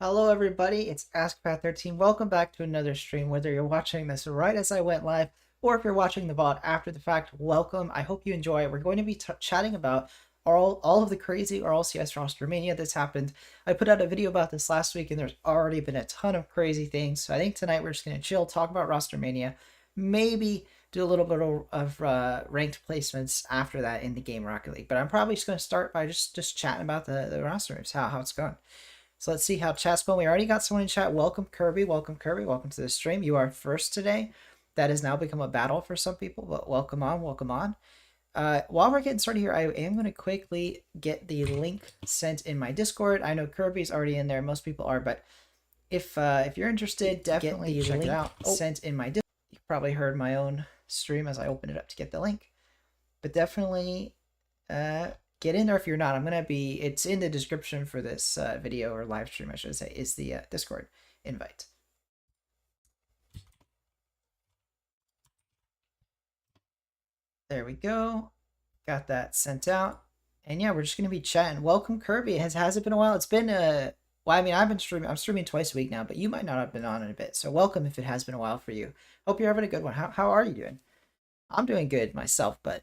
Hello everybody, it's AskPath13. Welcome back to another stream, whether you're watching this right as I went live, or if you're watching the VOD after the fact, welcome. I hope you enjoy it. We're going to be chatting about all of the crazy RLCS Rostermania that's happened. I put out a video about this last week, and there's already been a ton of crazy things, so I think tonight we're just going to chill, talk about Rostermania, maybe do a little bit of ranked placements after that in the game Rocket League. But I'm probably just going to start by just chatting about the roster moves, how it's going. So let's see how chat's going. We already got someone in chat. Welcome, Kirby. Welcome, Kirby. Welcome to the stream. You are first today. That has now become a battle for some people, but welcome on. Welcome on. While we're getting started here, I am going to quickly get the link sent in my Discord. I know Kirby's already in there. Most people are, but if you're interested, definitely check it out. Sent in my Discord. You probably heard my own stream as I opened it up to get the link, but definitely get in there if you're not. It's in the description for this video or live stream, I should say, is the Discord invite. There we go. Got that sent out. And yeah, we're just going to be chatting. Welcome, Kirby. Has it been a while? It's been well, I mean, I'm streaming twice a week now, but you might not have been on in a bit. So welcome if it has been a while for you. Hope you're having a good one. How are you doing? I'm doing good myself, but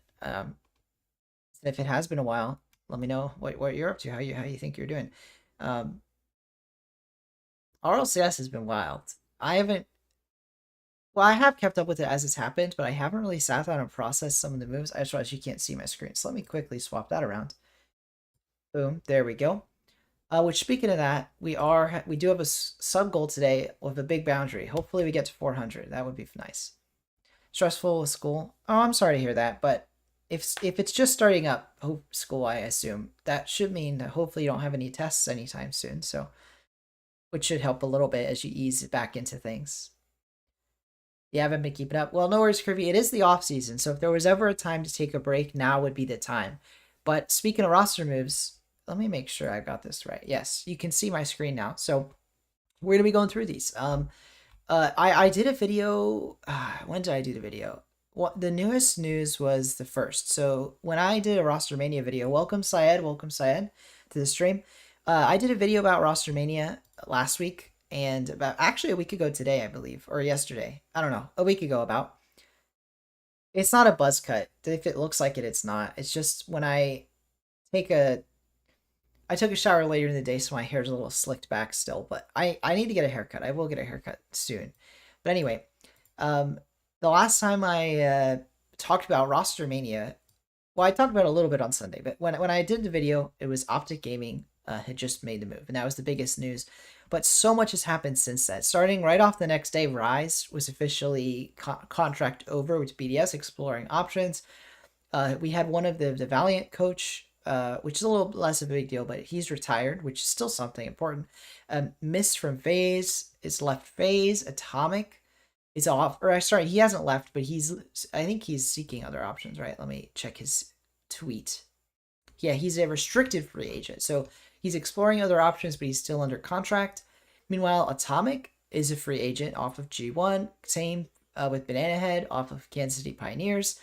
if it has been a while, let me know what you're up to, how you think you're doing. RLCS has been wild. I have kept up with it as it's happened, but I haven't really sat down and processed some of the moves. I just realized you can't see my screen, so let me quickly swap that around. Boom, there we go. Which, speaking of that, we do have a sub goal today with a big boundary. Hopefully we get to 400. That would be nice. Stressful with school. Oh, I'm sorry to hear that, but if it's just starting up school, I assume that should mean that hopefully you don't have any tests anytime soon. So, which should help a little bit as you ease back into things. You haven't been keeping up. Well, no worries, Kirby. It is the off season, so if there was ever a time to take a break, now would be the time. But speaking of roster moves, let me make sure I got this right. Yes, you can see my screen now. So we're gonna be going through these. I did a video. When did I do the video? What the newest news was the first. So when I did a Rostermania video, welcome Syed to the stream. I did a video about Rostermania last week, and about actually a week ago today, I believe, or yesterday. I don't know, a week ago about. It's not a buzz cut. If it looks like it, it's not. It's just when I take a I took a shower later in the day, so my hair's a little slicked back still. But I need to get a haircut. I will get a haircut soon. But anyway, the last time I talked about Rostermania, well, I talked about it a little bit on Sunday. But when I did the video, it was Optic Gaming had just made the move, and that was the biggest news. But so much has happened since that. Starting right off the next day, Rise was officially contract over with BDS, exploring options. We had one of the Valiant coach, which is a little less of a big deal, but he's retired, which is still something important. Miss from FaZe is left FaZe. Atomic is off, or sorry, he hasn't left, but I think he's seeking other options, right? Let me check his tweet. Yeah, he's a restricted free agent, so he's exploring other options, but he's still under contract. Meanwhile, Atomic is a free agent off of G1. Same with Banana Head off of Kansas City Pioneers.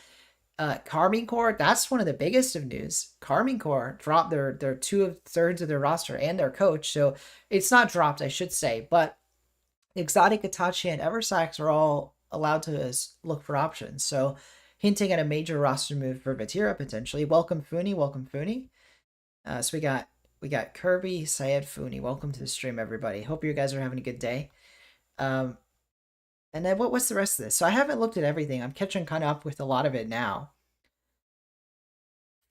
Carmine Corps, that's one of the biggest of news. Carmine Corps dropped their 2/3 of their roster and their coach, so it's not dropped, I should say, but Exotic, Itachi, and Eversax are all allowed to look for options, so hinting at a major roster move for Vatira potentially. Welcome Funi, welcome Funi. So we got Kirby, Syed, Funi. Welcome to the stream, everybody. Hope you guys are having a good day. And then what's the rest of this? So I haven't looked at everything. I'm catching kind of up with a lot of it now.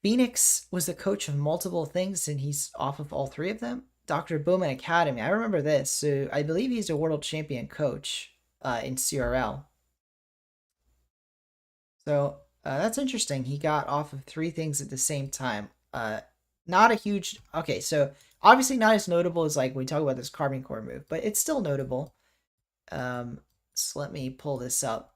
Phoenix was the coach of multiple things, and he's off of all three of them. Dr. Bowman Academy. I remember this. So I believe he's a world champion coach in CRL. So that's interesting. He got off of three things at the same time. Not a huge... Okay, so obviously not as notable as like we talk about this Carmine Corps move, but it's still notable. So let me pull this up.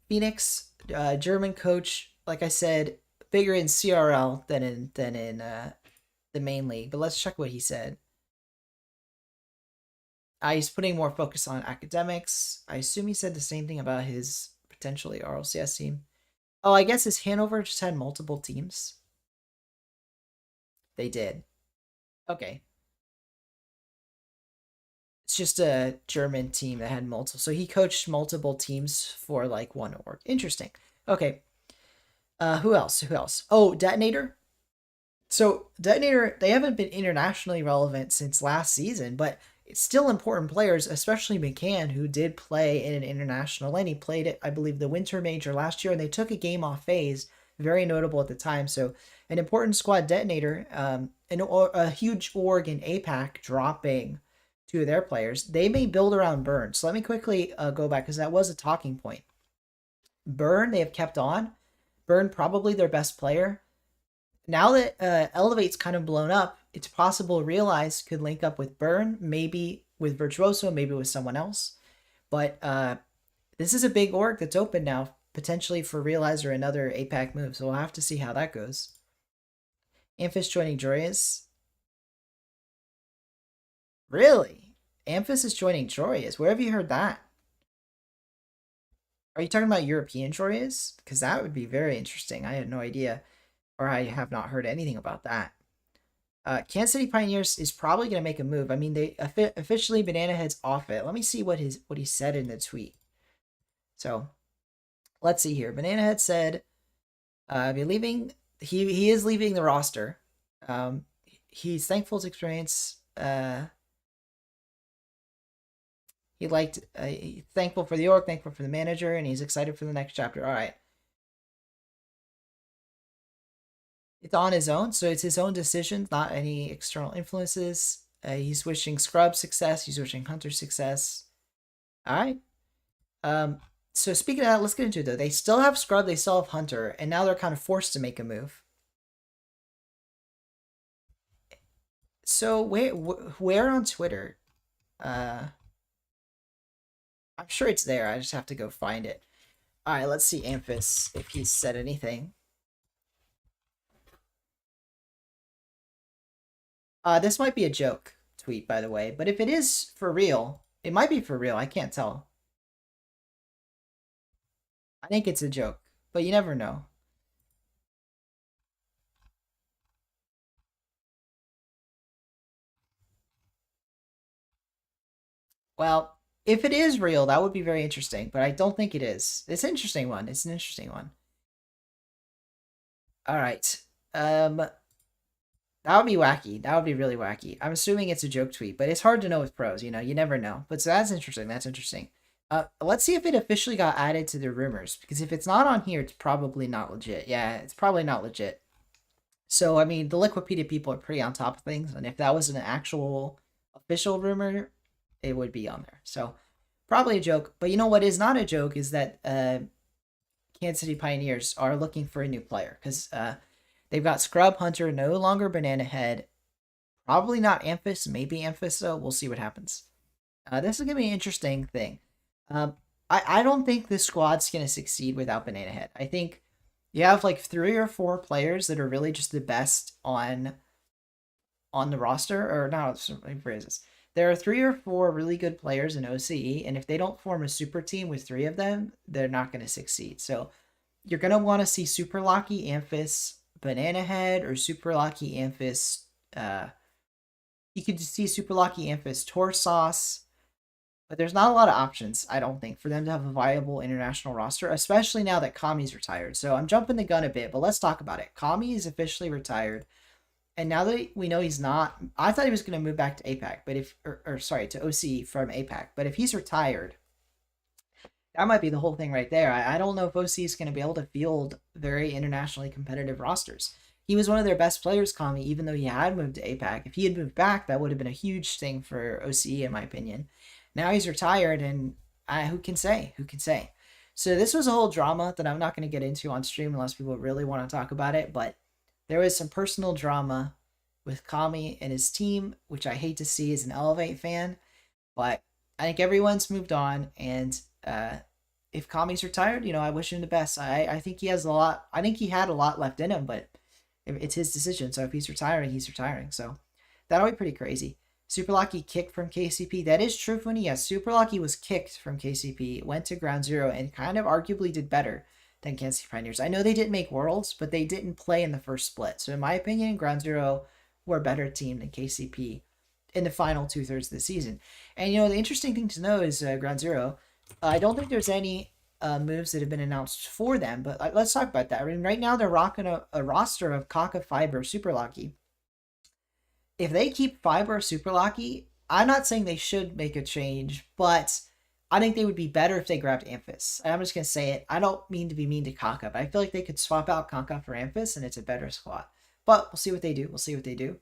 Phoenix, German coach, like I said, bigger in CRL than in the main league. But let's check what he said. He's putting more focus on academics. I assume he said the same thing about his potentially RLCS team. Oh, I guess his Hanover just had multiple teams. They did. Okay. It's just a German team that had multiple. So he coached multiple teams for like one org. Interesting. Okay. Who else? Who else? Oh, Detonator. So Detonator, they haven't been internationally relevant since last season, but it's still important players, especially McCann, who did play in an international lane. He played it, I believe, the Winter Major last year, and they took a game off phase, very notable at the time. So an important squad. Detonator, a huge org in APAC dropping two of their players. They may build around Burn. So let me quickly go back because that was a talking point. Burn, they have kept on. Burn, probably their best player. Now that Elevate's kind of blown up, it's possible Realize could link up with Burn, maybe with Virtuoso, maybe with someone else. But this is a big org that's open now, potentially for Realize or another APAC move. So we'll have to see how that goes. Amphis joining Joyous. Really? Amphis is joining Joyous. Where have you heard that? Are you talking about European Joyous? Because that would be very interesting. I had no idea, or I have not heard anything about that. Kansas City Pioneers is probably going to make a move. I mean, they officially Banana Head's off it. Let me see what he said in the tweet. So let's see here. Banana Head said, "Be leaving. He is leaving the roster. He's thankful his experience. He liked thankful for the org, thankful for the manager, and he's excited for the next chapter. All right." It's on his own, so it's his own decision, not any external influences. He's wishing Scrub success. He's wishing Hunter success. All right. So speaking of that, let's get into it though. They still have Scrub, they still have Hunter, and now they're kind of forced to make a move. So where on Twitter? I'm sure it's there. I just have to go find it. All right, let's see Amphis if he's said anything. This might be a joke tweet, by the way, but if it is for real, it might be for real. I can't tell. I think it's a joke, but you never know. Well, if it is real, that would be very interesting, but I don't think it is. It's an interesting one. It's an interesting one. All right. That would be wacky. That would be really wacky. I'm assuming it's a joke tweet, but it's hard to know with pros. You know, you never know. But so that's interesting. That's interesting. Let's see if it officially got added to the rumors, because if it's not on here, it's probably not legit. Yeah, it's probably not legit. So I mean, the Liquipedia people are pretty on top of things, and if that was an actual official rumor, it would be on there. So probably a joke. But you know what is not a joke is that Kansas City Pioneers are looking for a new player, because they've got Scrub, Hunter, no longer Banana Head. Probably not Amphis, maybe Amphis, though. We'll see what happens. This is going to be an interesting thing. I don't think this squad's going to succeed without Banana Head. I think you have like 3 or 4 players that are really just the best on the roster, or not, phrases. There are 3 or 4 really good players in OCE, and if they don't form a super team with 3 of them, they're not going to succeed. So you're going to want to see Super Lucky, Amphis, Banana Head, or Super Lucky, Amphis. You could see Super Lucky, Amphis, Torsauce, but there's not a lot of options, I don't think, for them to have a viable international roster, especially now that Kami's retired. So I'm jumping the gun a bit, but let's talk about it. Kami is officially retired. And now that we know he's not, I thought he was going to move back to APAC, but if, or sorry, to OC from APAC. But if he's retired, that might be the whole thing right there. I don't know if OC is going to be able to field very internationally competitive rosters. He was one of their best players, Kami, even though he had moved to APAC. If he had moved back, that would have been a huge thing for OC, in my opinion. Now he's retired, and who can say? Who can say? So this was a whole drama that I'm not going to get into on stream unless people really want to talk about it, but there was some personal drama with Kami and his team, which I hate to see as an Elevate fan, but I think everyone's moved on, and if Kami's retired, you know, I wish him the best. I think he has a lot. I think he had a lot left in him, but it's his decision. So if he's retiring, he's retiring. So that'll be pretty crazy. Super Lucky kicked from KCP. That is true, Funny. Yes, Super Lucky was kicked from KCP, went to Ground Zero, and kind of arguably did better than Kansas City Pioneers. I know they didn't make Worlds, but they didn't play in the first split. So in my opinion, Ground Zero were a better team than KCP. in the final 2/3 of the season. And the interesting thing to know is Ground Zero. I don't think there's any moves that have been announced for them, but let's talk about that. I mean, right now they're rocking a roster of Kaka, Fiber, Super Lucky. If they keep Fiber, Super Lucky, I'm not saying they should make a change, but I think they would be better if they grabbed Amphis. I'm just gonna say it. I don't mean to be mean to Kaka, but I feel like they could swap out Kaka for Amphis, and it's a better squad. But we'll see what they do. We'll see what they do.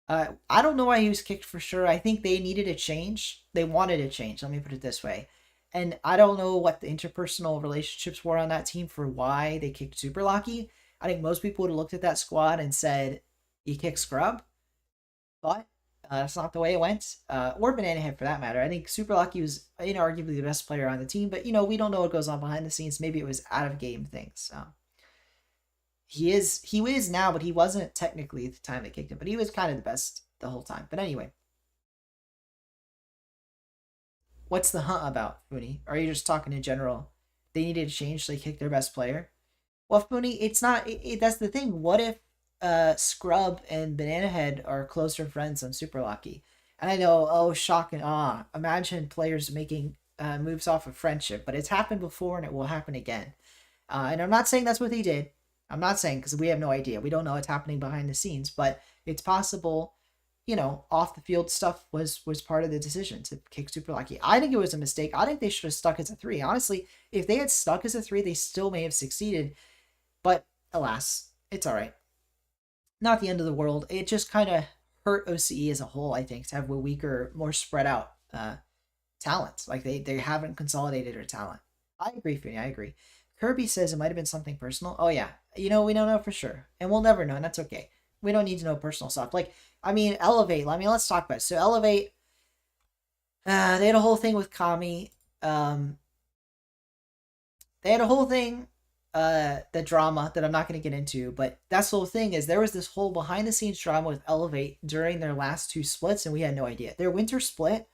I don't know why he was kicked for sure. I think they needed a change. They wanted a change. Let me put it this way. And I don't know what the interpersonal relationships were on that team for why they kicked Super Lucky. I think most people would have looked at that squad and said, "You kick Scrub," but that's not the way it went. Or Banana Head for that matter. I think Super Lucky was inarguably the best player on the team, but we don't know what goes on behind the scenes. Maybe it was out of game things. He is now, but he wasn't technically at the time they kicked him. But he was kind of the best the whole time. But anyway, what's the hunt about, Mooney? Or are you just talking in general? They needed to change, so they kicked their best player. Well, if Mooney, it's not. That's the thing. What if Scrub and Banana Head are closer friends than Super Lucky? And I know, oh, shock and awe. Imagine players making moves off of friendship, but it's happened before and it will happen again. And I'm not saying that's what they did. I'm not saying, because we have no idea. We don't know what's happening behind the scenes, but it's possible, off the field stuff was part of the decision to kick Super Lucky. I think it was a mistake. I think they should have stuck as a 3. Honestly, if they had stuck as a 3, they still may have succeeded. But alas, it's all right. Not the end of the world. It just kind of hurt OCE as a whole, I think, to have a weaker, more spread out talent. Like they haven't consolidated their talent. I agree, Finney. I agree. Kirby says it might have been something personal. Oh, yeah. We don't know for sure. And we'll never know, and that's okay. We don't need to know personal stuff. Elevate. Let's talk about it. So, Elevate, they had a whole thing with Kami. They had a whole thing, the drama that I'm not going to get into, but that's the whole thing is there was this whole behind-the-scenes drama with Elevate during their last 2 splits, and we had no idea. Their winter split,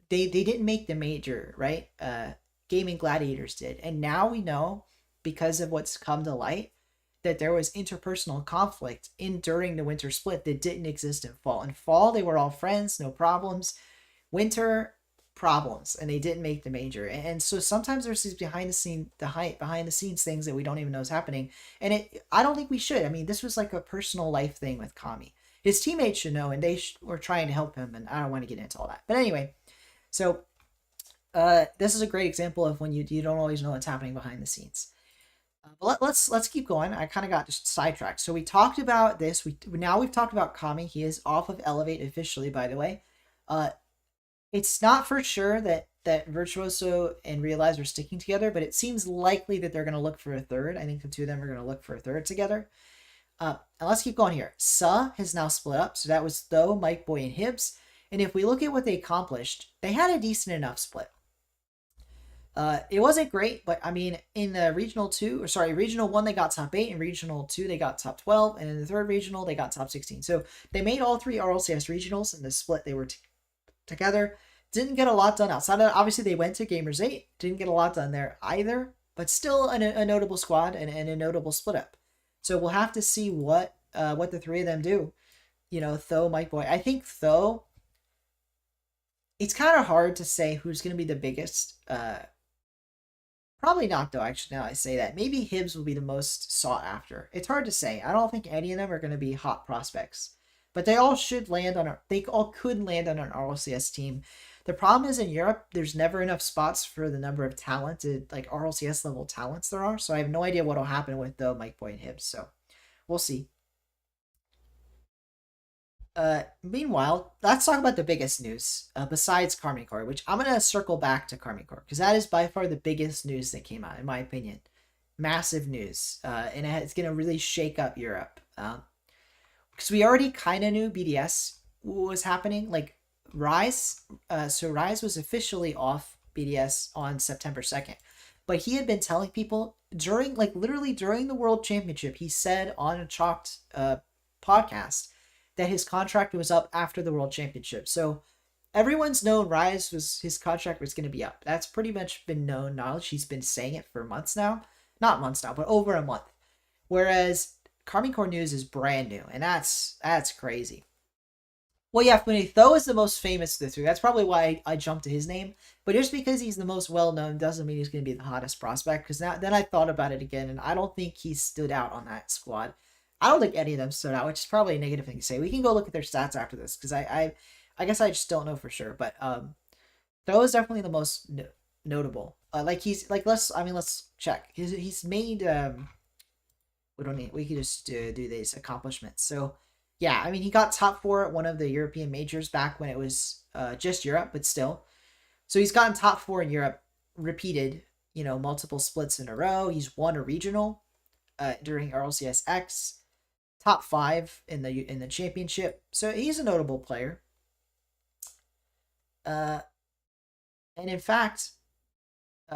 they didn't make the major, right? Gaming Gladiators did. And now we know, because of what's come to light, that there was interpersonal conflict during the winter split that didn't exist in fall. In fall, they were all friends, no problems. Winter, problems, and they didn't make the major. And so sometimes there's these behind the scenes things that we don't even know is happening. And I don't think we should. I mean, this was like a personal life thing with Kami. His teammates should know, and they were trying to help him, and I don't want to get into all that. But anyway, so this is a great example of when you don't always know what's happening behind the scenes. But let's keep going. I kind of got just sidetracked. So we talked about this. We've talked about Kami. He is off of Elevate officially, by the way. It's not for sure that Virtuoso and Realize are sticking together, but it seems likely that they're going to look for a third. I think the two of them are going to look for a third together. And let's keep going here. Sa has now split up. So that was Tho, Mike Boy, and Hibbs. And if we look at what they accomplished, they had a decent enough split. It wasn't great, but I mean, in the regional 1, they got top 8, and regional 2, they got top 12, and in the third regional, they got top 16. So they made all 3 RLCS regionals in the split. They were together. Didn't get a lot done outside of that. Obviously, they went to Gamers 8. Didn't get a lot done there either, but still a notable squad and a notable split up. So we'll have to see what the 3 of them do. Tho, Mike Boy. I think Tho, it's kind of hard to say who's going to be the biggest. Probably not, though, actually, now I say that. Maybe Hibbs will be the most sought after. It's hard to say. I don't think any of them are going to be hot prospects. But they all could land on an RLCS team. The problem is in Europe, there's never enough spots for the number of talented, like RLCS level talents there are. So I have no idea what'll happen with Tho, Mike Boy, and Hibbs. So we'll see. Meanwhile, let's talk about the biggest news besides Karmine Corp, which I'm going to circle back to Karmine Corp because that is by far the biggest news that came out, in my opinion. Massive news. And it's going to really shake up Europe. Because we already kind of knew BDS was happening. Like, Rise. So Rise was officially off BDS on September 2nd. But he had been telling people literally during the World Championship, he said on a Chalked podcast that his contract was up after the World Championship. So everyone's known his contract was going to be up. That's pretty much been known knowledge. He's been saying it for months now. Not months now, but over a month. Whereas Karmine Corp news is brand new, and that's crazy. Well, yeah, Funny Tho is the most famous of the three. That's probably why I jumped to his name. But just because he's the most well known doesn't mean he's going to be the hottest prospect. Because now then I thought about it again, and I don't think he stood out on that squad. I don't think any of them stood out, which is probably a negative thing to say. We can go look at their stats after this because I guess I just don't know for sure. But Tho is definitely the most notable. Like he's like let's check. He's made we don't need. We could just do these accomplishments. So, yeah, I mean, he got top four at one of the European majors back when it was just Europe, but still. So he's gotten top four in Europe, repeated, multiple splits in a row. He's won a regional during RLCS X, top five in the championship. So he's a notable player. Uh, and in fact,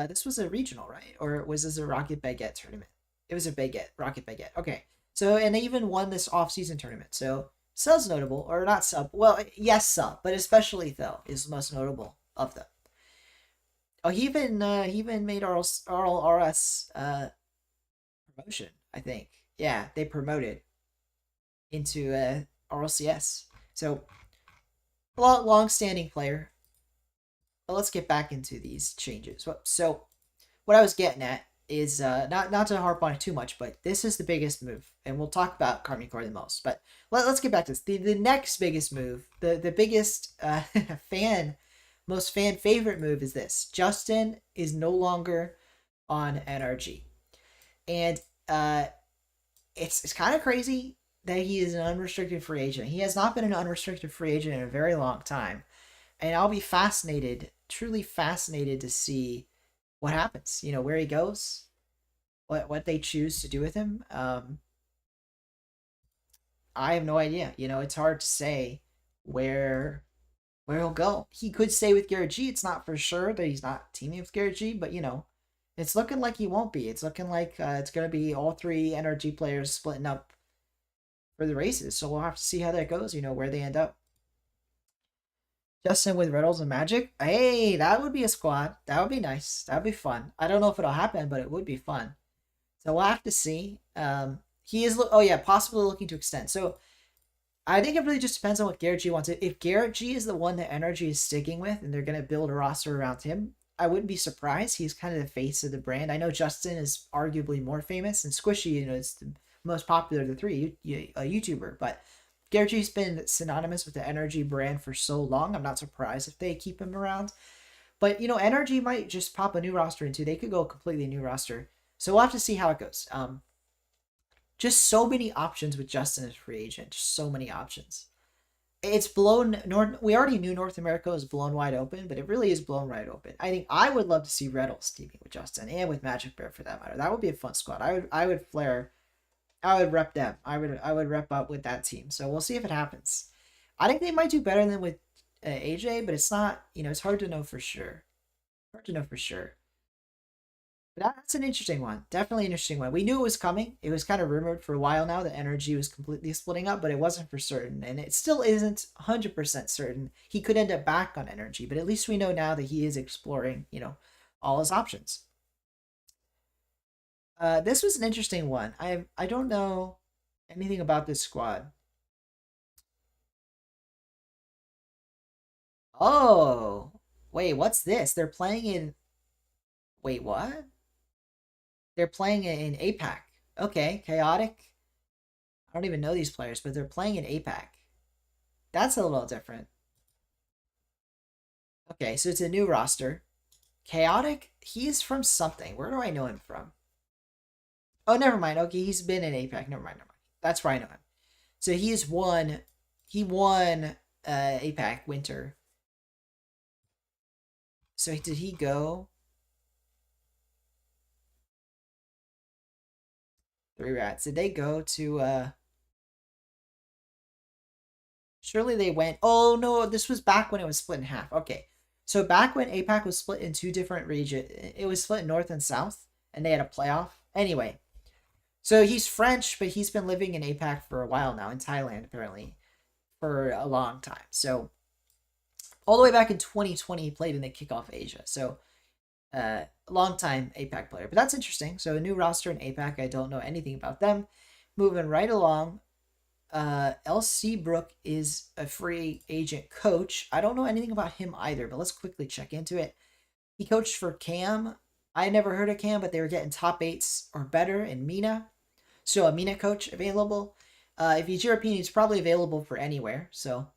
this was a regional, right? Or was this a Rocket Baguette tournament? It was a Baguette, Rocket Baguette. Okay. So, and they even won this off-season tournament. So, Sub's notable, or not Sub. Well, yes, Sub, but especially Tho is the most notable of them. Oh, he even made RLRS promotion, I think. Yeah, they promoted into RLCS. So, long-standing player. But let's get back into these changes. So, what I was getting at is not to harp on it too much, but this is the biggest move, and we'll talk about Karmine Core the most. But let's get back to this. The next biggest move, the biggest most fan favorite move is this. Justin is no longer on NRG, and it's kind of crazy that he is an unrestricted free agent. He has not been an unrestricted free agent in a very long time, and I'll be fascinated, truly fascinated to see what happens, where he goes, what they choose to do with him. I have no idea. It's hard to say where he'll go. He could stay with Garrett G. It's not for sure that he's not teaming with Garrett G, but it's looking like he won't be. It's looking like it's going to be all three NRG players splitting up for the races. So we'll have to see how that goes, where they end up. Justin with Riddles and Magic. Hey, that would be a squad. That would be nice. That would be fun. I don't know if it'll happen, but it would be fun. So we'll have to see. He is. Oh yeah, possibly looking to extend. So I think it really just depends on what Garrett G wants. If Garrett G is the one that Energy is sticking with, and they're gonna build a roster around him, I wouldn't be surprised. He's kind of the face of the brand. I know Justin is arguably more famous, and Squishy, is the most popular of the three, a YouTuber, but Garrett G's been synonymous with the Energy brand for so long. I'm not surprised if they keep him around. But, Energy might just pop a new roster into. They could go a completely new roster. So we'll have to see how it goes. Just so many options with Justin as free agent. Just so many options. It's blown. We already knew North America was blown wide open, but it really is blown wide open. I think I would love to see Riddles teaming with Justin and with Magic Bear for that matter. That would be a fun squad. I would flare. I would rep them. I would rep up with that team. So we'll see if it happens. I think they might do better than with AJ, but it's not. It's hard to know for sure. Hard to know for sure. But that's an interesting one. Definitely an interesting one. We knew it was coming. It was kind of rumored for a while now that Energy was completely splitting up, but it wasn't for certain, and it still isn't 100% certain. He could end up back on Energy, but at least we know now that he is exploring, all his options. This was an interesting one. I don't know anything about this squad. Oh, wait, what's this? They're playing in. Wait, what? They're playing in APAC. Okay, chaotic. I don't even know these players, but they're playing in APAC. That's a little different. Okay, so it's a new roster. Chaotic. He's from something. Where do I know him from? Oh, never mind. Okay, he's been in APAC. Never mind. Never mind. That's where I know him. So he's won. He won APAC Winter. So did he go? Three Rats. Did they go to? Surely they went. Oh no, this was back when it was split in half. Okay, so back when APAC was split in two different regions, it was split north and south, and they had a playoff. Anyway, so he's French, but he's been living in APAC for a while now, in Thailand apparently, for a long time. So all the way back in 2020, he played in the Kickoff Asia. So long time APAC player, but that's interesting. So a new roster in APAC. I don't know anything about them. Moving right along. LC Brook is a free agent coach. I don't know anything about him either, but let's quickly check into it. He coached for Cam. I never heard of Cam, but they were getting top eights or better in MENA. So a MENA coach available. If he's European, he's probably available for anywhere. So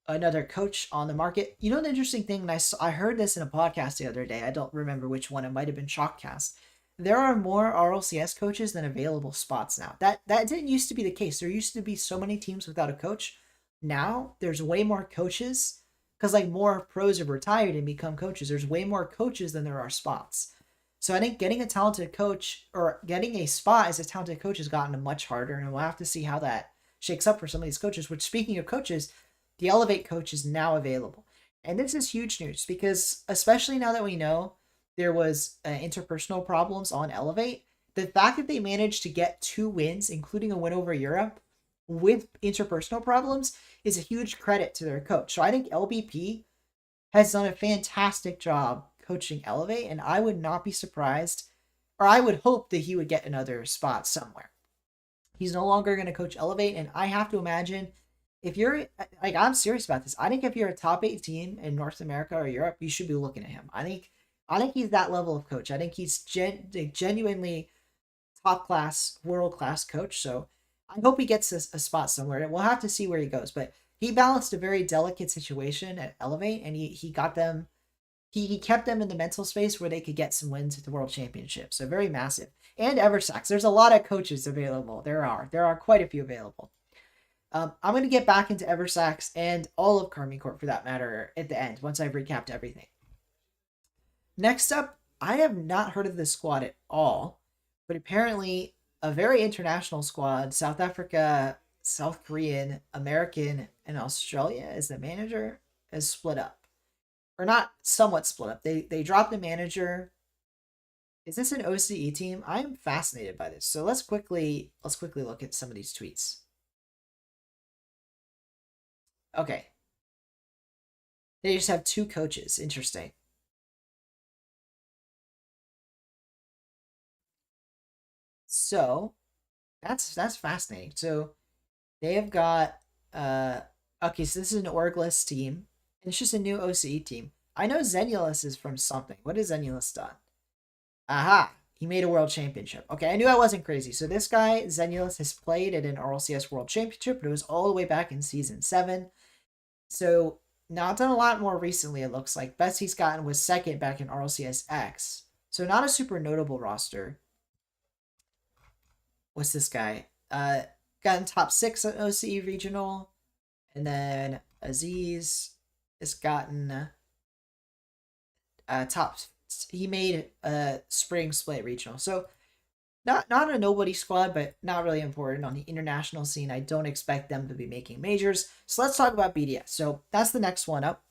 another coach on the market. You know, the interesting thing, and I heard this in a podcast the other day. I don't remember which one. It might have been Shockcast. There are more RLCS coaches than available spots now. That didn't used to be the case. There used to be so many teams without a coach. Now there's way more coaches because like more pros have retired and become coaches. There's way more coaches than there are spots. So I think getting a talented coach or getting a spot as a talented coach has gotten much harder, and we'll have to see how that shakes up for some of these coaches. Which, speaking of coaches, the Elevate coach is now available. And this is huge news because, especially now that we know there was interpersonal problems on Elevate, the fact that they managed to get 2 wins, including a win over Europe, with interpersonal problems is a huge credit to their coach. So I think LBP has done a fantastic job coaching Elevate, and I would not be surprised, or I would hope that he would get another spot somewhere. He's no longer going to coach Elevate, and I have to imagine if you're like, I'm serious about this. I think if you're a top 8 team in North America or Europe, you should be looking at him. I think he's that level of coach. I think he's genuinely top class, world class coach. So I hope he gets a spot somewhere. We'll have to see where he goes, but he balanced a very delicate situation at Elevate, and he got them. He kept them in the mental space where they could get some wins at the World Championship. So very massive. And Eversax. There's a lot of coaches available. There are quite a few available. I'm going to get back into Eversax and all of Karmine Corp for that matter at the end, once I've recapped everything. Next up, I have not heard of this squad at all, but apparently a very international squad. South Africa, South Korean, American, and Australia as the manager is split up. Or not somewhat split up. They dropped the manager. Is this an OCE team? I'm fascinated by this. So let's quickly look at some of these tweets. Okay. They just have 2 coaches. Interesting. So that's fascinating. So they have got okay, so this is an orgless team. It's just a new OCE team. I know Zenulus is from something. What has Zenulus done? Aha! He made a world championship. Okay, I knew I wasn't crazy. So this guy, Zenulus, has played at an RLCS world championship, but it was all the way back in season 7. So not done a lot more recently, it looks like. Best he's gotten was 2nd back in RLCS X. So not a super notable roster. What's this guy? Gotten top 6 at OCE regional. And then Aziz has gotten top. He made a spring split regional. So not a nobody squad, but not really important on the international scene. I don't expect them to be making majors. So let's talk about BDS. So that's the next one up.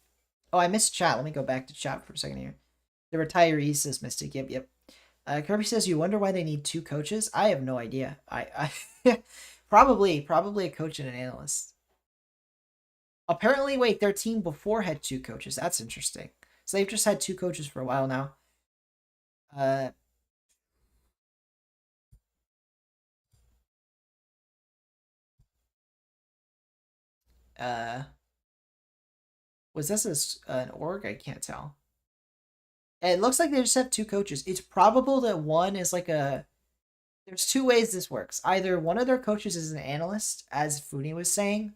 Oh, I missed chat. Let me go back to chat for a second here. The retirees says Mystic. Yep. Kirby says, you wonder why they need 2 coaches? I have no idea. I probably a coach and an analyst. Apparently, wait, their team before had 2 coaches. That's interesting. So they've just had 2 coaches for a while now. Was this an org? I can't tell. It looks like they just have 2 coaches. It's probable that one is like a... There's 2 ways this works. Either one of their coaches is an analyst, as Funi was saying,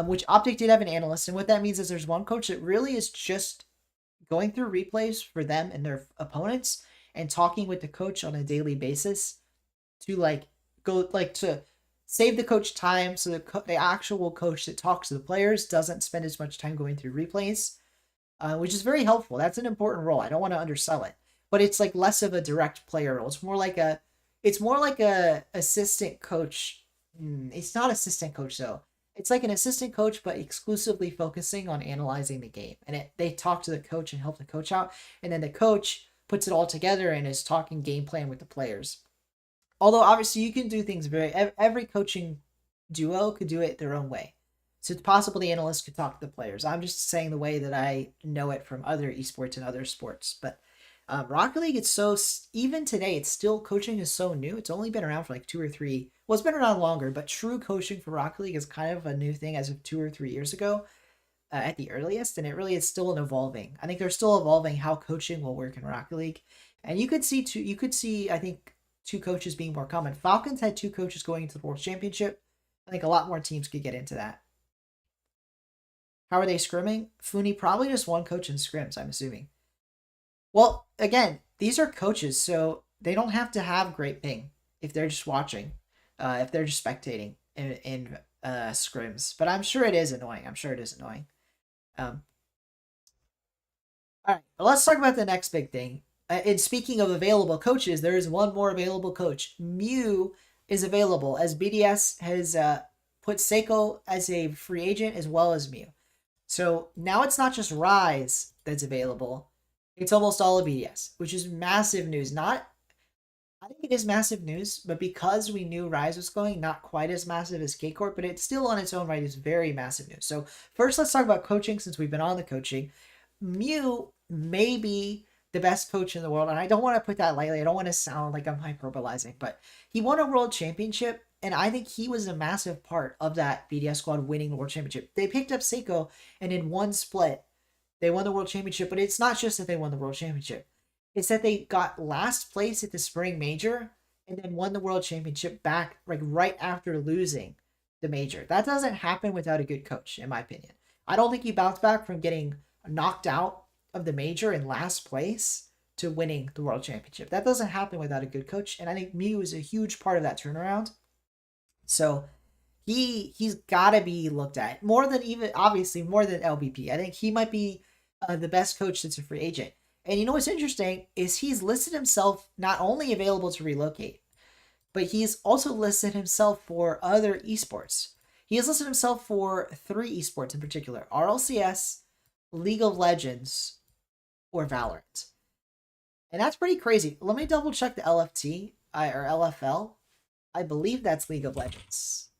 which Optic did have an analyst, and what that means is there's one coach that really is just going through replays for them and their opponents and talking with the coach on a daily basis to to save the coach time, so the actual coach that talks to the players doesn't spend as much time going through replays, which is very helpful. That's an important role. I don't want to undersell it, but it's like less of a direct player role. It's more like a assistant coach. It's not assistant coach though. It's like an assistant coach, but exclusively focusing on analyzing the game. And they talk to the coach and help the coach out. And then the coach puts it all together and is talking game plan with the players. Although, obviously, you can do things every coaching duo could do it their own way. So it's possible the analyst could talk to the players. I'm just saying the way that I know it from other esports and other sports. But Rocket League, even today, it's still, coaching is so new. It's only been around for like 2 or 3, well, it's been around longer, but true coaching for Rocket League is kind of a new thing as of 2 or 3 years ago at the earliest, and it really is still an evolving. I think they're still evolving how coaching will work in Rocket League, and you could see I think two coaches being more common. Falcons had two coaches going into the World Championship. I think a lot more teams could get into that. How are they scrimming? Funi probably just one coach in scrims, I'm assuming. Well, again, these are coaches, so they don't have to have great ping if they're just watching, if they're just spectating in scrims. But I'm sure it is annoying. I'm sure it is annoying. All right, well, let's talk about the next big thing. And speaking of available coaches, there is one more available coach. Mew is available as BDS has put Seiko as a free agent as well as Mew. So now it's not just Rise that's available. It's almost all of BDS, which is massive news. I think it is massive news, but because we knew Rise was going, not quite as massive as K-Corp, but it's still on its own right is very massive news. So first, let's talk about coaching since we've been on the coaching. Mew may be the best coach in the world, and I don't want to put that lightly. I don't want to sound like I'm hyperbolizing, but he won a world championship, and I think he was a massive part of that BDS squad winning the world championship. They picked up Seiko, and in one split, they won the world championship, but it's not just that they won the world championship. It's that they got last place at the spring major and then won the world championship back like right after losing the major. That doesn't happen without a good coach, in my opinion. I don't think he bounced back from getting knocked out of the major in last place to winning the world championship. That doesn't happen without a good coach, and I think Mew is a huge part of that turnaround. So he's got to be looked at more than more than LBP. I think he might be the best coach that's a free agent. And you know what's interesting is he's listed himself not only available to relocate, but he's also listed himself for other esports. He has listed himself for 3 esports in particular: RLCS, League of Legends, or Valorant. And that's pretty crazy. Let me double check the LFT or LFL. I believe that's League of Legends.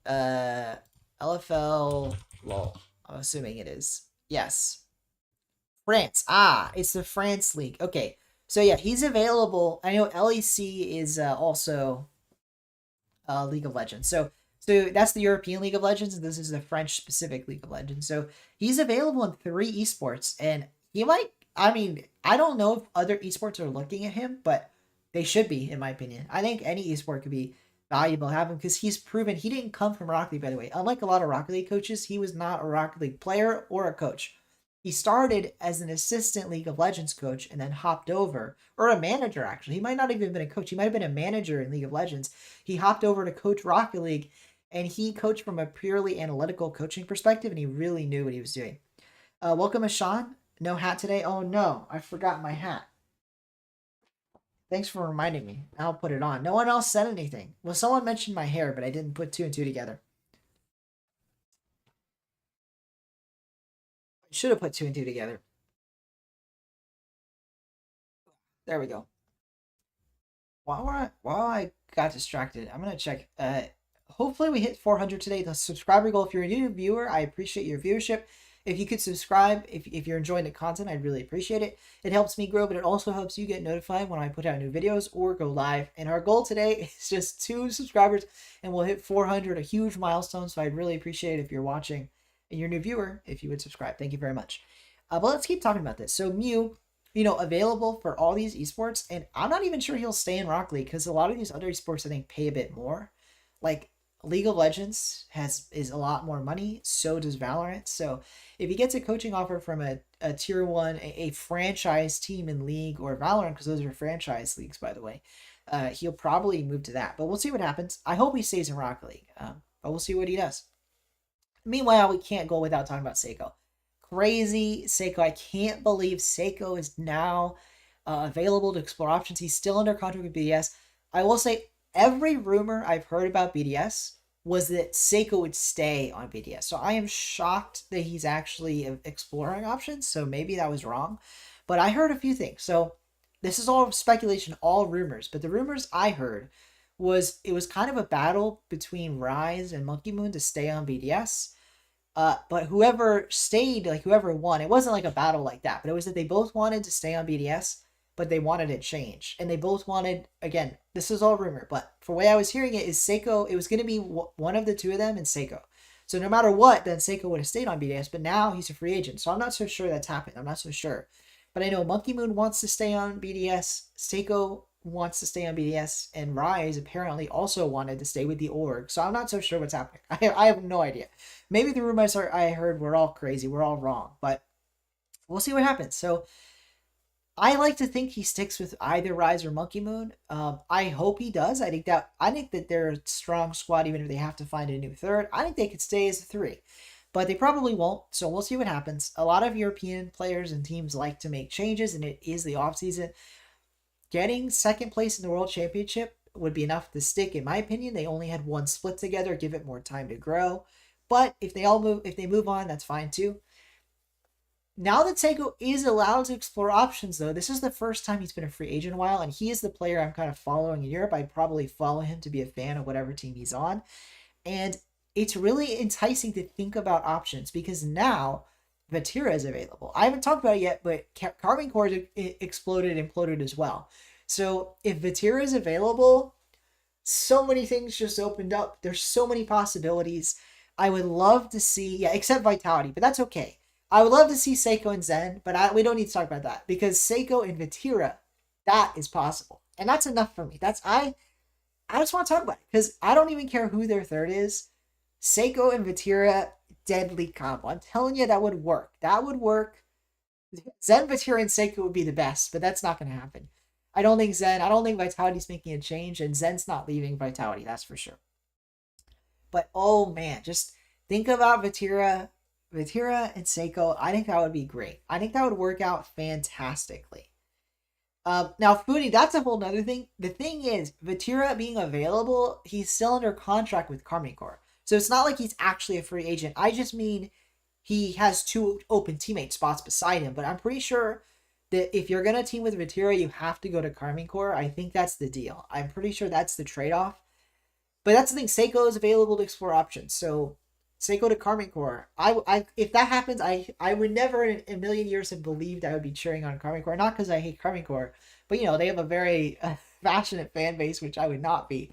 LFL, lol. I'm assuming it is. Yes. France. It's the France League. Okay. So yeah, he's available. I know LEC is also League of Legends. So that's the European League of Legends, and this is the French specific League of Legends. So he's available in 3 esports, and he might. I mean, I don't know if other esports are looking at him, but they should be, in my opinion. I think any esport could be valuable to have him because he's proven he didn't come from Rocket League, by the way. Unlike a lot of Rocket League coaches, he was not a Rocket League player or a coach. He started as an assistant League of Legends coach and then hopped over, or a manager actually. He might not even have been a coach. He might have been a manager in League of Legends. He hopped over to coach Rocket League, and he coached from a purely analytical coaching perspective, and he really knew what he was doing. Welcome, Ashan. No hat today? Oh no, I forgot my hat. Thanks for reminding me. I'll put it on. No one else said anything. Well, someone mentioned my hair, but I didn't put 2 and 2 together. I should have put 2 and 2 together. There we go. While I got distracted, I'm gonna check. Hopefully we hit 400 today. The subscriber goal. If you're a new viewer, I appreciate your viewership. If you could subscribe, if you're enjoying the content, I'd really appreciate it. It helps me grow, but it also helps you get notified when I put out new videos or go live. And our goal today is just 2 subscribers, and we'll hit 400, a huge milestone. So I'd really appreciate it if you're watching and you're a new viewer, if you would subscribe. Thank you very much. But let's keep talking about this. So Mew, available for all these esports, and I'm not even sure he'll stay in Rocket League because a lot of these other esports I think pay a bit more. Like League of Legends is a lot more money. So does Valorant. So if he gets a coaching offer from a tier 1, a franchise team in League or Valorant, because those are franchise leagues, by the way, he'll probably move to that. But we'll see what happens. I hope he stays in Rocket League, but we'll see what he does. Meanwhile, we can't go without talking about Seiko. Crazy Seiko. I can't believe Seiko is now available to explore options. He's still under contract with BDS. I will say every rumor I've heard about BDS was that Seiko would stay on BDS. So I am shocked that he's actually exploring options. So maybe that was wrong. But I heard a few things. So this is all speculation, all rumors. But the rumors I heard was it was kind of a battle between Rise and Monkey Moon to stay on BDS. But whoever stayed, like whoever won, it wasn't like a battle like that. But it was that they both wanted to stay on BDS. but they wanted a change. And they both wanted, again, this is all rumor, but for the way I was hearing it, is Seiko, it was going to be one of the two of them and Seiko. So no matter what, then Seiko would have stayed on BDS, but now he's a free agent. So I'm not so sure that's happened. I'm not so sure. But I know Monkey Moon wants to stay on BDS, Seiko wants to stay on BDS, and Rise apparently also wanted to stay with the org. So I'm not so sure what's happening. I have no idea. Maybe the rumors I heard were all crazy. We're all wrong. But we'll see what happens. So I like to think he sticks with either Rise or Monkey Moon. I hope he does. I think that they're a strong squad, even if they have to find a new third. I think they could stay as a 3, but they probably won't. So we'll see what happens. A lot of European players and teams like to make changes, and it is the off season. Getting second place in the World Championship would be enough to stick, in my opinion. They only had one split together. Give it more time to grow. But if they move on, that's fine too. Now that Seiko is allowed to explore options, though, this is the first time he's been a free agent in a while, and he is the player I'm kind of following in Europe. I'd probably follow him to be a fan of whatever team he's on. And it's really enticing to think about options because now Vatira is available. I haven't talked about it yet, but Carbon Core imploded as well. So if Vatira is available, so many things just opened up. There's so many possibilities. I would love to see, except Vitality, but that's okay. I would love to see Seiko and Zen, but we don't need to talk about that because Seiko and Vatira, that is possible. And that's enough for me. I just want to talk about it because I don't even care who their third is. Seiko and Vatira, deadly combo. I'm telling you, that would work. That would work. Zen, Vatira, and Seiko would be the best, but that's not going to happen. I don't think Vitality's making a change, and Zen's not leaving Vitality, that's for sure. But, oh man, just think about Vatira and Seiko. I think that would be great. I think that would work out fantastically. Now, Foodie, that's a whole nother thing. The thing is, Vatira being available, he's still under contract with Karmine Corp. So it's not like he's actually a free agent. I just mean he has 2 open teammate spots beside him. But I'm pretty sure that if you're going to team with Vatira, you have to go to Karmine Corp. I think that's the deal. I'm pretty sure that's the trade-off. But that's the thing. Seiko is available to explore options. So Seiko to Karmine Corp. If that happens, I would never in a million years have believed I would be cheering on Karmine Corp. Not because I hate Karmine Corp, but they have a very passionate fan base, which I would not be.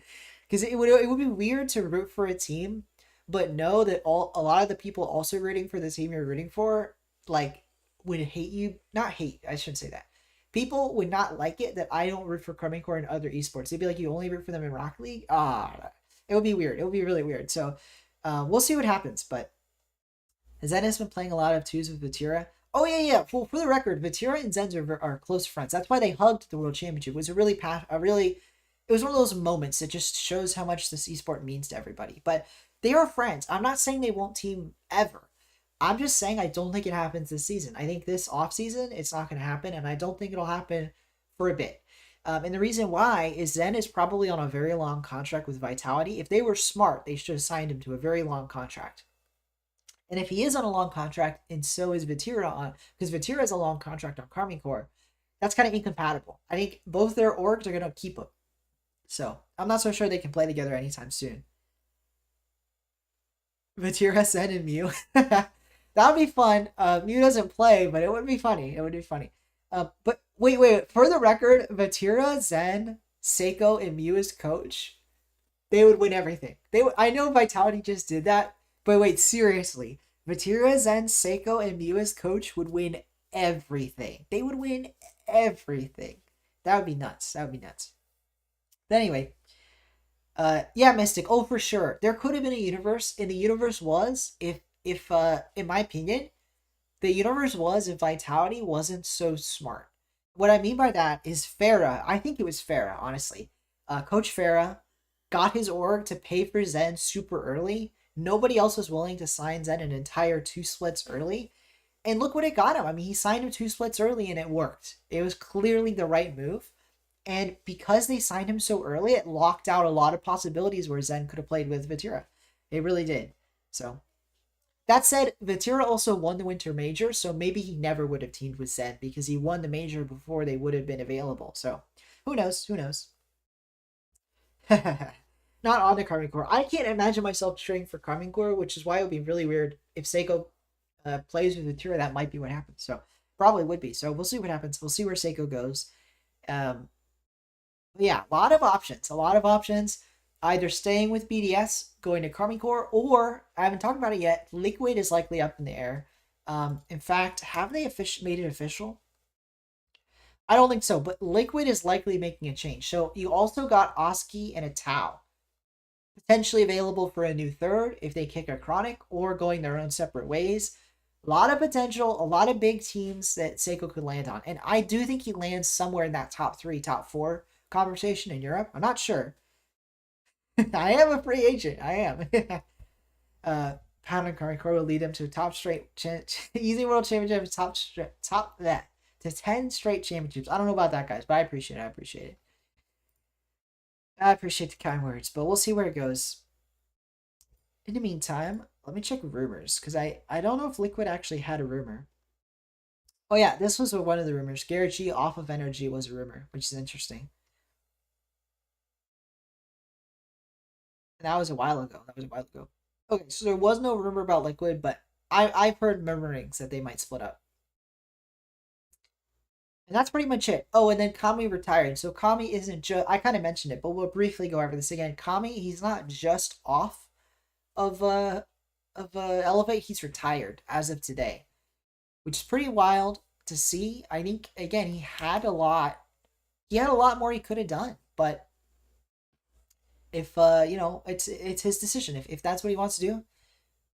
Because it would be weird to root for a team, but know that a lot of the people also rooting for the team you're rooting for, would hate you. Not hate, I shouldn't say that. People would not like it that I don't root for Karmine Corp in other esports. They'd be like, you only root for them in Rocket League? It would be weird. It would be really weird. So we'll see what happens. But Zen has been playing a lot of 2s with Vatira. Oh, yeah. For the record, Vatira and Zen are close friends. That's why they hugged the World Championship. It was it was one of those moments that just shows how much this esport means to everybody. But they are friends. I'm not saying they won't team ever. I'm just saying I don't think it happens this season. I think this offseason, it's not going to happen, and I don't think it'll happen for a bit. And the reason why is Zen is probably on a very long contract with Vitality. If they were smart, they should have signed him to a very long contract. And if he is on a long contract, and so is Vatira because Vatira has a long contract on Karmine Corp, that's kind of incompatible. I think both their orgs are going to keep him. So I'm not so sure they can play together anytime soon. Vatira, Zen, and Mew. That would be fun. Mew doesn't play, but it would be funny. But wait. For the record, Vatira, Zen, Seiko, and Mew as coach, they would win everything. I know Vitality just did that, but wait, seriously. Vatira, Zen, Seiko, and Mew as coach would win everything. They would win everything. That would be nuts. But anyway, Mystic. Oh, for sure. There could have been a universe, and the universe was if in my opinion, the universe was if Vitality wasn't so smart. What I mean by that is Farah. I think it was Farah, honestly. Coach Farah got his org to pay for Zen super early. Nobody else was willing to sign Zen an entire 2 splits early. And look what it got him. I mean, he signed him 2 splits early and it worked. It was clearly the right move. And because they signed him so early, it locked out a lot of possibilities where Zen could have played with Vatira. It really did. So, that said, Vatira also won the Winter Major, so maybe he never would have teamed with Zen because he won the Major before they would have been available. So, who knows? Not on the Karmine Corp. I can't imagine myself cheering for Karmine Corp, which is why it would be really weird if Seiko plays with Vatira. That might be what happens. So, probably would be. So, we'll see what happens. We'll see where Seiko goes. Um, yeah, a lot of options. A lot of options. Either staying with BDS, going to Karmine Corps, or I haven't talked about it yet. Liquid is likely up in the air. In fact, have they made it official? I don't think so, but Liquid is likely making a change. So you also got Oski and a Tau potentially available for a new third if they kick a Chronic or going their own separate ways. A lot of potential, a lot of big teams that Seiko could land on. And I do think he lands somewhere in that top 3, top 4 conversation in Europe. I'm not sure. I am a free agent. I am. Pound and Karmine Corps will lead them to a top straight easy world championship, top that to 10 straight championships. I don't know about that, guys, but I appreciate it. I appreciate it. I appreciate the kind words, but we'll see where it goes. In the meantime, let me check rumors because I don't know if Liquid actually had a rumor. Oh yeah, this was one of the rumors. Garrett G off of Energy was a rumor, which is interesting. And that was a while ago. That was a while ago. Okay, so there was no rumor about Liquid, but I've heard murmurings that they might split up. And that's pretty much it. Oh, and then Kami retired. So Kami isn't just I kind of mentioned it, but we'll briefly go over this again. Kami, he's not just off of Elevate, he's retired as of today, which is pretty wild to see. I think again he had a lot more he could have done, but if it's his decision. If that's what he wants to do,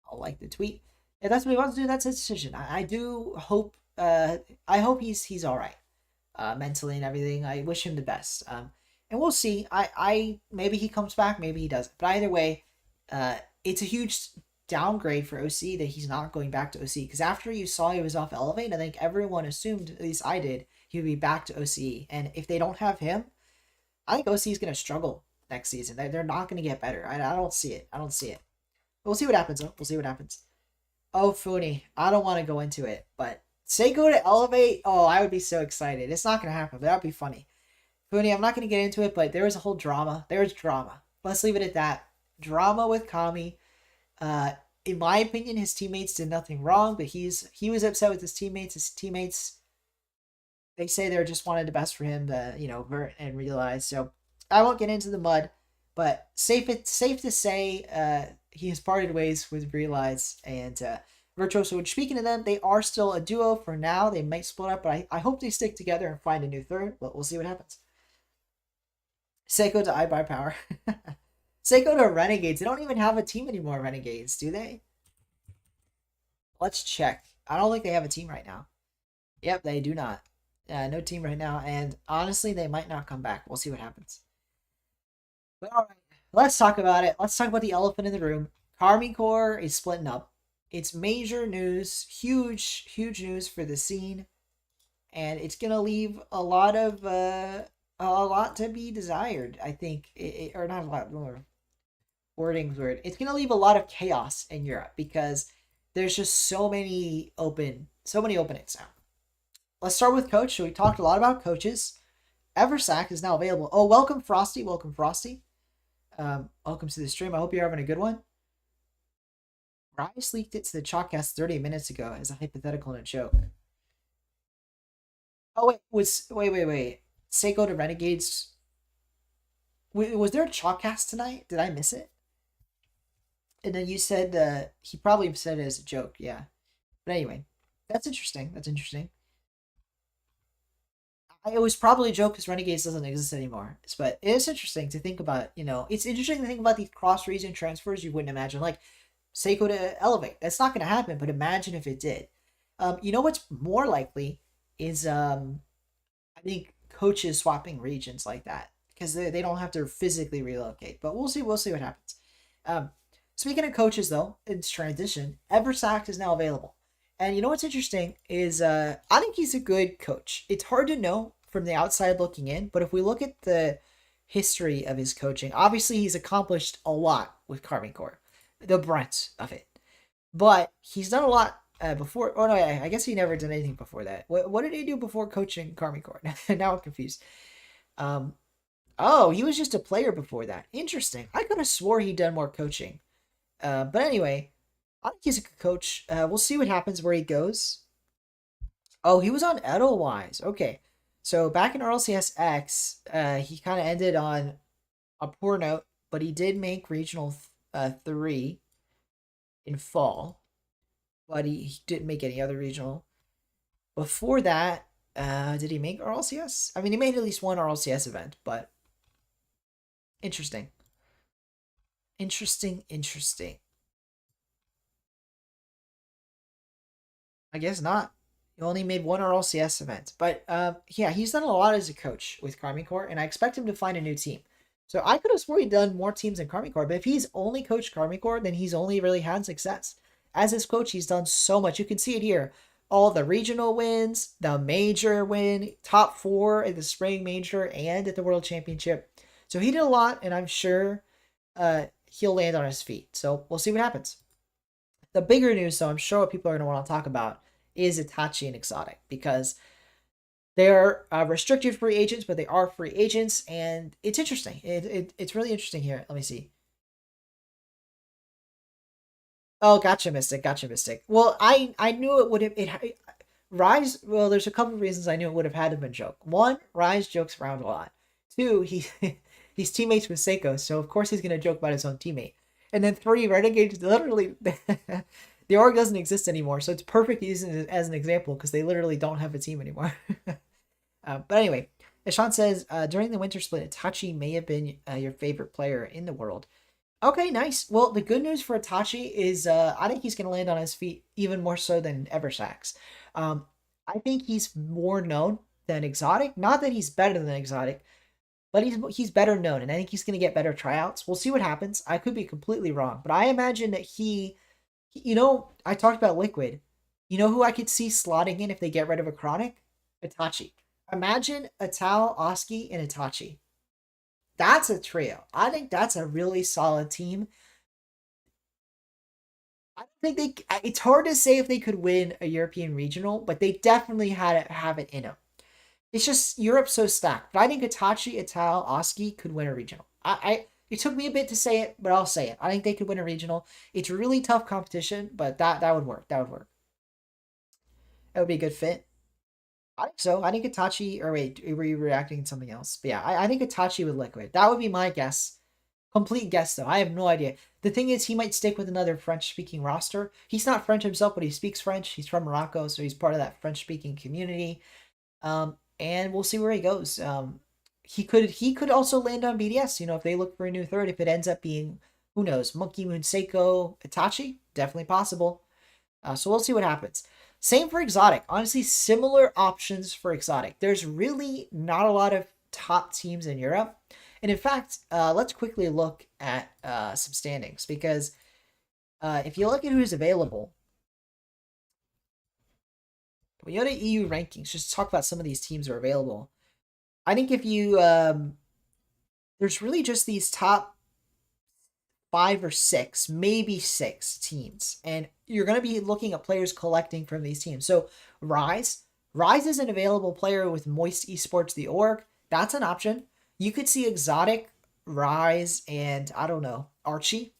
I'll like the tweet. If that's what he wants to do, that's his decision. I do hope I hope he's all right mentally and everything. I wish him the best. And we'll see. I maybe he comes back, maybe he doesn't. But either way, it's a huge downgrade for OC that he's not going back to OC because after you saw he was off Elevate, I think everyone assumed, at least I did, he would be back to OC. And if they don't have him, I think OC is going to struggle next season. They're not going to get better. I don't see it. I don't see it. We'll see what happens, though. We'll see what happens. Oh, Funi. I don't want to go into it, but Seiko to Elevate. Oh, I would be so excited. It's not going to happen, but that would be funny. Funi, I'm not going to get into it, but there was a whole drama. There was drama. Let's leave it at that. Drama with Kami. In my opinion, his teammates did nothing wrong, but he was upset with his teammates. His teammates, they say they just wanted the best for him to, vert and realize. So I won't get into the mud, but safe to say he has parted ways with Realize and Virtuoso. Which, speaking of them, they are still a duo for now. They might split up, but I hope they stick together and find a new third, but we'll see what happens. Seiko to iBuy Power. Seiko to Renegades. They don't even have a team anymore, Renegades, do they? Let's check. I don't think they have a team right now. Yep, they do not. No team right now, and honestly, they might not come back. We'll see what happens. But alright, let's talk about it. Let's talk about the elephant in the room. Karmine Corps is splitting up. It's major news, huge news for the scene, and it's gonna leave a lot to be desired. I think, or not a lot more. Wording's weird. It's gonna leave a lot of chaos in Europe because there's just so many openings now. Let's start with coach. So we talked a lot about coaches. Eversack is now available. Oh, welcome Frosty. Welcome Frosty. Welcome to the stream. I hope you're having a good one. Rice leaked it to the Chalkcast 30 minutes ago as a hypothetical and a joke. Oh wait. Seiko to Renegades. Was there a Chalkcast tonight? Did I miss it? And then you said he probably said it as a joke, yeah. But anyway, that's interesting. It was probably a joke because Renegades doesn't exist anymore. But it is interesting to think about, it's interesting to think about these cross-region transfers you wouldn't imagine. Like, Seiko to Elevate. That's not going to happen, but imagine if it did. What's more likely is, I think, coaches swapping regions like that. Because they don't have to physically relocate. But we'll see what happens. Speaking of coaches, though, it's transition. Eversack is now available. And you know what's interesting is I think he's a good coach. It's hard to know from the outside looking in, but if we look at the history of his coaching, obviously he's accomplished a lot with Karmine Corps, the brunt of it. But he's done a lot before. Oh, no, I guess he never did anything before that. What did he do before coaching Karmine Corps? Now I'm confused. Oh, he was just a player before that. Interesting. I could have swore he'd done more coaching. But anyway, I think he's a good coach. We'll see what happens where he goes. Oh, he was on Edelweiss. Okay. So back in RLCS X, he kind of ended on a poor note, but he did make regional 3 in fall, but he didn't make any other regional. Before that, did he make RLCS? I mean, he made at least one RLCS event, but interesting. Interesting. I guess not. He only made one RLCS event. But yeah, he's done a lot as a coach with Karmine Corps, and I expect him to find a new team. So I could have sworn he'd done more teams in Karmine Corps, but if he's only coached Karmine Corps, then he's only really had success. As his coach, he's done so much. You can see it here. All the regional wins, the major win, top 4 at the spring major and at the world championship. So he did a lot, and I'm sure he'll land on his feet. So we'll see what happens. The bigger news, though, I'm sure what people are going to want to talk about is Itachi and Exotic, because they're restricted free agents, but they are free agents, and it's interesting. It's really interesting here. Let me see. Oh, gotcha, Mystic. Gotcha, Mystic. Well, I knew it would have Rise. Well, there's a couple of reasons I knew it would have had to have been joke. One, Rise jokes around a lot. Two, he's teammates with Seiko, so of course he's gonna joke about his own teammate. And then three, Renegade literally the org doesn't exist anymore, so it's perfect using it as an example because they literally don't have a team anymore. But anyway, as Sean says, during the winter split, Itachi may have been your favorite player in the world. Okay, nice. Well, the good news for Itachi is I think he's going to land on his feet even more so than Eversax. I think he's more known than Exotic. Not that he's better than Exotic, but he's better known, and I think he's going to get better tryouts. We'll see what happens. I could be completely wrong, but I imagine that I talked about Liquid. You know who I could see slotting in if they get rid of a Chronic? Itachi. Imagine Atal, Oski, and Itachi. That's a trio. I think that's a really solid team. I don't think it's hard to say if they could win a European regional, but they definitely have it in them. It's just Europe's so stacked. But I think Itachi, Ital, Oski could win a regional. It took me a bit to say it, but I'll say it. I think they could win a regional. It's really tough competition, but that would work. That would work. That would be a good fit. I think so. I think Itachi, or wait, were you reacting to something else? But yeah, I think Itachi would Liquid. That would be my guess. Complete guess, though. I have no idea. The thing is, he might stick with another French-speaking roster. He's not French himself, but he speaks French. He's from Morocco, so he's part of that French-speaking community. And we'll see where he goes. He could also land on BDS. If they look for a new third, if it ends up being, who knows, Monkey Moon, Seiko, Itachi, definitely possible. So we'll see what happens. Same for Exotic. Honestly, similar options for Exotic. There's really not a lot of top teams in Europe. And in fact, let's quickly look at some standings, because if you look at who's available, when you go to EU rankings, just talk about some of these teams are available. I think if you there's really just these top 5 or 6, maybe 6 teams, and you're going to be looking at players collecting from these teams. So Rise is an available player with Moist Esports, the org. That's an option. You could see Exotic, Rise, and I don't know, Archie.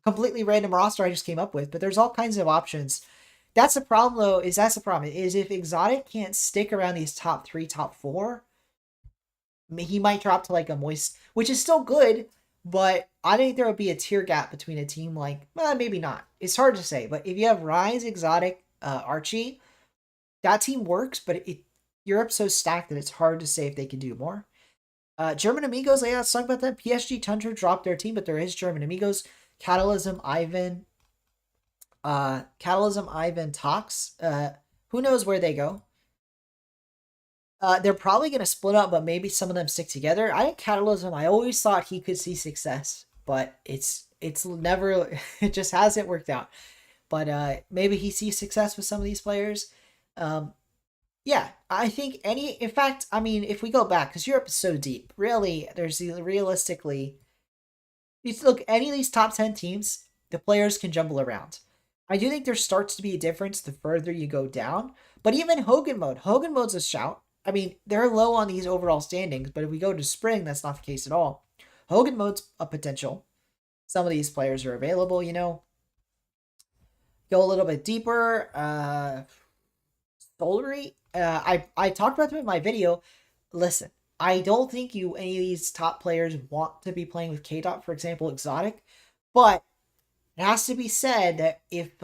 Completely random roster I just came up with, but there's all kinds of options. That's the problem, though. That's the problem. Is if Exotic can't stick around these top 3, top 4, he might drop to like a Moist, which is still good, but I think there would be a tier gap between a team like, well, maybe not. It's hard to say, but if you have Rise, Exotic, Archie, that team works, but Europe's so stacked that it's hard to say if they can do more. German Amigos, yeah, let's talk about that. PSG Tundra dropped their team, but there is German Amigos. Catalysm, Ivan, Tox. Who knows where they go? They're probably going to split up, but maybe some of them stick together. I think Catalysm, I always thought he could see success, but it's never, it just hasn't worked out. But maybe he sees success with some of these players. Yeah, I think in fact, I mean, if we go back, because Europe is so deep, really, realistically, you look, any of these top 10 teams, the players can jumble around. I do think there starts to be a difference the further you go down, but even Hogan mode's a shout. I mean, they're low on these overall standings, but if we go to spring, that's not the case at all. Hogan mode's a potential. Some of these players are available, Go a little bit deeper. Solary, I talked about them in my video. Listen, I don't think any of these top players want to be playing with K-Dot, for example, Exotic, but it has to be said that if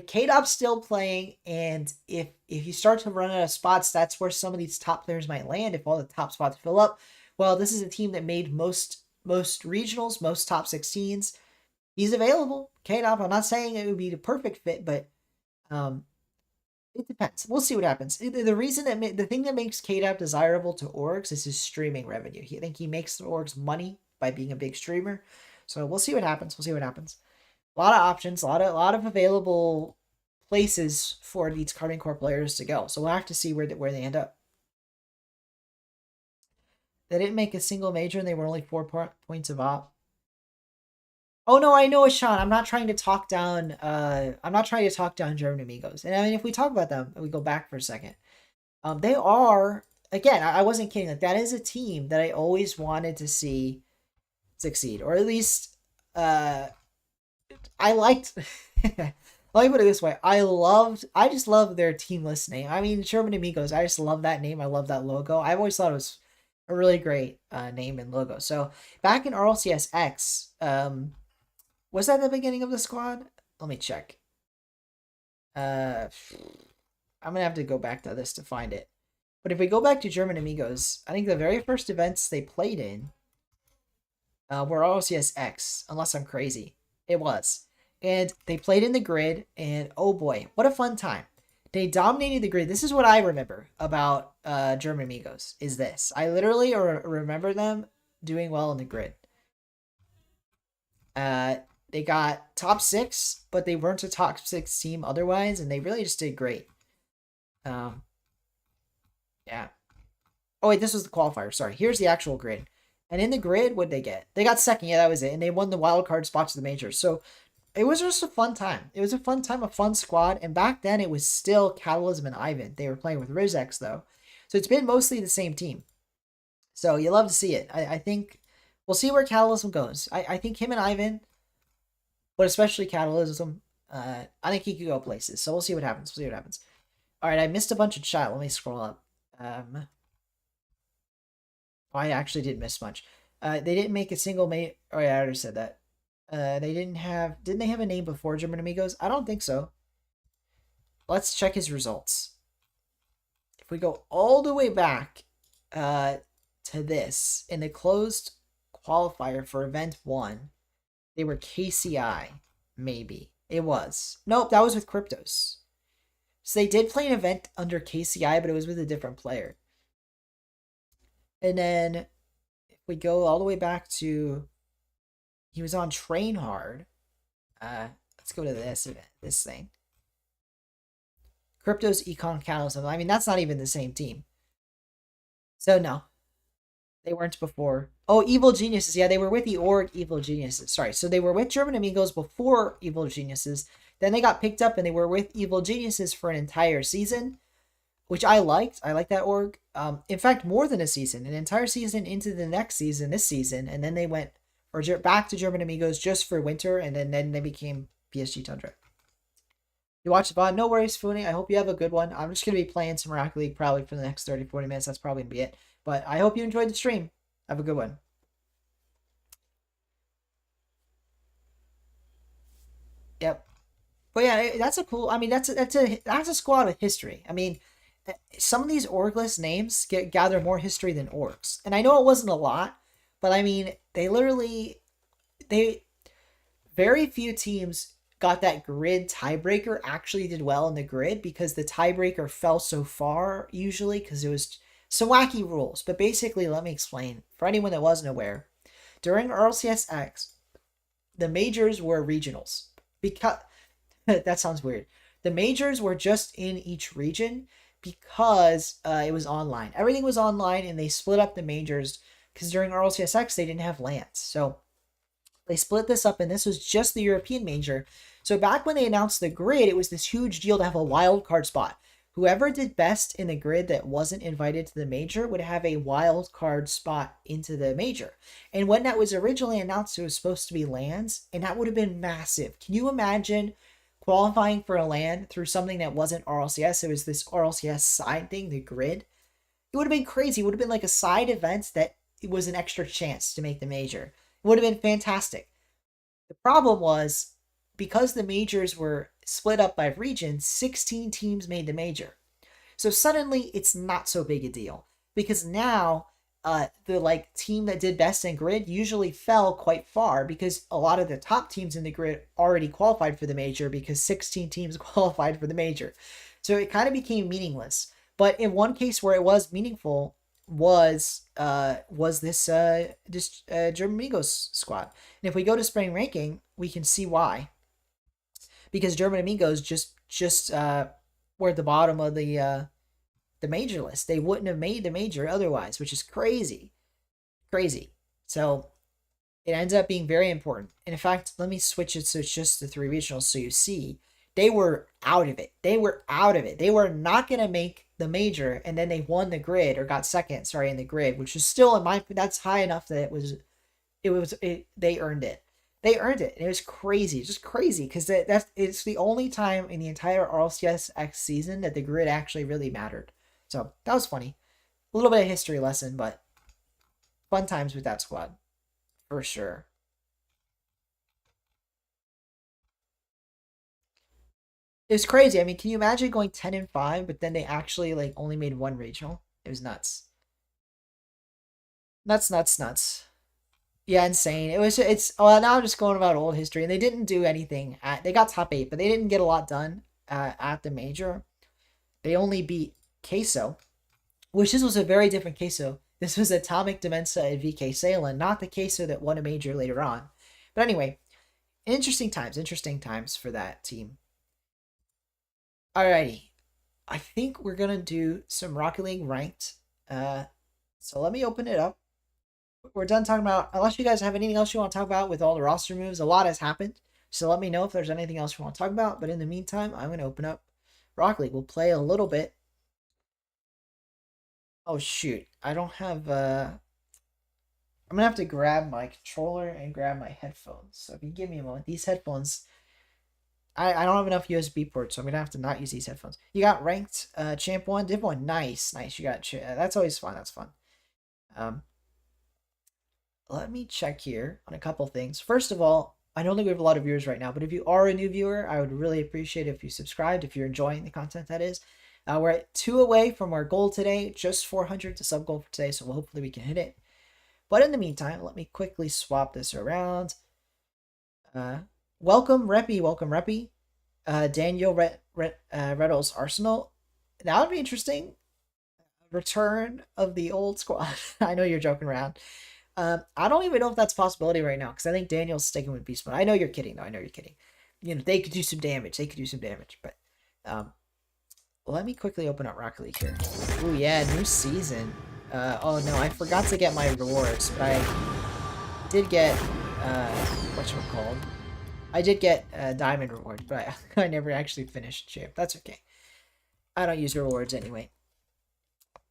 K-Dop's still playing and if you start to run out of spots, that's where some of these top players might land if all the top spots fill up. Well, this is a team that made most regionals, most top 16s. He's available. K-Dop, I'm not saying it would be the perfect fit, but it depends. We'll see what happens. The reason that the thing that makes K-Dop desirable to orgs is his streaming revenue. I think he makes the orgs money by being a big streamer. So we'll see what happens. We'll see what happens. A lot of options, a lot of available places for these Carding Core players to go. So we'll have to see where they end up. They didn't make a single major and they were only 4 points of op. Oh no, I know it, Sean. I'm not trying to talk down German Amigos. And I mean, if we talk about them, we go back for a second. They are, again, I wasn't kidding. Like, that is a team that I always wanted to see succeed, or at least I liked. Let me put it this way: I just love their teamless name. I mean, German Amigos. I just love that name. I love that logo. I've always thought it was a really great name and logo. So back in RLCS X, was that the beginning of the squad? Let me check. I'm gonna have to go back to this to find it. But if we go back to German Amigos, I think the very first events they played in were RLCS X, unless I'm crazy. It was. And they played in the grid, and oh boy, what a fun time. They dominated the grid. This is what I remember about German Amigos, is this. I literally remember them doing well in the grid. They got top 6, but they weren't a top 6 team otherwise, and they really just did great. Yeah. Oh, wait, this was the qualifier. Sorry. Here's the actual grid. And in the grid, what'd they get? They got second. Yeah, that was it. And they won the wild card spot to the majors. So it was just a fun time. It was a fun time, a fun squad. And back then, it was still Catalysm and Ivan. They were playing with Rizex, though. So it's been mostly the same team. So you love to see it. I think we'll see where Catalysm goes. I think him and Ivan, but especially Catalysm, I think he could go places. So we'll see what happens. We'll see what happens. All right, I missed a bunch of chat. Let me scroll up. I actually didn't miss much. They didn't make a single mate. Oh yeah, I already said that. Didn't they have a name before German Amigos? I don't think so. Let's check his results. If we go all the way back to this, in the closed qualifier for event 1, they were KCI, maybe. It was. Nope, that was with Cryptos. So they did play an event under KCI, but it was with a different player. And then if we go all the way back to, he was on Train Hard. Let's go to this thing. Crypto's Econ Catalysm. I mean, that's not even the same team. So no, they weren't before. Oh, Evil Geniuses. Yeah, they were with the org Evil Geniuses. Sorry, so they were with German Amigos before Evil Geniuses. Then they got picked up and they were with Evil Geniuses for an entire season, which I liked. I like that org. In fact, more than a season, an entire season into the next season, this season, and then they went back to German Amigos just for winter, and then they became PSG Tundra. You watch the VOD? No worries, Funi. I hope you have a good one. I'm just going to be playing some Rocket League probably for the next 30, 40 minutes. That's probably going to be it. But I hope you enjoyed the stream. Have a good one. Yep. But yeah, that's a cool. I mean, that's a squad with history. I mean, some of these orgless names gather more history than orgs, and I know it wasn't a lot, but I mean, very few teams got that grid tiebreaker actually did well in the grid because the tiebreaker fell so far usually because it was some wacky rules. But basically, let me explain for anyone that wasn't aware. During RLCS X, the majors were regionals because that sounds weird. The majors were just in each region because it was online. Everything was online, and they split up the majors because during RLCSX they didn't have lands. So they split this up, and this was just the European major. So back when they announced the grid, it was this huge deal to have a wild card spot. Whoever did best in the grid that wasn't invited to the major would have a wild card spot into the major. And when that was originally announced, it was supposed to be lands, and that would have been massive. Can you imagine qualifying for a LAN through something that wasn't RLCS. It was this RLCS side thing, the grid. It would have been crazy. It would have been like a side event that it was an extra chance to make the major. It would have been fantastic. The problem was because the majors were split up by region, 16 teams made the major. So suddenly it's not so big a deal because now the like team that did best in grid usually fell quite far because a lot of the top teams in the grid already qualified for the major because 16 teams qualified for the major. So it kind of became meaningless. But in one case where it was meaningful was this German Amigos squad. And if we go to spring ranking, we can see why. Because German Amigos just were at the bottom of the major list. They wouldn't have made the major otherwise, which is crazy. Crazy. So it ends up being very important. And in fact, let me switch it so it's just the 3 regionals so you see they were out of it. They were out of it. They were not going to make the major, and then they won the grid or got second, in the grid, which is still in my that's high enough that they earned it. They earned it. And it was crazy. It's just crazy because it's the only time in the entire RLCS X season that the grid actually really mattered. So that was funny. A little bit of history lesson, but fun times with that squad for sure. It's crazy. I mean, can you imagine going 10-5, but then they actually like only made one regional? It was nuts. Nuts. Yeah, insane. It's well now I'm just going about old history, and they didn't do anything. They got top 8, but they didn't get a lot done at the major. They only beat Queso, which this was a very different Queso. This was Atomic Dimensa and VK Salem, not the Queso that won a major later on. But anyway, interesting times for that team. Alrighty, I think we're gonna do some Rocket League ranked. So let me open it up. We're done talking about, unless you guys have anything else you want to talk about with all the roster moves. A lot has happened, so let me know if there's anything else you want to talk about. But in the meantime, I'm gonna open up Rocket League. We'll play a little bit. Oh shoot, I don't have. I'm gonna have to grab my controller and grab my headphones. So if you give me a moment, these headphones. I don't have enough USB ports, so I'm gonna have to not use these headphones. You got ranked champ 1, div 1, nice. You got that's always fun. That's fun. Let me check here on a couple things. First of all, I don't think we have a lot of viewers right now, but if you are a new viewer, I would really appreciate it if you subscribed, if you're enjoying the content, that is. We're at 2 away from our goal today, just 400 to sub goal for today, so hopefully we can hit it. But in the meantime, let me quickly swap this around. Welcome Reppy. Daniel Reddle's Arsenal. That would be interesting. Return of the old squad. I know you're joking around. I don't even know if that's a possibility right now because I think Daniel's sticking with Beast Mode. I know you're kidding, though. I know you're kidding. You know, they could do some damage. But let me quickly open up Rocket League here. Ooh, yeah, new season. Oh, no, I forgot to get my rewards, but I did get, whatchamacallit. I did get a diamond reward, but I never actually finished champ. That's okay. I don't use rewards anyway.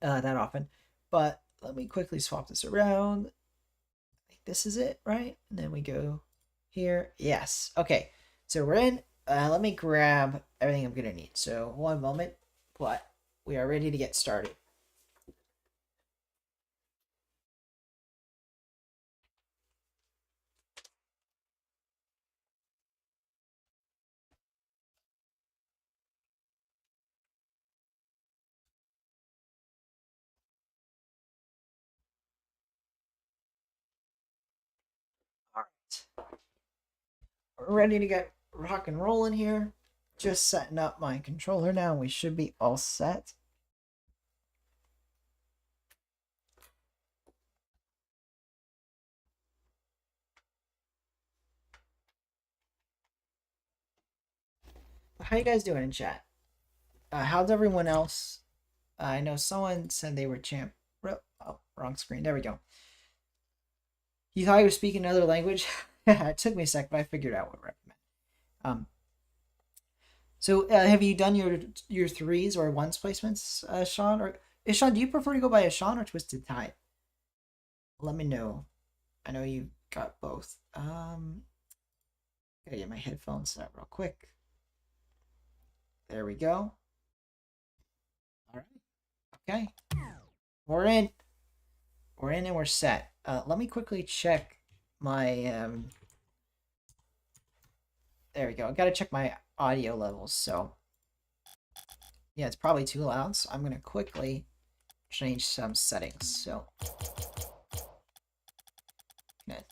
That often. But let me quickly swap this around. I think this is it, right? And then we go here. Yes. Okay. So we're in. Let me grab everything I'm going to need. So 1 moment, but we are ready to get started. All right. We're ready to get rock and rolling here. Just setting up my controller now. We should be all set. How you guys doing in chat? How's everyone else? I know someone said they were champ. Oh, wrong screen. There we go. You thought you were speaking another language? It took me a sec, but I figured out what rep meant. So have you done your threes or ones placements, Sean? Or Sean, do you prefer to go by a Sean or Twisted Tide? Let me know. I know you got both. Gotta get my headphones set real quick. There we go. All right. Okay. We're in. We're in and we're set. Let me quickly check my... There we go. I gotta check my audio levels, so... Yeah, it's probably too loud, so I'm gonna quickly change some settings. So... I'm gonna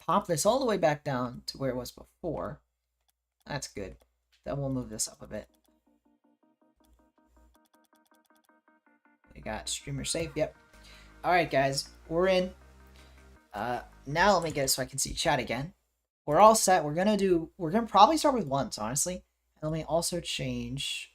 pop this all the way back down to where it was before. That's good. Then we'll move this up a bit. We got streamer safe, yep. Alright guys, we're in. Now let me get it so I can see chat again. We're all set. We're gonna probably start with ones, honestly. And let me also change.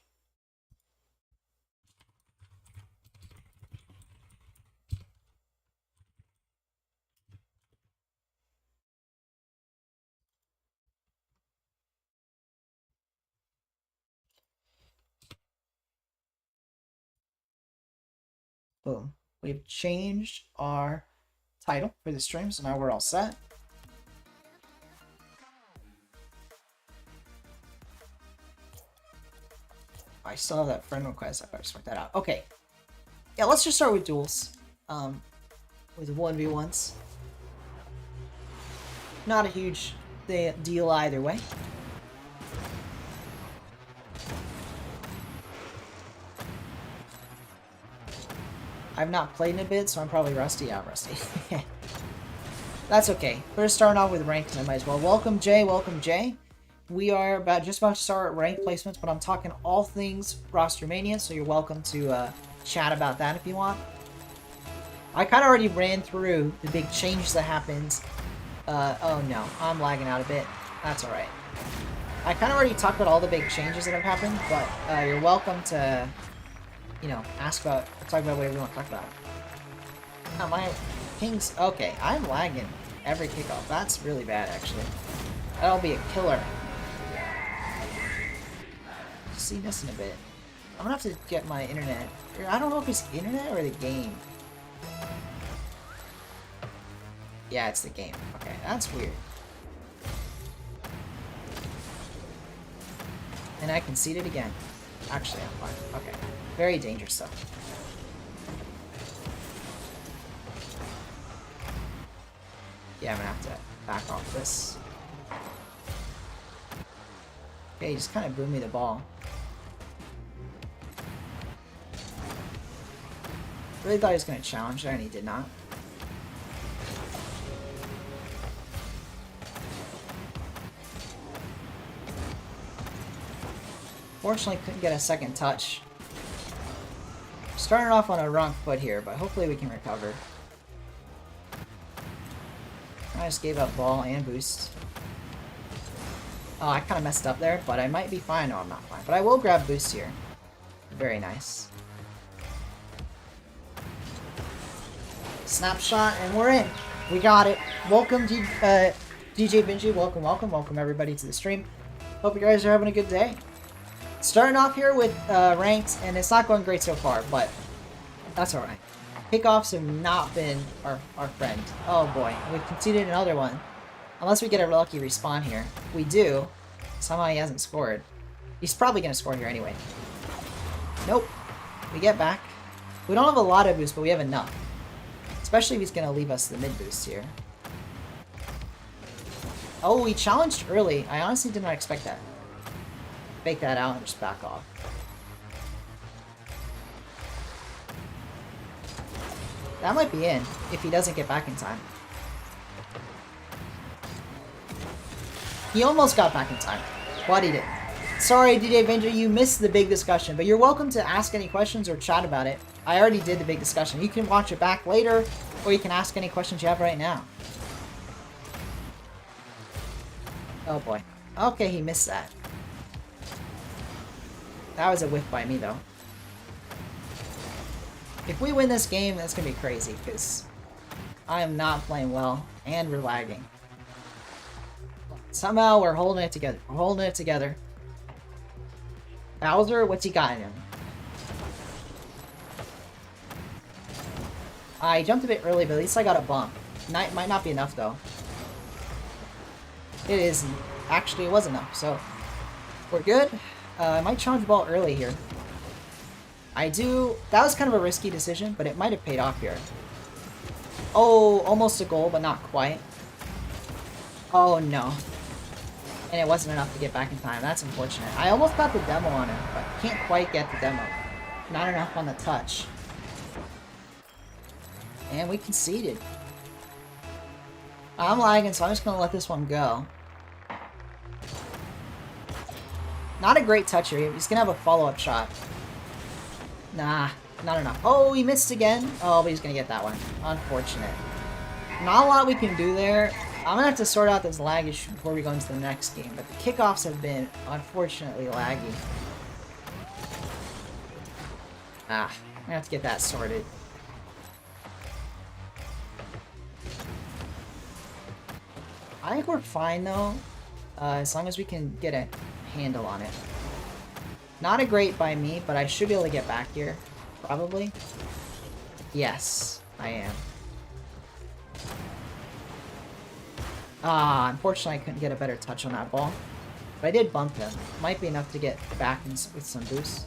Boom. We've changed our title for the stream, so now we're all set. I still have that friend request. I better sort that out. Okay. Yeah, let's just start with duels. With 1v1s. Not a huge deal either way. I've not played in a bit, so I'm probably rusty. Yeah, rusty. That's okay. We're starting off with ranked, and I might as well. Welcome, Jay. Welcome, Jay. We are just about to start rank placements, but I'm talking all things Rostermania, so you're welcome to chat about that if you want. I kind of already ran through the big changes that happened. Oh no, I'm lagging out a bit. That's alright. I kind of already talked about all the big changes that have happened, but you're welcome to, you know, talk about whatever you want to talk about. Oh, my ping's... Okay, I'm lagging every kickoff. That's really bad, actually. That'll be a killer. See this in a bit. I'm gonna have to get my internet. I don't know if it's internet or the game. Yeah, it's the game. Okay, that's weird. And I conceded again. Actually, I'm fine. Okay. Very dangerous stuff. Yeah, I'm gonna have to back off this. Okay, he just kind of blew me the ball. Really thought he was going to challenge there, and he did not. Fortunately, couldn't get a second touch. Starting off on a wrong foot here, but hopefully we can recover. I just gave up ball and boost. Oh, I kind of messed up there, but I might be fine. No, I'm not fine. But I will grab boost here. Very nice. Snapshot, and we're in. We got it. Welcome, DJ Benji. Welcome, welcome, welcome everybody to the stream. Hope you guys are having a good day. Starting off here with ranked, and it's not going great so far, but that's alright. Kickoffs have not been our friend. Oh boy, we conceded another one. Unless we get a lucky respawn here. We do. Somehow he hasn't scored. He's probably going to score here anyway. Nope. We get back. We don't have a lot of boost, but we have enough. Especially if he's going to leave us the mid boost here. Oh, we challenged early. I honestly did not expect that. Fake that out and just back off. That might be in, if he doesn't get back in time. He almost got back in time, but he didn't. Sorry, DJ Avenger, you missed the big discussion, but you're welcome to ask any questions or chat about it. I already did the big discussion. You can watch it back later, or you can ask any questions you have right now. Oh boy. Okay, he missed that. That was a whiff by me, though. If we win this game, that's going to be crazy, because I am not playing well, and we're lagging. Somehow, we're holding it together. We're holding it together. Bowser, what's he got in him? I jumped a bit early, but at least I got a bump. Might not be enough, though. It is. Actually, it was enough, so we're good. I might challenge the ball early here. I do... That was kind of a risky decision, but it might have paid off here. Oh, almost a goal, but not quite. Oh, no. And it wasn't enough to get back in time. That's unfortunate. I almost got the demo on him, but can't quite get the demo. Not enough on the touch. And we conceded. I'm lagging, so I'm just going to let this one go. Not a great touch here. He's going to have a follow-up shot. Nah, not enough. Oh, he missed again. Oh, but he's going to get that one. Unfortunate. Not a lot we can do there. I'm going to have to sort out this lag issue before we go into the next game. But the kickoffs have been, unfortunately, laggy. I'm going to have to get that sorted. I think we're fine, though. As long as we can get a handle on it. Not a great by me, but I should be able to get back here. Probably. Yes, I am. Unfortunately I couldn't get a better touch on that ball. But I did bump him. Might be enough to get back with some boost.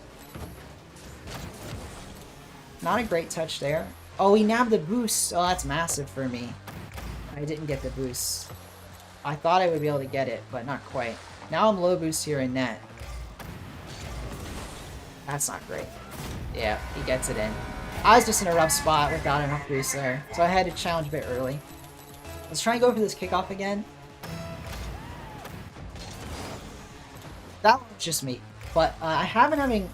Not a great touch there. Oh, he nabbed the boost. Oh, that's massive for me. I didn't get the boost. I thought I would be able to get it, but not quite. Now I'm low boost here in net. That's not great. Yeah, he gets it in. I was just in a rough spot without enough boost there, so I had to challenge a bit early. Let's try and go for this kickoff again. That one was just me, but I have been having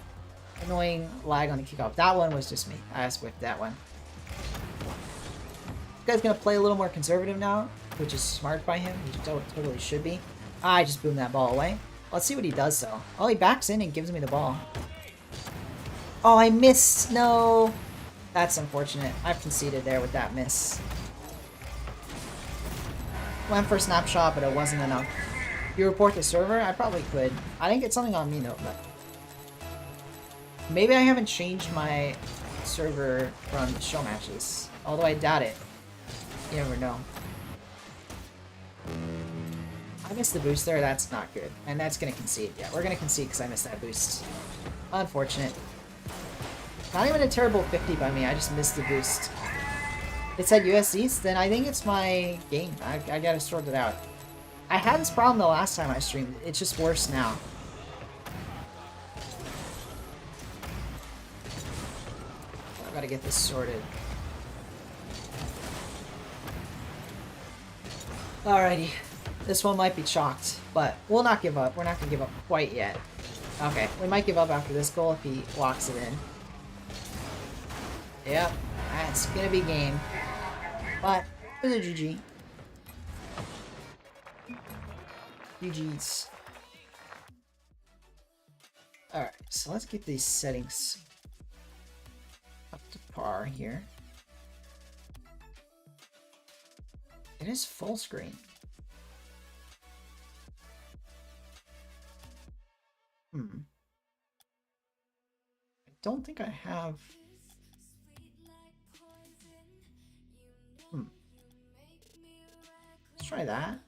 annoying lag on the kickoff. That one was just me. I just whipped that one. This guy's gonna play a little more conservative now, which is smart by him. He totally should be. I just boomed that ball away. Let's see what he does, though. Oh, he backs in and gives me the ball. Oh, I missed. No. That's unfortunate. I've conceded there with that miss. Went for a snapshot, but it wasn't enough. You report the server? I probably could. I didn't get something on me, though, but... Maybe I haven't changed my server from the show matches. Although I doubt it. You never know. I missed the boost there. That's not good. And that's going to concede. Yeah, we're going to concede because I missed that boost. Unfortunate. Not even a terrible 50 by me. I just missed the boost. It said US East, then I think it's my game. I gotta sort it out. I had this problem the last time I streamed. It's just worse now. I gotta get this sorted. Alrighty. This one might be chalked, but we'll not give up. We're not gonna give up quite yet. Okay, we might give up after this goal if he locks it in. Yep, that's gonna be game. But, it was a GG. GG's. Alright, so let's get these settings up to par here. It is full screen. I don't think I have... Let's try that.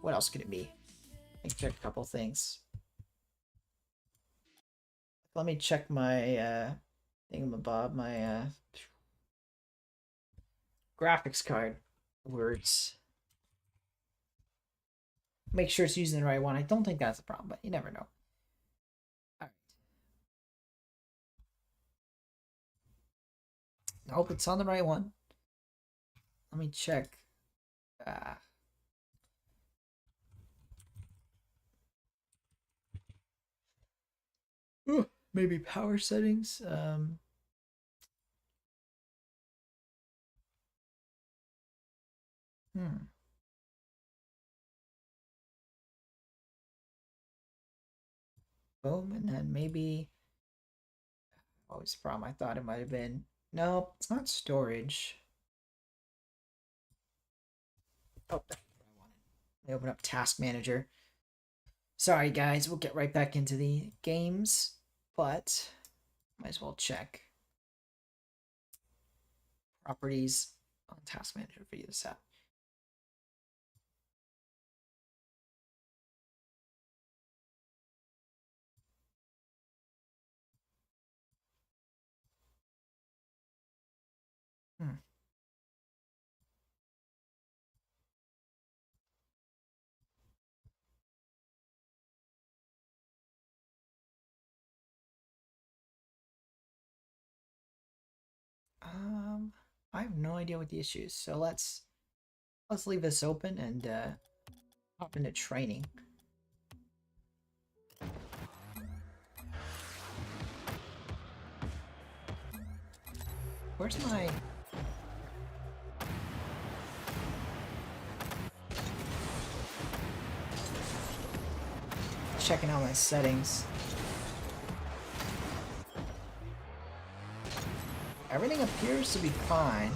What else could it be? I can check a couple things. Let me check my thingamabob, my graphics card words. Make sure it's using the right one. I don't think that's a problem, but you never know. All right. I hope it's on the right one. Let me check. Maybe power settings. Boom, and then maybe... Always a problem. I thought it might have been... No, it's not storage. Oh, that's what I wanted. Let me open up Task Manager. Sorry, guys. We'll get right back into the games, but might as well check. Properties on Task Manager for this app. I have no idea what the issue is. So let's leave this open and hop into training. Where's my... Checking out my settings. Everything appears to be fine.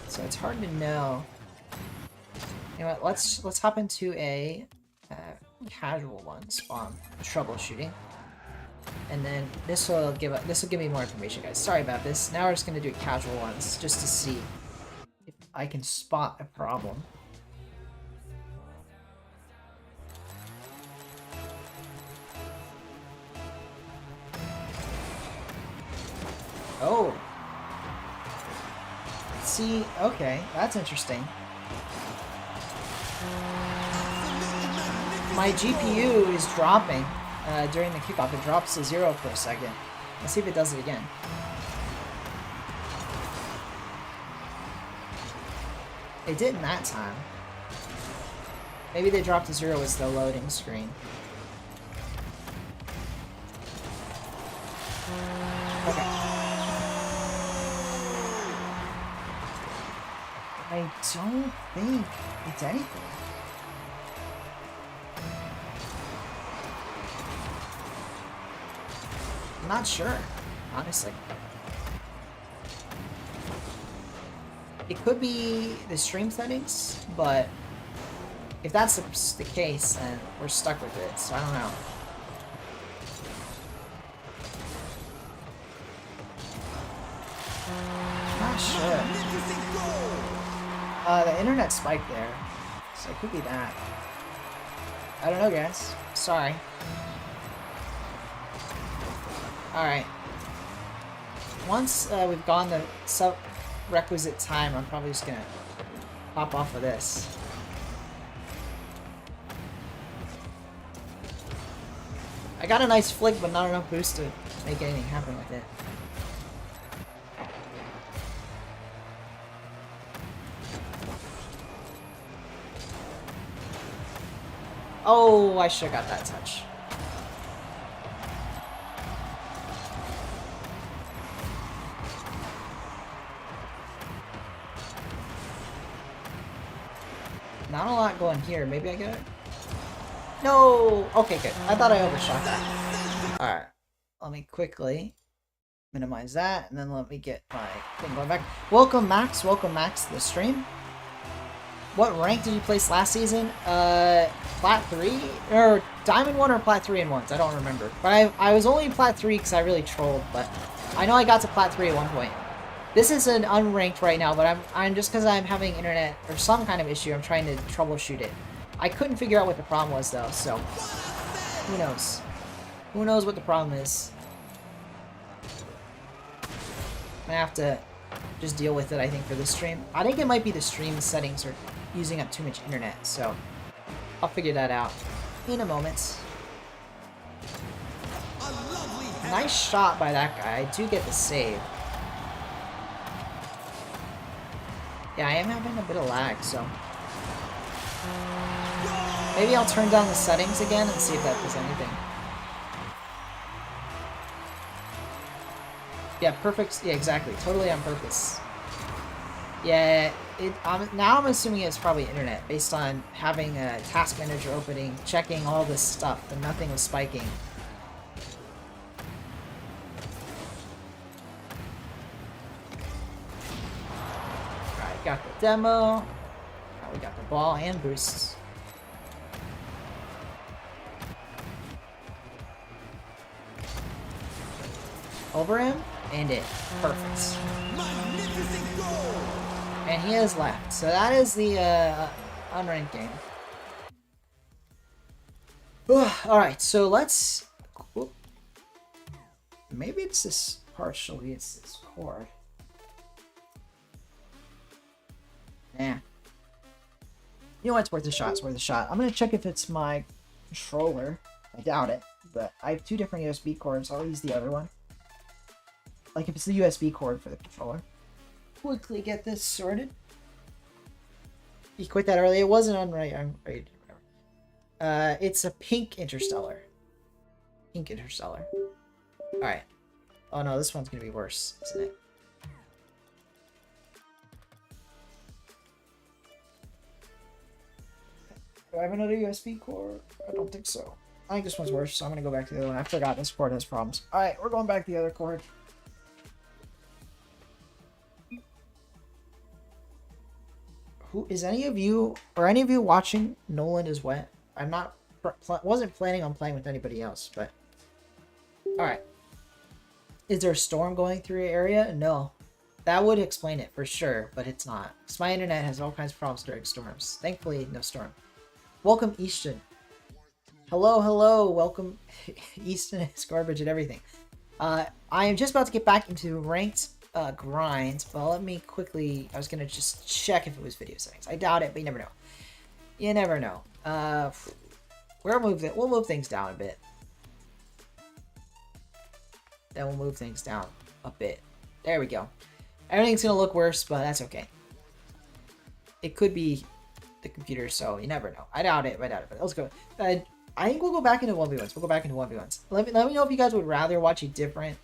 So it's hard to know. You know what? Let's hop into a casual one, spawn troubleshooting, and then this will give me more information, guys. Sorry about this. Now we're just gonna do casual ones just to see if I can spot a problem. Oh. See, okay, that's interesting. My GPU is dropping during the kickoff. It drops to 0 for a second. Let's see if it does it again. It didn't that time. Maybe they dropped to 0 as the loading screen. Okay. I don't think it's anything. I'm not sure, honestly. It could be the stream settings, but if that's the case, then we're stuck with it, so I don't know. Not sure. The internet spiked there, so it could be that. I don't know, guys. Sorry. Alright. Once we've gone the requisite time, I'm probably just gonna hop off of this. I got a nice flick, but not enough boost to make anything happen with it. Oh, I should have got that touch. Not a lot going here. Maybe I get it? No! Okay, good. I thought I overshot that. Alright. Let me quickly minimize that, and then let me get my thing going back. Welcome, Max. Welcome, Max, to the stream. What rank did you place last season? Plat 3? Or Diamond 1 or Plat 3 in once? I don't remember. But I was only in Plat 3 because I really trolled, but I know I got to Plat 3 at one point. This is an unranked right now, but I'm just because I'm having internet or some kind of issue, I'm trying to troubleshoot it. I couldn't figure out what the problem was, though, so who knows? Who knows what the problem is? I'm gonna have to just deal with it, I think, for this stream. I think it might be the stream settings are using up too much internet, so I'll figure that out in a moment. Nice shot by that guy. I do get the save. Yeah, I am having a bit of lag, so maybe I'll turn down the settings again and see if that does anything. Yeah, perfect. Yeah, exactly. Totally on purpose. Yeah, now I'm assuming it's probably internet, based on having a task manager opening, checking all this stuff, and nothing was spiking. Alright, got the demo. Now we got the ball and boosts. Over him, and in. Perfect. And he has left. So that is the unranked game. Alright, so let's... Whoop. Maybe it's this partially, it's this cord. Yeah. You know what? It's worth a shot. It's worth a shot. I'm going to check if it's my controller. I doubt it, but I have 2 different USB cords. I'll use the other one. Like if it's the USB cord for the controller. Quickly get this sorted. You quit that early. It wasn't unrated. It's a pink interstellar. Pink interstellar. Alright. Oh no, this one's going to be worse, isn't it? Do I have another USB cord? I don't think so. I think this one's worse, so I'm going to go back to the other one. I forgot this cord has problems. Alright, we're going back to the other cord. Who is any of you watching Nolan is Wet? I'm not wasn't planning on playing with anybody else, but all right. Is there a storm going through your area? No. That would explain it for sure, but it's not. Because my internet has all kinds of problems during storms. Thankfully, no storm. Welcome, Easton. Hello, hello. Welcome, Easton. It's garbage and everything. I am just about to get back into ranked grinds, but let me quickly. I was gonna just check if it was video settings. I doubt it, but you never know. You never know. We'll move things down a bit. Then we'll move things down a bit. There we go. Everything's gonna look worse, but that's okay. It could be the computer, so you never know. I doubt it. But let's go. I think we'll go back into 1v1s. We'll go back into 1v1s. Let me know if you guys would rather watch a different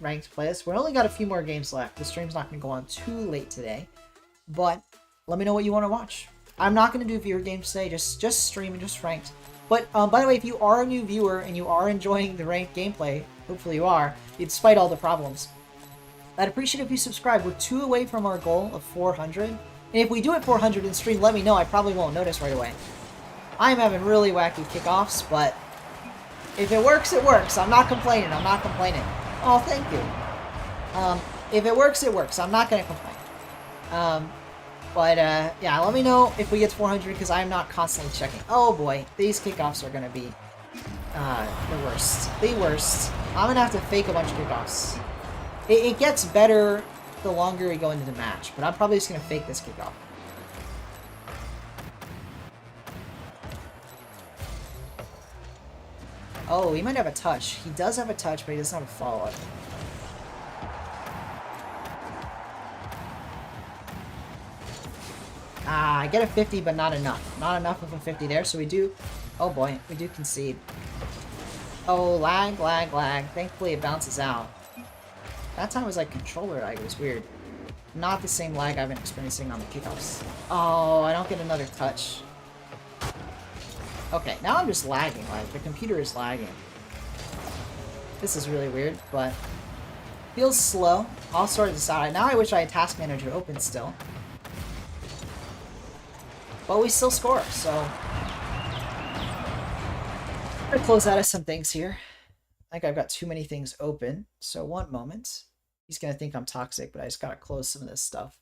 ranked playlist. We're only got a few more games left. The stream's not going to go on too late today, but let me know what you want to watch. I'm not going to do viewer games today. Just stream and just ranked. But by the way, if you are a new viewer and you are enjoying the ranked gameplay, hopefully you are, despite all the problems, I'd appreciate if you subscribe. We're 2 away from our goal of 400. And if we do it 400 in stream, let me know. I probably won't notice right away. I'm having really wacky kickoffs, but if it works, it works. I'm not complaining. I'm not complaining. Oh, thank you. If it works, it works. I'm not going to complain. Yeah, let me know if we get to 400 because I'm not constantly checking. Oh boy, these kickoffs are going to be the worst. The worst. I'm going to have to fake a bunch of kickoffs. It gets better the longer we go into the match, but I'm probably just going to fake this kickoff. Oh, he might have a touch. He does have a touch, but he doesn't have a follow-up. Ah, I get a 50, but not enough. Not enough of a 50 there, so we do... Oh boy, we do concede. Oh, lag, lag, lag. Thankfully it bounces out. That time was like controller lag. It was weird. Not the same lag I've been experiencing on the kickoffs. Oh, I don't get another touch. Okay, now I'm just lagging. Like, the computer is lagging. This is really weird, but feels slow. I'll sort this out. Now I wish I had Task Manager open still. But we still score, so... I'm gonna close out of some things here. I think I've got too many things open, so one moment. He's gonna think I'm toxic, but I just gotta close some of this stuff.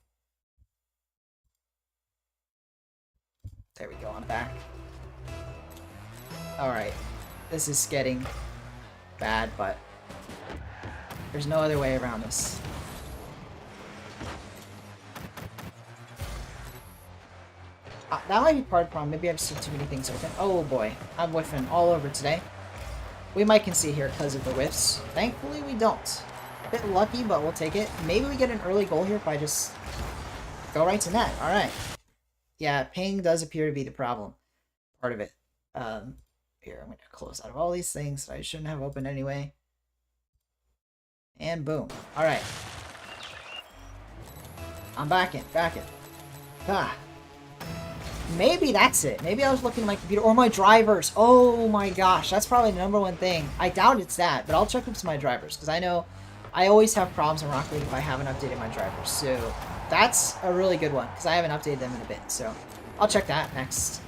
There we go, I'm back. Alright, this is getting bad, but there's no other way around this. That might be part of the problem. Maybe I've seen too many things open. Oh boy, I'm whiffing all over today. We might concede here because of the whiffs. Thankfully, we don't. A bit lucky, but we'll take it. Maybe we get an early goal here if I just go right to net. Alright. Yeah, ping does appear to be the problem. Part of it. Here, I'm going to close out of all these things that I shouldn't have open anyway. And boom. Alright. I'm back in. Ah. Maybe that's it. Maybe I was looking at my computer or my drivers. Oh my gosh, that's probably the #1 thing. I doubt it's that, but I'll check up some of my drivers because I know I always have problems in Rocket League if I haven't updated my drivers. So that's a really good one because I haven't updated them in a bit. So I'll check that next.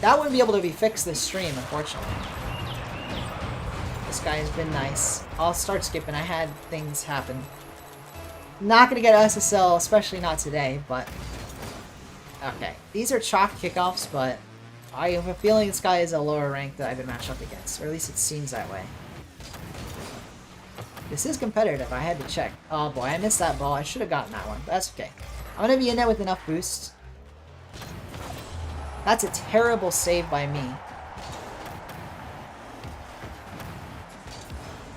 That wouldn't be able to be fixed this stream, unfortunately. This guy has been nice. I'll start skipping. I had things happen. Not going to get SSL, especially not today, but... Okay. These are chalk kickoffs, but I have a feeling this guy is a lower rank that I've been matched up against. Or at least it seems that way. This is competitive. I had to check. Oh boy, I missed that ball. I should have gotten that one. That's okay. I'm going to be in there with enough boost. That's a terrible save by me.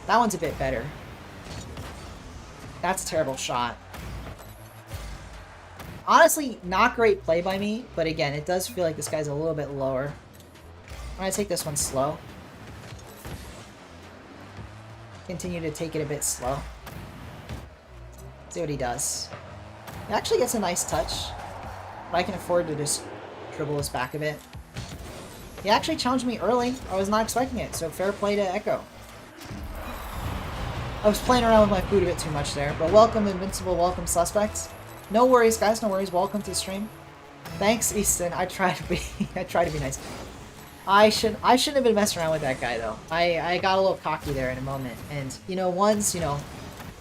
That one's a bit better. That's a terrible shot. Honestly, not great play by me, but again, it does feel like this guy's a little bit lower. I'm gonna take this one slow. Continue to take it a bit slow. See what he does. He actually gets a nice touch, but I can afford to just dribble his back a bit. He actually challenged me early. I was not expecting it, so fair play to Echo. I was playing around with my food a bit too much there, but welcome Invincible, welcome Suspects. No worries, guys, no worries. Welcome to the stream. Thanks, Easton. I try to be nice. I shouldn't have been messing around with that guy though. I got a little cocky there in a moment, and you know,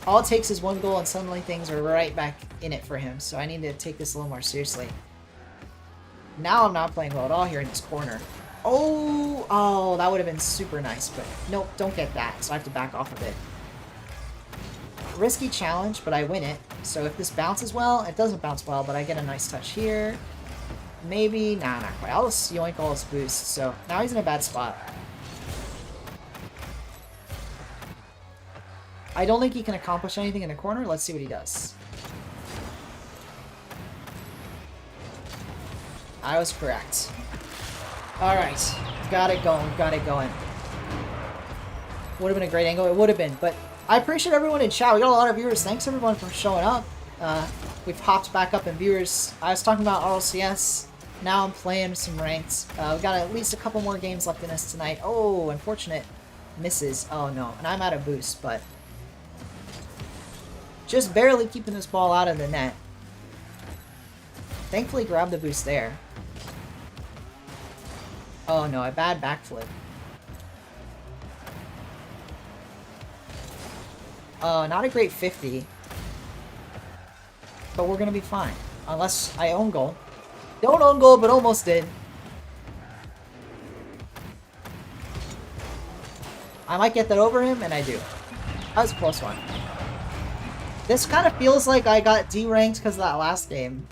all it takes is one goal and suddenly things are right back in it for him. So I need to take this a little more seriously. Now I'm not playing well at all here in this corner. Oh, that would have been super nice, but nope, don't get that. So I have to back off a bit. Risky challenge, but I win it. So if this bounces well, it doesn't bounce well, but I get a nice touch here. Maybe, nah, not quite. I'll just yoink all his boosts. So now he's in a bad spot. I don't think he can accomplish anything in the corner. Let's see what he does. I was correct. Alright. Got it going. Got it going. Would have been a great angle. It would have been, but I appreciate everyone in chat. We got a lot of viewers. Thanks everyone for showing up. We've popped back up in viewers. I was talking about RLCS. Now I'm playing some ranked. We've got at least a couple more games left in us tonight. Oh, unfortunate misses. Oh no. And I'm out of boost, but just barely keeping this ball out of the net. Thankfully grabbed the boost there. Oh no, a bad backflip. Not a great 50. But we're gonna be fine. Unless I own goal. Don't own goal, but almost did. I might get that over him, and I do. That was a close one. This kind of feels like I got D-ranked because of that last game.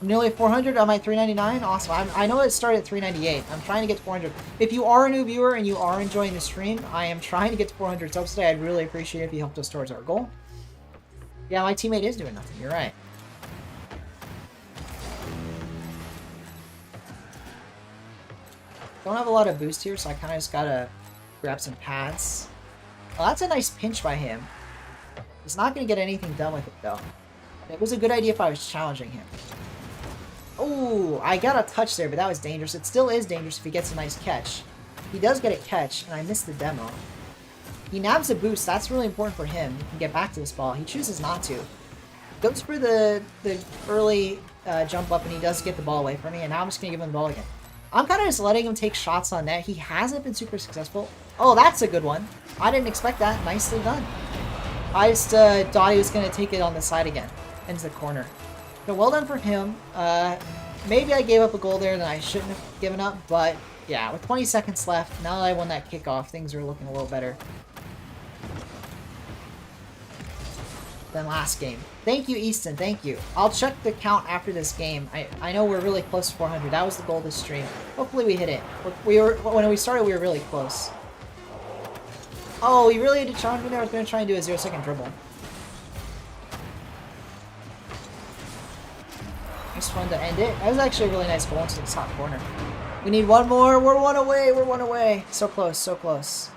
I'm nearly 400. I'm at 399. Awesome. I know it started at 398. I'm trying to get to 400. If you are a new viewer and you are enjoying the stream, I am trying to get to 400 subs today. I'd really appreciate it if you helped us towards our goal. Yeah, my teammate is doing nothing. You're right. Don't have a lot of boost here, so I kind of just gotta grab some pads. Oh, that's a nice pinch by him. He's not gonna get anything done with it, though. It was a good idea if I was challenging him. Oh, I got a touch there, but that was dangerous. It still is dangerous if he gets a nice catch. He does get a catch, and I missed the demo. He nabs a boost. That's really important for him. He can get back to this ball. He chooses not to. Goes for the early jump up, and he does get the ball away from me, and now I'm just going to give him the ball again. I'm kind of just letting him take shots on net. He hasn't been super successful. Oh, that's a good one. I didn't expect that. Nicely done. I just thought he was going to take it on the side again, into the corner. So well done for him. Maybe I gave up a goal there that I shouldn't have given up, but yeah, with 20 seconds left, now that I won that kickoff, things are looking a little better than last game. Thank you, Easton. Thank you. I'll check the count after this game. I know we're really close to 400. That was the goal of this stream. Hopefully we hit it. When we started, we were really close. Oh, he really had to challenge me there. I was going to try and do a 0-second dribble. Just fun to end it. That was actually a really nice goal into the top corner. We need one more. We're one away. We're one away. So close. So close.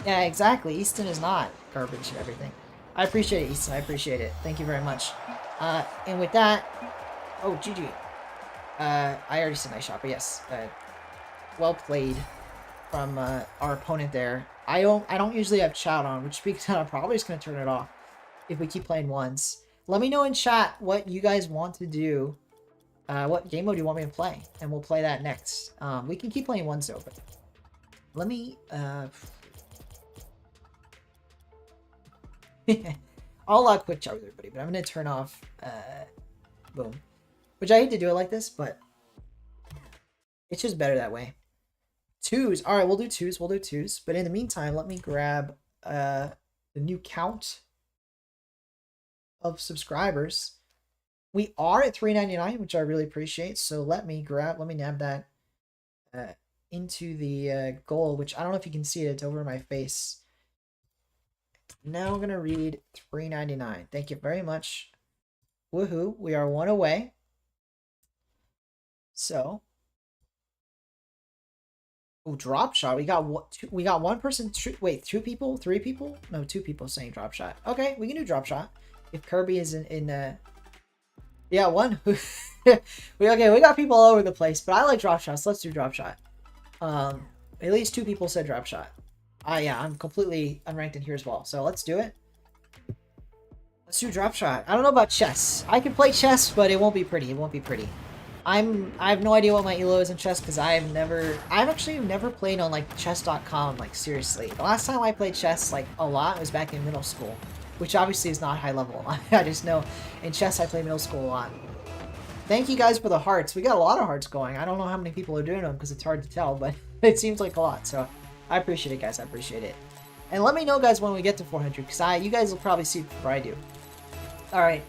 Yeah, exactly. Easton is not garbage and everything. I appreciate it, Easton. I appreciate it. Thank you very much. And with that... Oh, GG. I already said nice shot, but yes. Well played from our opponent there. I don't usually have chat on, which speaks that I'm probably just going to turn it off if we keep playing ones. Let me know in chat what you guys want to do. What game mode do you want me to play? And we'll play that next. We can keep playing ones though, but let me... I'll quick chat with everybody, but I'm going to turn off... boom. Which I hate to do it like this, but it's just better that way. Twos. Alright, we'll do twos. We'll do twos. But in the meantime, let me grab the new count of subscribers. We are at 399, which I really appreciate. So let me nab that into the goal, which I don't know if you can see it. It's over my face. Now I'm gonna read 399. Thank you very much. Woohoo! We are one away. So, oh, drop shot. We got what? We got one person. Wait, 2 people, 3 people? No, 2 people saying drop shot. Okay, we can do drop shot. If Kirby is in yeah, one. Okay, we got people all over the place, but I like drop shots. Let's do drop shot. At least 2 people said drop shot. Yeah, I'm completely unranked in here as well. So let's do it. Let's do drop shot. I don't know about chess. I can play chess, but it won't be pretty. It won't be pretty. I have no idea what my elo is in chess because I've actually never played on like chess.com, like seriously. The last time I played chess like a lot was back in middle school, which obviously is not high level. I just know in chess I play middle school a lot. Thank you guys for the hearts. We got a lot of hearts going. I don't know how many people are doing them because it's hard to tell, but it seems like a lot. So I appreciate it, guys. I appreciate it. And let me know, guys, when we get to 400 because you guys will probably see it before I do. All right,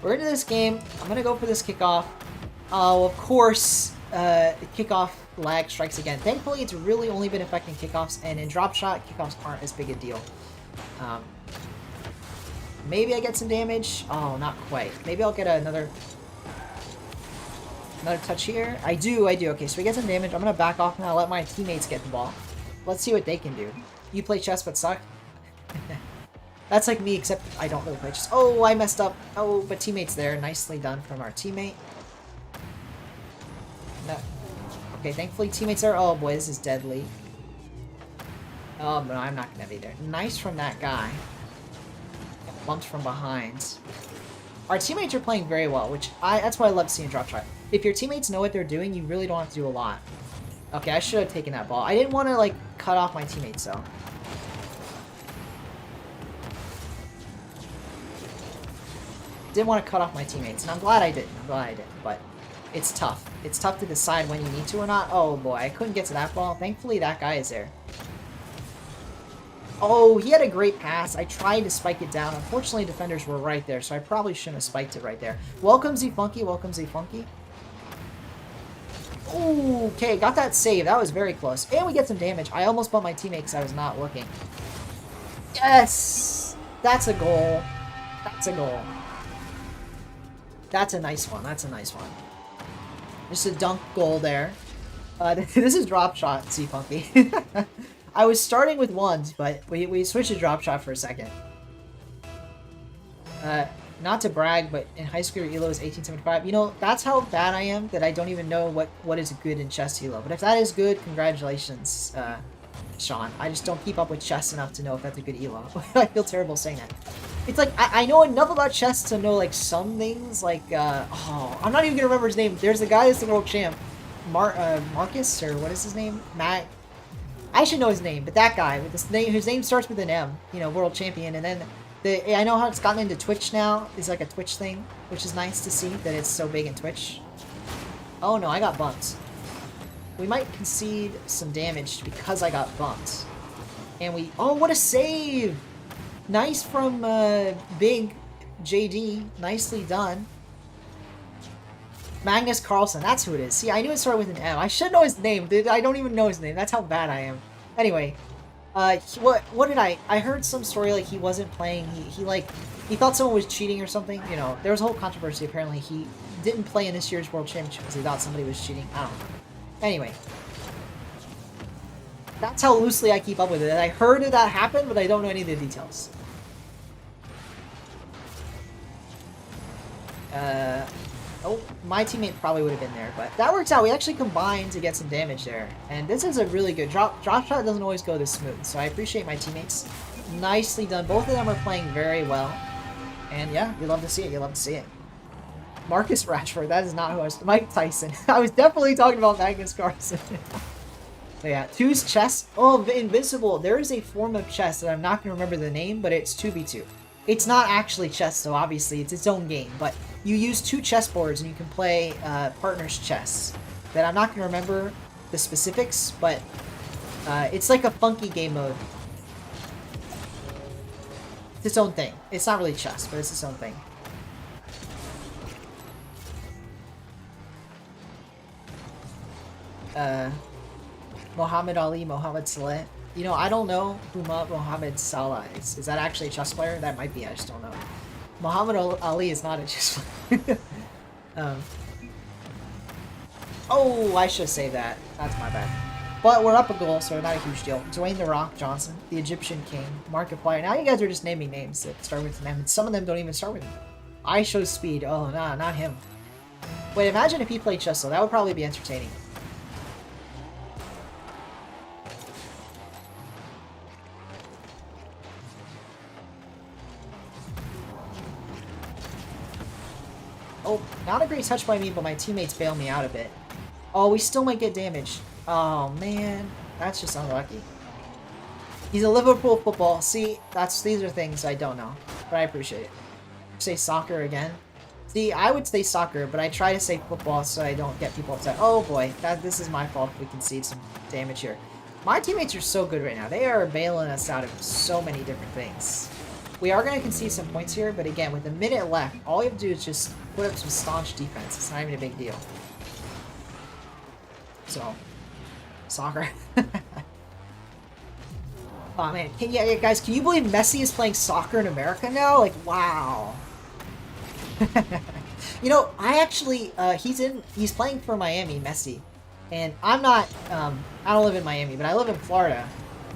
we're into this game. I'm gonna go for this kickoff. Oh, of course, kickoff lag strikes again. Thankfully, it's really only been affecting kickoffs, and in drop shot, kickoffs aren't as big a deal. Maybe I get some damage. Oh, not quite. Maybe I'll get another touch here. I do. Okay, so we get some damage. I'm gonna back off now. Let my teammates get the ball. Let's see what they can do. You play chess but suck. That's like me, except I don't really play chess. Oh, I messed up. Oh, but teammate's there. Nicely done from our teammate. No. Okay, thankfully teammates are... Oh boy, this is deadly. Oh, no, I'm not gonna be there. Nice from that guy. Bumped from behind. Our teammates are playing very well, which that's why I love seeing drop shot. If your teammates know what they're doing, you really don't have to do a lot. Okay, I should have taken that ball. I didn't want to, like, cut off my teammates, though. Didn't want to cut off my teammates, and I'm glad I didn't. But it's tough. It's tough to decide when you need to or not. Oh boy, I couldn't get to that ball. Thankfully, that guy is there. Oh, he had a great pass. I tried to spike it down. Unfortunately, defenders were right there, so I probably shouldn't have spiked it right there. Welcome, Z-Funky. Welcome, Z-Funky. Okay, got that save. That was very close. And we get some damage. I almost bumped my teammate because I was not looking. Yes! That's a goal. That's a goal. That's a nice one. That's a nice one. Just a dunk goal there. This is drop shot, Z-Funky. I was starting with ones, but we switched to drop shot for a second. Not to brag, but in high school, your elo is 1875. You know, that's how bad I am that I don't even know what is good in chess elo. But if that is good, congratulations, Sean. I just don't keep up with chess enough to know if that's a good elo. I feel terrible saying that. It's like, I know enough about chess to know, like, some things, like, oh, I'm not even gonna remember his name. There's the guy that's the world champ. Marcus, or what is his name? Matt. I should know his name, but that guy with this name, whose name starts with an M, you know, world champion, and then I know how it's gotten into Twitch now. It's like a Twitch thing, which is nice to see that it's so big in Twitch. Oh no, I got bumped. We might concede some damage because I got bumped. And we... Oh, what a save! Nice from Big JD. Nicely done. Magnus Carlsen, that's who it is. See, I knew it started with an M. I should know his name, dude. I don't even know his name. That's how bad I am. Anyway, what did I heard some story like he wasn't playing. He thought someone was cheating or something. You know, there was a whole controversy. Apparently, he didn't play in this year's World Championship because he thought somebody was cheating. I don't know. Anyway, that's how loosely I keep up with it. And I heard that happen, but I don't know any of the details. Oh, my teammate probably would have been there, but that works out. We actually combined to get some damage there. And this is a really good drop shot. Doesn't always go this smooth, so I appreciate my teammates. Nicely done. Both of them are playing very well. And yeah, you love to see it. You love to see it. Marcus Rashford, that is not who I was... Mike Tyson. I was definitely talking about Magnus Carlsen. So yeah, two's chess. Oh, Invincible. There is a form of chess that I'm not going to remember the name, but it's 2v2. It's not actually chess, so obviously it's its own game, but you use 2 chessboards and you can play partners chess. That I'm not going to remember the specifics, but it's like a funky game mode. It's its own thing. It's not really chess, but it's its own thing. Muhammad Ali, Muhammad Saleh. You know, I don't know who Muhammad Salah is. Is that actually a chess player? That might be, I just don't know. Muhammad Ali is not a chess player. Oh, I should say that. That's my bad. But we're up a goal, so not a huge deal. Dwayne "The Rock" Johnson, the Egyptian King, Markiplier. Now you guys are just naming names that start with an M, and some of them don't even start with an M. I show speed. Oh, nah, not him. Wait, imagine if he played chess, though. That would probably be entertaining. Oh, not a great touch by me, but my teammates bail me out a bit. Oh, we still might get damaged. Oh, man. That's just unlucky. He's a Liverpool football. See, these are things I don't know, but I appreciate it. Say soccer again. See, I would say soccer, but I try to say football so I don't get people upset. Oh, boy. This is my fault if we concede some damage here. My teammates are so good right now. They are bailing us out of so many different things. We are going to concede some points here, but again, with a minute left, all we have to do is just put up some staunch defense. It's not even a big deal. So, soccer. Oh, man. Yeah, guys, can you believe Messi is playing soccer in America now? Like, wow. You know, I actually, he's playing for Miami, Messi. And I'm not, I don't live in Miami, but I live in Florida.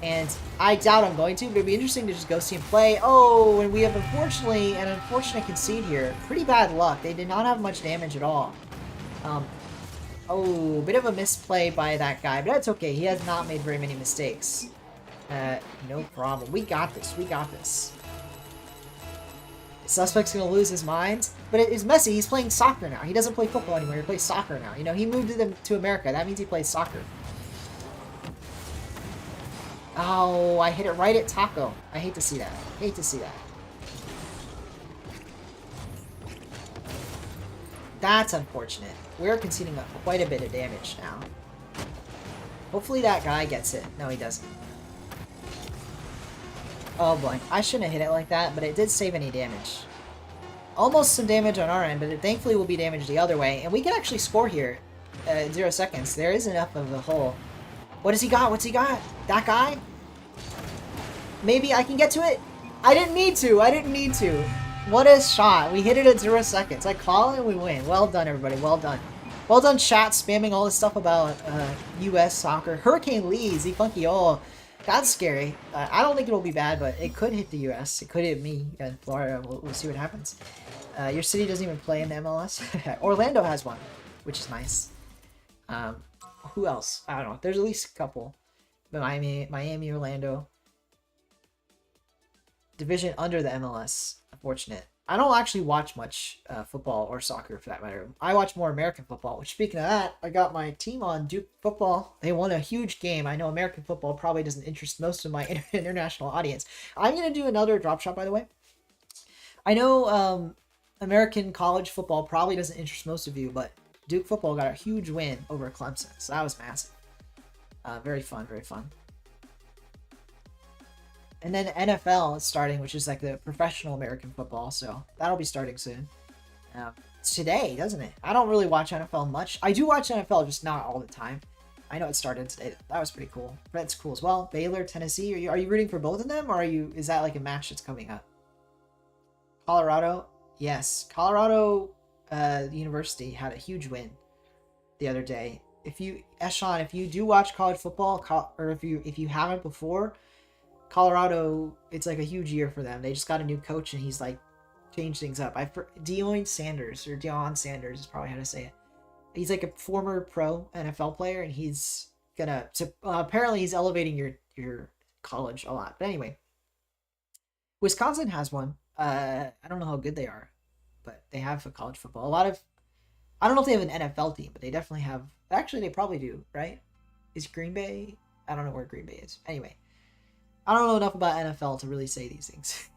And I doubt I'm going to, but it'd be interesting to just go see him play. Oh, and we have unfortunately an unfortunate concede here. Pretty bad luck. They did not have much damage at all. Oh, bit of a misplay by that guy, but that's okay. He has not made very many mistakes. No problem. We got this. We got this. The suspect's gonna lose his mind, but it's Messi. He's playing soccer now. He doesn't play football anymore. He plays soccer now. You know, he moved to America. That means he plays soccer. Oh, I hit it right at Taco. I hate to see that. Hate to see that. That's unfortunate. We're conceding quite a bit of damage now. Hopefully that guy gets it. No, he doesn't. Oh boy. I shouldn't have hit it like that, but it did save any damage. Almost some damage on our end, but it thankfully will be damaged the other way. And we can actually score here in 0 seconds. There is enough of a hole. What has he got? What's he got? That guy? Maybe I can get to it? I didn't need to. I didn't need to. What a shot. We hit it at 0 seconds. I call it and we win. Well done, everybody. Well done. Well done, chat, spamming all this stuff about U.S. soccer. Hurricane Lee, Z-Funky. Oh, that's scary. I don't think it'll be bad, but it could hit the U.S. It could hit me in Florida. We'll see what happens. Your city doesn't even play in the MLS. Orlando has one, which is nice. Who else? I don't know. There's at least a couple. Miami, Orlando. Division under the MLS. Unfortunate. I don't actually watch much football or soccer for that matter. I watch more American football, which speaking of that, I got my team on Duke football. They won a huge game. I know American football probably doesn't interest most of my international audience. I'm going to do another drop shot, by the way. I know American college football probably doesn't interest most of you, but Duke football got a huge win over Clemson, so that was massive. Very fun, very fun. And then NFL is starting, which is like the professional American football, so that'll be starting soon. It's today, doesn't it? I don't really watch NFL much. I do watch NFL, just not all the time. I know it started today. That was pretty cool. That's cool as well. Baylor, Tennessee. Are you rooting for both of them, or is that like a match that's coming up? Colorado, yes. Colorado University had a huge win the other day. If you do watch college football, or if you haven't before, Colorado, it's like a huge year for them. They just got a new coach and he's like changed things up. Deion Sanders is probably how to say it. He's like a former pro NFL player, and he's gonna apparently he's elevating your college a lot. But anyway, Wisconsin has one. I don't know how good they are, but they have a college football. I don't know if they have an NFL team, but they definitely have. Actually, they probably do, right? Is Green Bay? I don't know where Green Bay is. Anyway, I don't know enough about NFL to really say these things.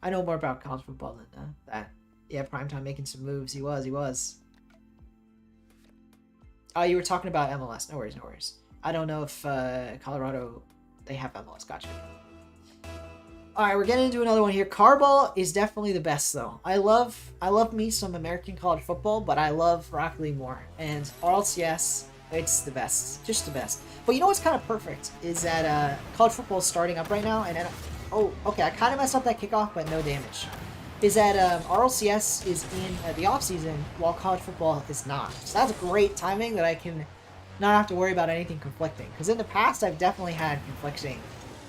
I know more about college football than that. Yeah, Primetime making some moves. He was. Oh, you were talking about MLS. No worries. I don't know if Colorado, they have MLS. Gotcha. Alright, we're getting into another one here. Carball is definitely the best, though. I love me some American college football, but I love Rocket League more. And RLCS, It's the best. Just the best. But you know what's kind of perfect? Is that college football is starting up right now, and then... Oh, okay, I kind of messed up that kickoff, but no damage. Is that RLCS is in the off-season, while college football is not. So that's great timing that I can not have to worry about anything conflicting. Because in the past, I've definitely had conflicting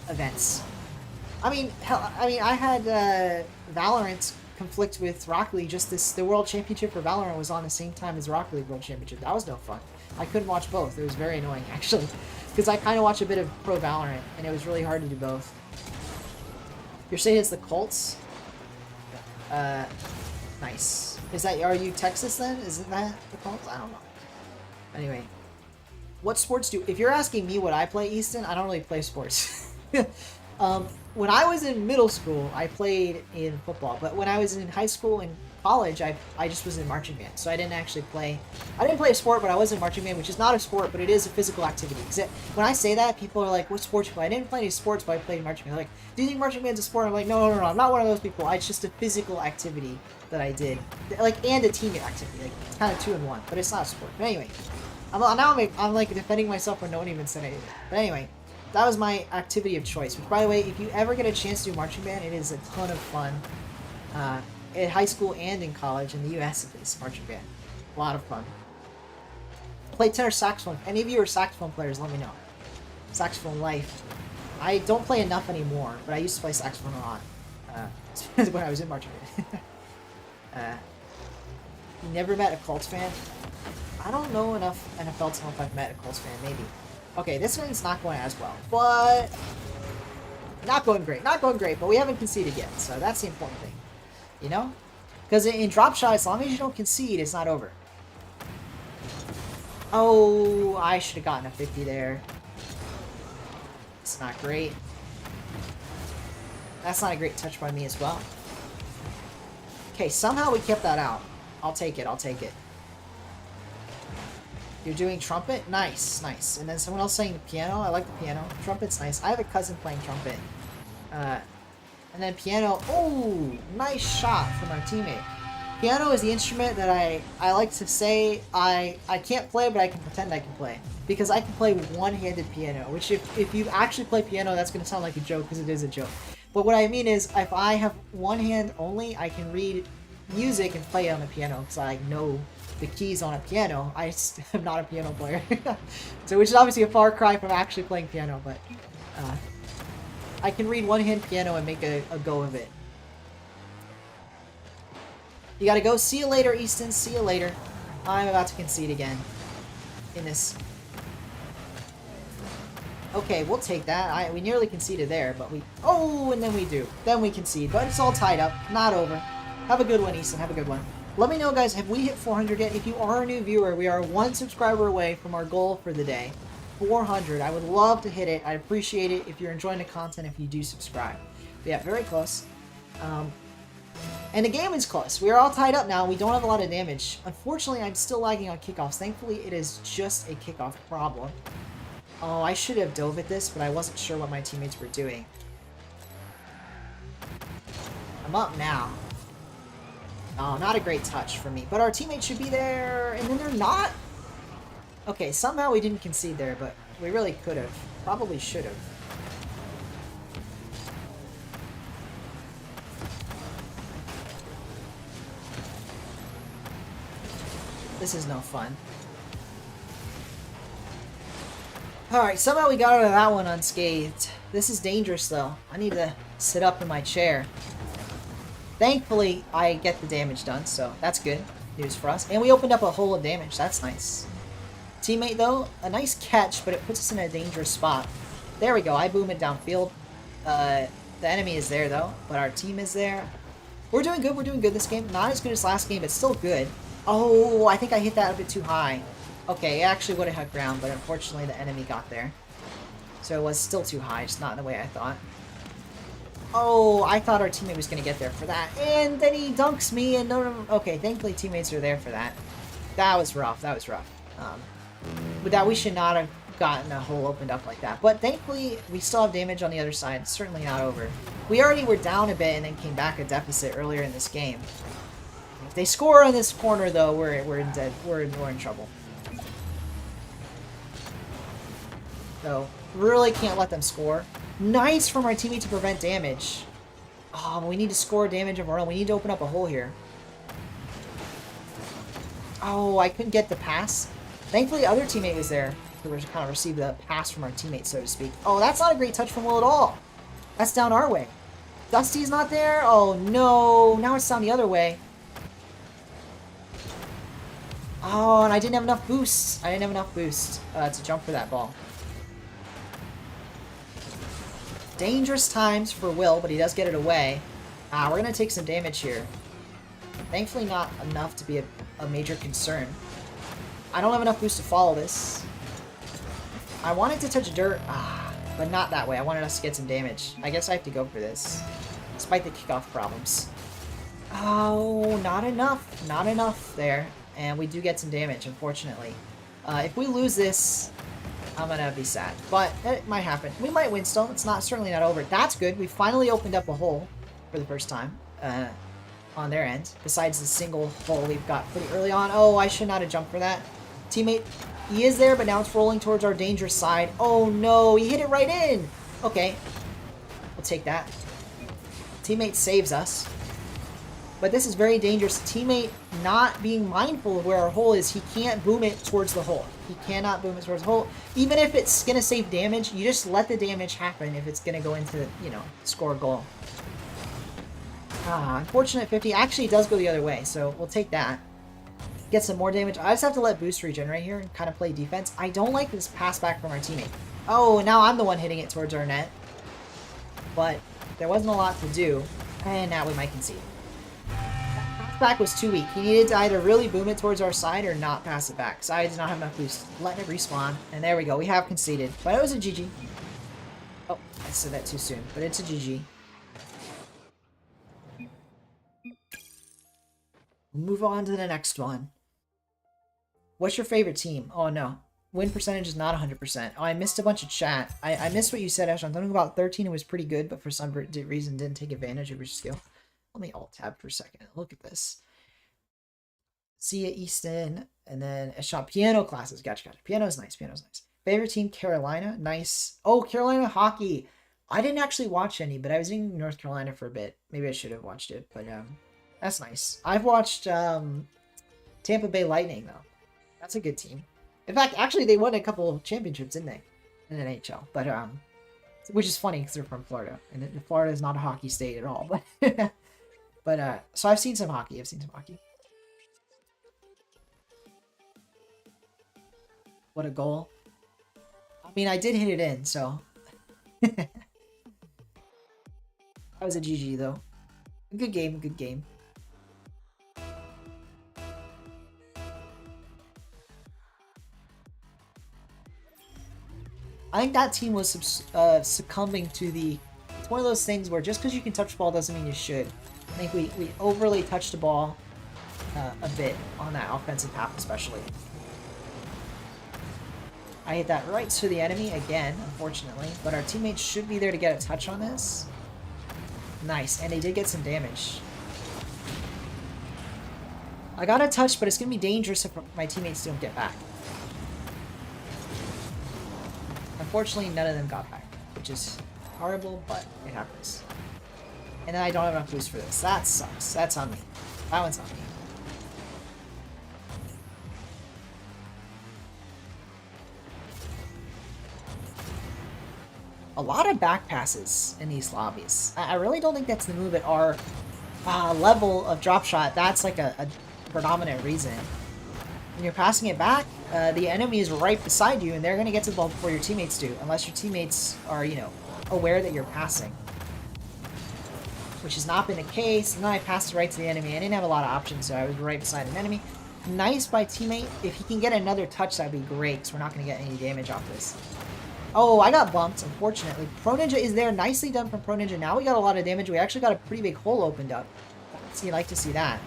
events. I mean, hell, I had Valorant conflict with Rocket League. The World Championship for Valorant was on the same time as Rocket League World Championship. That was no fun. I couldn't watch both. It was very annoying, actually. Because I kind of watch a bit of Pro Valorant, and it was really hard to do both. You're saying it's the Colts? Nice. Are you Texas then? Isn't that the Colts? I don't know. Anyway. What sports do... If you're asking me what I play, Easton, I don't really play sports. When I was in middle school, I played in football. But when I was in high school and college, I just was in marching band. So I didn't actually play... I didn't play a sport, but I was in marching band, which is not a sport, but it is a physical activity. When I say that, people are like, what sports you play? I didn't play any sports, but I played marching band. They're like, do you think marching band's a sport? I'm like, no, I'm not one of those people. It's just a physical activity that I did. And a team activity. Like, it's kind of 2 in 1, but it's not a sport. But anyway, I'm like defending myself when no one even said anything. But anyway, that was my activity of choice. Which, by the way, if you ever get a chance to do marching band, it is a ton of fun. In high school and in college, in the U.S. at least, marching band. A lot of fun. Play tenor saxophone. If any of you are saxophone players, let me know. Saxophone life. I don't play enough anymore, but I used to play saxophone a lot. When I was in marching band. You never met a Colts fan? I don't know enough NFL to know if I've met a Colts fan, maybe. Okay, this one's not going as well, but... Not going great, but we haven't conceded yet, so that's the important thing. You know? Because in drop shot, as long as you don't concede, it's not over. Oh, I should have gotten a 50 there. It's not great. That's not a great touch by me as well. Okay, somehow we kept that out. I'll take it. You're doing trumpet? Nice. And then someone else saying the piano. I like the piano. Trumpet's nice. I have a cousin playing trumpet. And then piano. Oh, nice shot from our teammate. Piano is the instrument that I like to say I can't play, but I can pretend I can play. Because I can play one-handed piano, which if you actually play piano, that's going to sound like a joke, because it is a joke. But what I mean is, if I have one hand only, I can read music and play on the piano, because I know the keys on a piano. I am not a piano player. So, which is obviously a far cry from actually playing piano, but I can read one-hand piano and make a go of it. You gotta go. See you later, Easton. See you later. I'm about to concede again. In this. Okay, we'll take that. We nearly conceded there, but we... Oh, and then we do. Then we concede. But it's all tied up. Not over. Have a good one, Easton. Have a good one. Let me know, guys, have we hit 400 yet? If you are a new viewer, we are 1 subscriber away from our goal for the day. 400. I would love to hit it. I'd appreciate it if you're enjoying the content, if you do subscribe. But yeah, very close. And the game is close. We're all tied up now. We don't have a lot of damage. Unfortunately, I'm still lagging on kickoffs. Thankfully, it is just a kickoff problem. Oh, I should have dove at this, but I wasn't sure what my teammates were doing. I'm up now. Oh, not a great touch for me. But our teammates should be there, and then they're not? Okay, somehow we didn't concede there, but we really could have. Probably should have. This is no fun. Alright, somehow we got out of that one unscathed. This is dangerous, though. I need to sit up in my chair. Thankfully, I get the damage done, so that's good news for us. And we opened up a hole of damage. That's nice. Teammate, though, a nice catch, but it puts us in a dangerous spot. There we go. I boom it downfield. The enemy is there, though, but our team is there. We're doing good. We're doing good this game. Not as good as last game, but still good. Oh, I think I hit that a bit too high. Okay, it actually would have hit ground, but unfortunately the enemy got there. So it was still too high, just not in the way I thought. Oh, I thought our teammate was going to get there for that. And then he dunks me, and no. Okay, thankfully teammates are there for that. That was rough. That was rough. But that we should not have gotten a hole opened up like that. But thankfully, we still have damage on the other side. It's certainly not over. We already were down a bit and then came back a deficit earlier in this game. If they score on this corner, though, we're in trouble. So, really can't let them score. Nice from our teammate to prevent damage. Oh, we need to score damage of our own. We need to open up a hole here. Oh, I couldn't get the pass. Thankfully, the other teammate was there to kind of receive the pass from our teammate, so to speak. Oh, that's not a great touch from Will at all. That's down our way. Dusty's not there? Oh, no. Now it's down the other way. Oh, and I didn't have enough boost. I didn't have enough boost to jump for that ball. Dangerous times for Will, but he does get it away. We're going to take some damage here. Thankfully not enough to be a major concern. I don't have enough boost to follow this. I wanted to touch dirt, but not that way. I wanted us to get some damage. I guess I have to go for this, despite the kickoff problems. Oh, not enough. Not enough there. And we do get some damage, unfortunately. If we lose this, I'm gonna be sad. But it might happen. We might win still. It's certainly not over. That's good. We finally opened up a hole for the first time on their end. Besides the single hole we've got pretty early on. Oh, I should not have jumped for that. Teammate, he is there, but now it's rolling towards our dangerous side. Oh no, he hit it right in. Okay, we'll take that. Teammate saves us. But this is very dangerous. Teammate not being mindful of where our hole is. He can't boom it towards the hole. He cannot boom it towards the hole. Even if it's going to save damage, you just let the damage happen if it's going to go into, you know, score a goal. Unfortunate 50. Actually, it does go the other way, so we'll take that. Get some more damage. I just have to let boost regenerate here and kind of play defense. I don't like this pass back from our teammate. Oh, now I'm the one hitting it towards our net. But there wasn't a lot to do, and now we might concede. Back was too weak. He needed to either really boom it towards our side or not pass it back. So I did not have enough boost. Letting it respawn. And there we go. We have conceded. But it was a GG. Oh, I said that too soon. But it's a GG. We'll move on to the next one. What's your favorite team? Oh no. Win percentage is not 100%. Oh, I missed a bunch of chat. I missed what you said, Ashton. Something about 13 it was pretty good, but for some reason didn't take advantage of your skill. Let me alt-tab for a second. Look at this. See ya, Easton. And then a shop. Piano classes. Gotcha, gotcha. Piano's nice. Piano's nice. Favorite team, Carolina. Nice. Oh, Carolina hockey. I didn't actually watch any, but I was in North Carolina for a bit. Maybe I should have watched it, but that's nice. I've watched Tampa Bay Lightning, though. That's a good team. In fact, actually, they won a couple of championships, didn't they? In the NHL. But, which is funny because they're from Florida. And Florida is not a hockey state at all, but... But, so I've seen some hockey. What a goal. I mean, I did hit it in, so. That was a GG, though. A good game, good game. I think that team was succumbing to the... It's one of those things where just because you can touch the ball doesn't mean you should. I think we overly touched the ball a bit on that offensive half especially. I hit that right to the enemy again, unfortunately, but our teammates should be there to get a touch on this. Nice, and they did get some damage. I got a touch, but it's going to be dangerous if my teammates don't get back. Unfortunately, none of them got back, which is horrible, but it happens. And then I don't have enough boost for this. That sucks. That's on me. That one's on me. A lot of back passes in these lobbies. I really don't think that's the move at our level of drop shot. That's like a predominant reason. When you're passing it back, the enemy is right beside you, and they're going to get to the ball before your teammates do, unless your teammates are, you know, aware that you're passing. Which has not been the case, and then I passed it right to the enemy. I didn't have a lot of options, so I was right beside an enemy. Nice by teammate. If he can get another touch, that'd be great, because we're not going to get any damage off this. Oh, I got bumped, unfortunately. Pro Ninja is there. Nicely done from Pro Ninja. Now we got a lot of damage. We actually got a pretty big hole opened up. So you like to see that.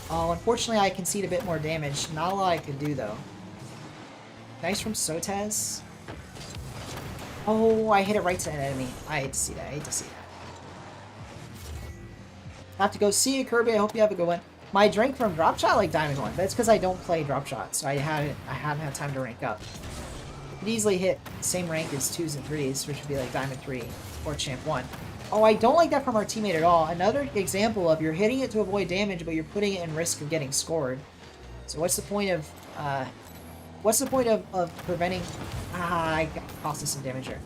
Oh, unfortunately, I concede a bit more damage. Not a lot I could do, though. Nice from Sotez. Oh, I hit it right to an enemy. I hate to see that. I hate to see that. Have to go. See you, Kirby. I hope you have a good one. My drink from Drop Shot like Diamond 1. That's because I don't play Drop Shot, so I haven't had time to rank up. could easily hit same rank as 2s and 3s, which would be like Diamond 3 or Champ 1. Oh, I don't like that from our teammate at all. Another example of you're hitting it to avoid damage, but you're putting it in risk of getting scored. So what's the point of preventing... I cost us some damage there.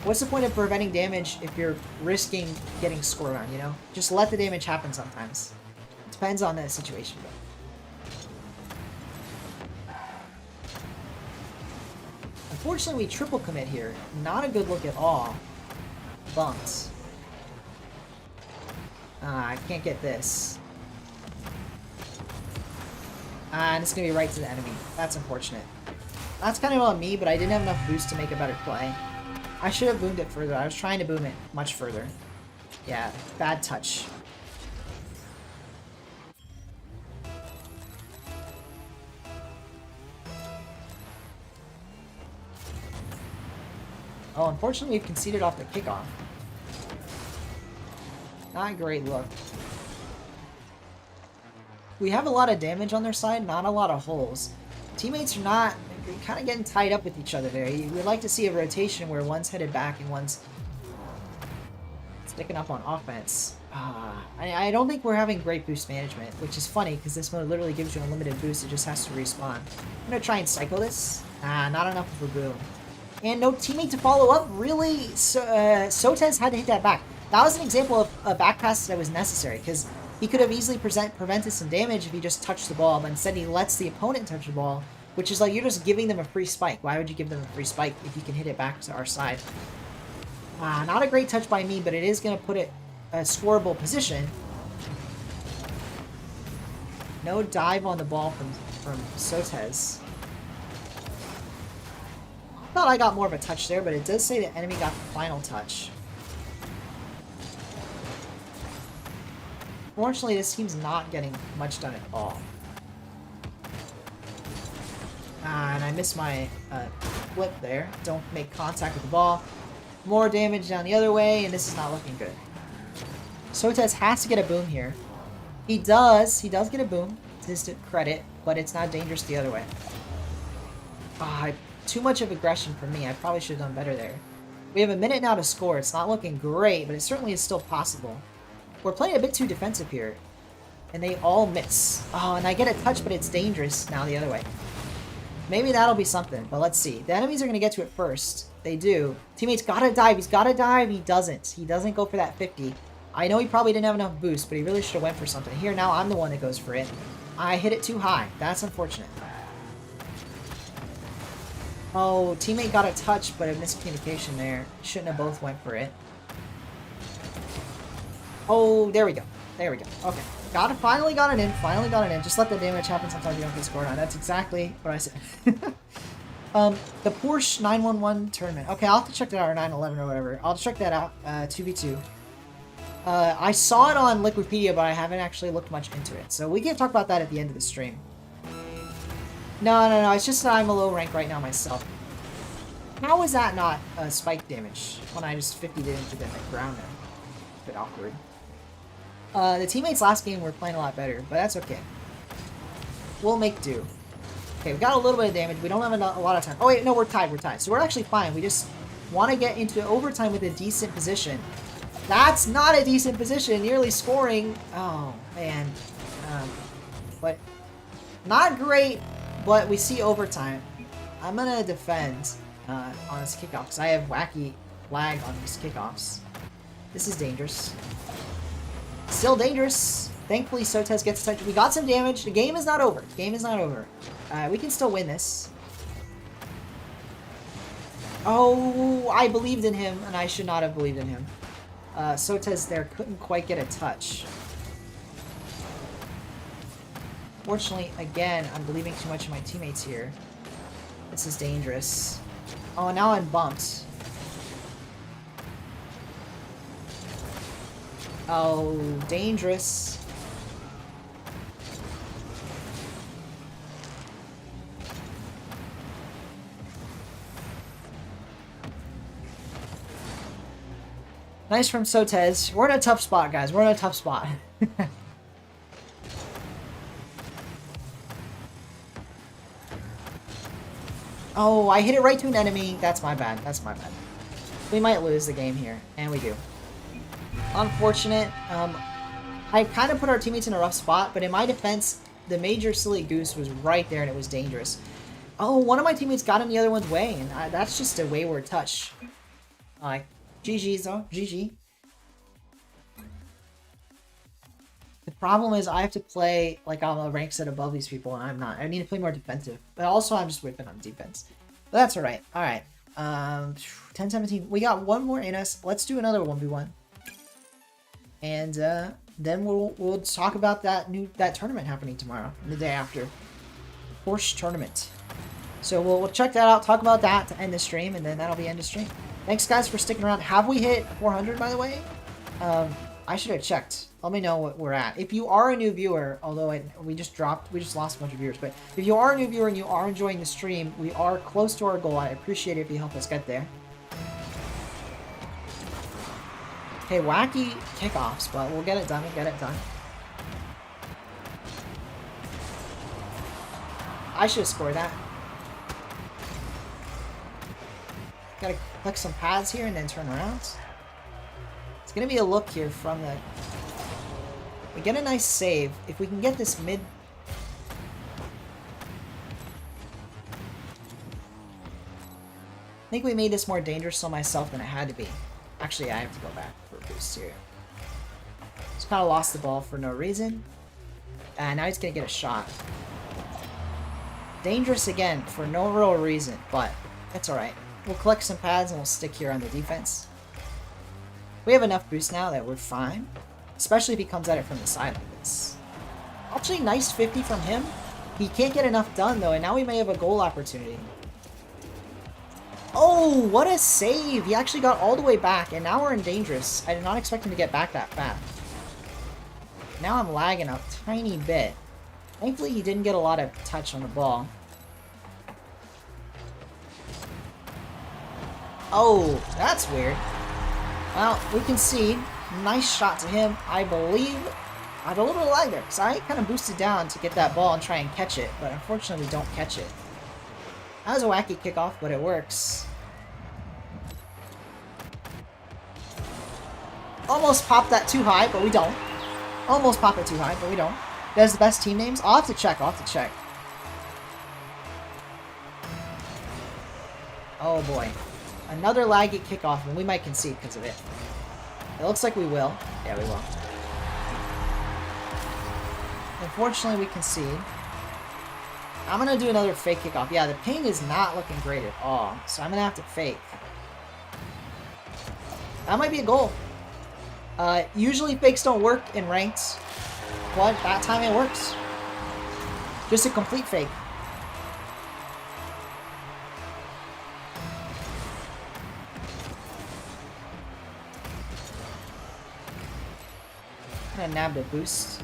What's the point of preventing damage if you're risking getting scored on, you know? Just let the damage happen sometimes. It depends on the situation, though. Unfortunately, we triple commit here. Not a good look at all. Bumped. I can't get this. And it's going to be right to the enemy. That's unfortunate. That's kind of on me, but I didn't have enough boost to make a better play. I should have boomed it further. I was trying to boom it much further. Yeah, bad touch. Oh, unfortunately, we've conceded off the kickoff. Not a great look. We have a lot of damage on their side, not a lot of holes. Teammates are not... They're kind of getting tied up with each other there. We'd like to see a rotation where one's headed back and one's sticking up on offense. I don't think we're having great boost management, which is funny because this mode literally gives you unlimited boost. It just has to respawn. I'm going to try and cycle this. Not enough of a boom. And no teammate to follow up. Really? Sotez had to hit that back. That was an example of a back pass that was necessary because he could have easily prevented some damage if he just touched the ball, but instead he lets the opponent touch the ball, which is like you're just giving them a free spike. Why would you give them a free spike if you can hit it back to our side? Not a great touch by me, but it is going to put it a scoreable position. No dive on the ball from Sotez. I thought I got more of a touch there, but it does say the enemy got the final touch. Fortunately, this team's not getting much done at all. And I missed my flip there. Don't make contact with the ball. More damage down the other way, and this is not looking good. Sotez has to get a boom here. He does. He does get a boom, to his credit, but it's not dangerous the other way. Too much of aggression for me. I probably should have done better there. We have a minute now to score. It's not looking great, but it certainly is still possible. We're playing a bit too defensive here. And they all miss. Oh, and I get a touch, but it's dangerous now the other way. Maybe that'll be something, but let's see. The enemies are going to get to it first. They do. Teammate's got to dive. He's got to dive. He doesn't. He doesn't go for that 50. I know he probably didn't have enough boost, but he really should have went for something. Here, now I'm the one that goes for it. I hit it too high. That's unfortunate. Oh, teammate got a touch, but a miscommunication there. Shouldn't have both went for it. Oh, there we go. There we go. Okay. Finally got it in. Finally got it in. Just let the damage happen. Sometimes you don't get scored on. That's exactly what I said. The Porsche 911 tournament. Okay, I'll have to check that out, or 911 or whatever. I'll check that out. 2v2. I saw it on Liquipedia, but I haven't actually looked much into it. So we can talk about that at the end of the stream. No. It's just that I'm a low rank right now myself. How is that not spike damage when I just 50'd it into the ground there? A bit awkward. The teammates last game were playing a lot better, but that's okay. We'll make do. Okay, we got a little bit of damage. We don't have a lot of time. Oh, wait, no, we're tied. We're tied. So we're actually fine. We just want to get into overtime with a decent position. That's not a decent position. Nearly scoring. Oh, man. But not great, but we see overtime. I'm going to defend on this kickoff because I have wacky lag on these kickoffs. This is dangerous. Still dangerous. Thankfully, Sotez gets a touch. We got some damage. The game is not over. The game is not over. We can still win this. Oh, I believed in him, and I should not have believed in him. Sotez there couldn't quite get a touch. Fortunately, again, I'm believing too much in my teammates here. This is dangerous. Oh, now I'm bumped. Oh, dangerous. Nice from Sotez. We're in a tough spot, guys. We're in a tough spot. Oh, I hit it right to an enemy. That's my bad. That's my bad. We might lose the game here. And we do. Unfortunate. I kind of put our teammates in a rough spot, but in my defense, the major silly goose was right there and it was dangerous. Oh, one of my teammates got in the other one's way, and that's just a wayward touch. GG's though. GG. The problem is I have to play like I'm a rank set above these people, and I'm not. I need to play more defensive. But also I'm just whipping on defense. But that's alright. Alright. 10-17. We got one more in us. Let's do another 1v1. And then we'll talk about that tournament happening tomorrow, the day after. Porsche tournament. So we'll check that out, talk about that to end the stream, and then that'll be end of stream. Thanks guys for sticking around. Have we hit 400 by the way? I should have checked. Let me know what we're at. If you are a new viewer, although we just lost a bunch of viewers, but if you are a new viewer and you are enjoying the stream, we are close to our goal. I appreciate it if you help us get there. Okay, wacky kickoffs, but we'll get it done. We'll get it done. I should have scored that. Gotta click some pads here and then turn around. It's gonna be a look here from the... We get a nice save. If we can get this mid... I think we made this more dangerous on myself than it had to be. Actually, I have to go back for a boost here. Just kind of lost the ball for no reason. And now he's gonna get a shot. Dangerous again for no real reason, but it's alright. We'll collect some pads and we'll stick here on the defense. We have enough boost now that we're fine. Especially if he comes at it from the side like this. Actually, nice 50 from him. He can't get enough done though, and now we may have a goal opportunity. Oh, what a save! He actually got all the way back, and now we're in dangerous. I did not expect him to get back that fast. Now I'm lagging a tiny bit. Thankfully, he didn't get a lot of touch on the ball. Oh, that's weird. Well, we concede. Nice shot to him. I believe I had a little bit of lag there, because I kind of boosted down to get that ball and try and catch it, but unfortunately we don't catch it. That was a wacky kickoff, but it works. Almost popped that too high, but we don't. Almost popped it too high, but we don't. There's the best team names. I'll have to check. I'll have to check. Oh boy. Another laggy kickoff, and we might concede because of it. It looks like we will. Yeah, we will. Unfortunately, we concede. I'm going to do another fake kickoff. Yeah, the ping is not looking great at all, so I'm going to have to fake. That might be a goal. Usually fakes don't work in ranked, but that time it works. Just a complete fake. Kind of nabbed a boost.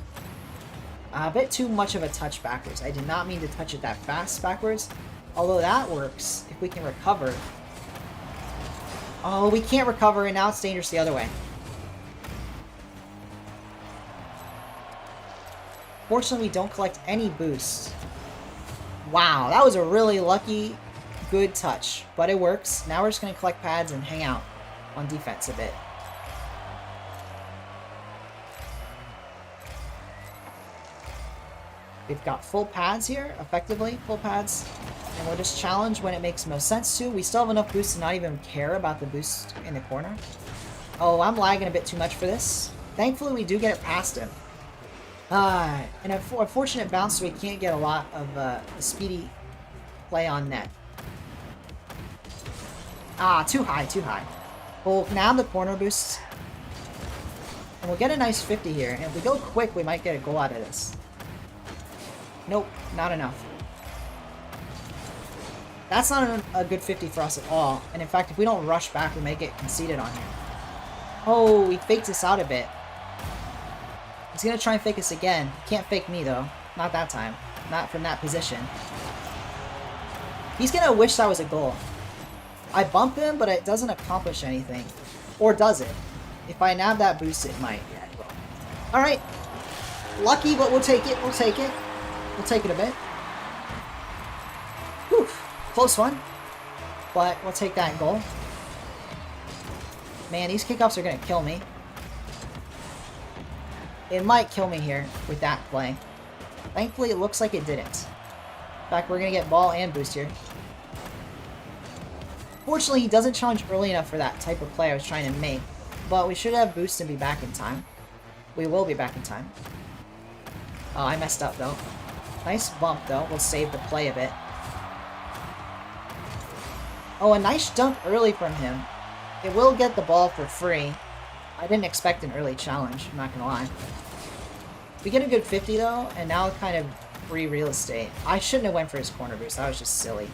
A bit too much of a touch backwards. I did not mean to touch it that fast backwards. Although that works if we can recover. Oh, we can't recover, and now it's dangerous the other way. Fortunately, we don't collect any boosts. Wow, that was a really lucky, good touch. But it works. Now we're just going to collect pads and hang out on defense a bit. We've got full pads here, effectively, full pads. And we'll just challenge when it makes most sense to. We still have enough boost to not even care about the boost in the corner. Oh, I'm lagging a bit too much for this. Thankfully, we do get it past him. And a fortunate bounce, so we can't get a lot of a speedy play on net. Too high, too high. We'll now the corner boost. And we'll get a nice 50 here. And if we go quick, we might get a goal out of this. Nope, not enough. That's not a good 50 for us at all. And in fact, if we don't rush back, we may get conceded on here. Oh, he faked us out a bit. He's going to try and fake us again. Can't fake me, though. Not that time. Not from that position. He's going to wish that was a goal. I bump him, but it doesn't accomplish anything. Or does it? If I nab that boost, it might. Yeah, it will. Alright. Lucky, but we'll take it. We'll take it. We'll take it a bit. Whew. Close one. But we'll take that goal. Man, these kickoffs are going to kill me. It might kill me here with that play. Thankfully, it looks like it didn't. In fact, we're going to get ball and boost here. Fortunately, he doesn't challenge early enough for that type of play I was trying to make. But we should have boost and be back in time. We will be back in time. Oh, I messed up, though. Nice bump, though. We'll save the play a bit. Oh, a nice dunk early from him. It will get the ball for free. I didn't expect an early challenge, I'm not gonna lie. We get a good 50 though, and now kind of free real estate. I shouldn't have went for his corner boost, that was just silly.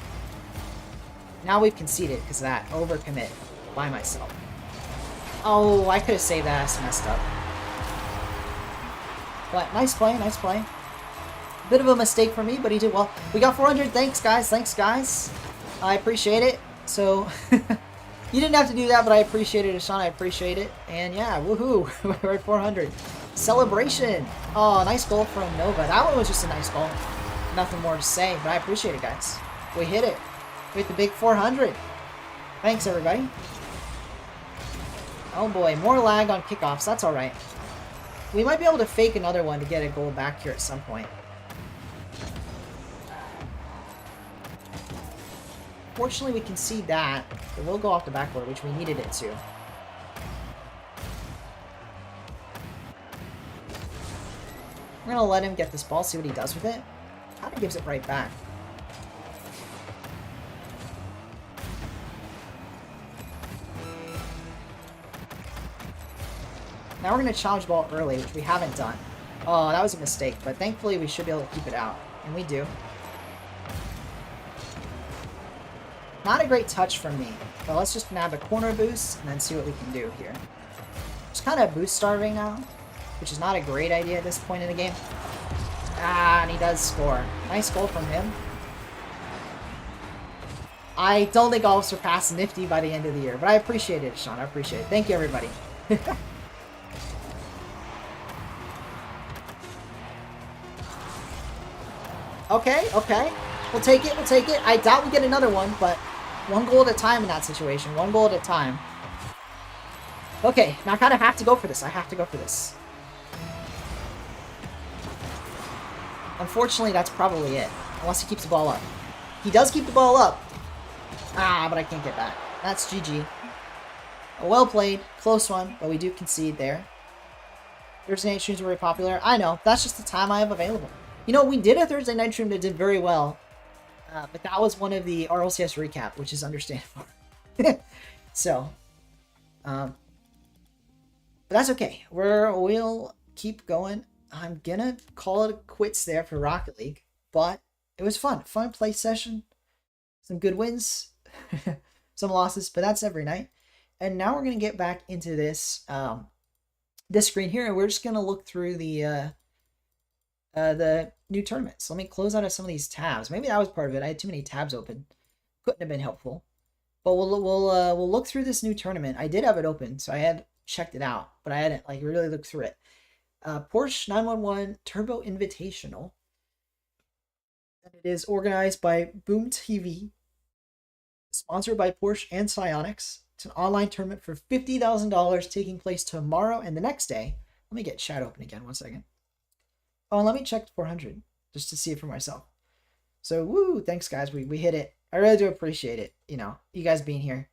Now we've conceded because of that overcommit by myself. Oh, I could have saved that, I messed up. But nice play, nice play. Bit of a mistake for me, but he did well. We got 400, thanks guys. I appreciate it. So, you didn't have to do that, but I appreciate it, Sean. I appreciate it. And yeah, woohoo. We're at 400. Celebration. Oh, nice goal from Nova. That one was just a nice goal. Nothing more to say, but I appreciate it, guys. We hit it. We hit the big 400. Thanks, everybody. Oh boy, more lag on kickoffs. That's alright. We might be able to fake another one to get a goal back here at some point. Fortunately, we concede that. It will go off the backboard, which we needed it to. We're going to let him get this ball, see what he does with it. Kind of gives it right back. Now we're going to challenge ball early, which we haven't done. Oh, that was a mistake, but thankfully we should be able to keep it out. And we do. Not a great touch from me, but let's just nab a corner boost and then see what we can do here. Just kind of boost starving now, which is not a great idea at this point in the game. Ah, and he does score. Nice goal from him. I don't think I'll surpass Nifty by the end of the year, but I appreciate it, Sean. I appreciate it. Thank you, everybody. Okay. We'll take it, I doubt we get another one, but one goal at a time in that situation. One goal at a time. Okay, now I kind of have to go for this. I have to go for this. Unfortunately, that's probably it. Unless he keeps the ball up. He does keep the ball up. Ah, but I can't get back. That's GG. Well played. Close one, but we do concede there. Thursday night streams are very popular. I know. That's just the time I have available. You know, we did a Thursday night stream that did very well. But that was one of the RLCS recap, which is understandable. So, but that's okay. We'll keep going. I'm gonna call it quits there for Rocket League, but it was fun. Fun play session. Some good wins, some losses, but that's every night. And now we're gonna get back into this this screen here, and we're just gonna look through the new tournaments. Let me close out of some of these tabs. Maybe that was part of it. I had too many tabs open. Couldn't have been helpful. But we'll look through this new tournament. I did have it open, so I had checked it out, but I hadn't like really looked through it. Porsche 911 Turbo Invitational. And it is organized by Boom TV, sponsored by Porsche and Psyonix. It's an online tournament for $50,000 taking place tomorrow and the next day. Let me get chat open again. 1 second. Oh, and let me check 400 just to see it for myself. So, woo, thanks, guys. We hit it. I really do appreciate it. You know, you guys being here.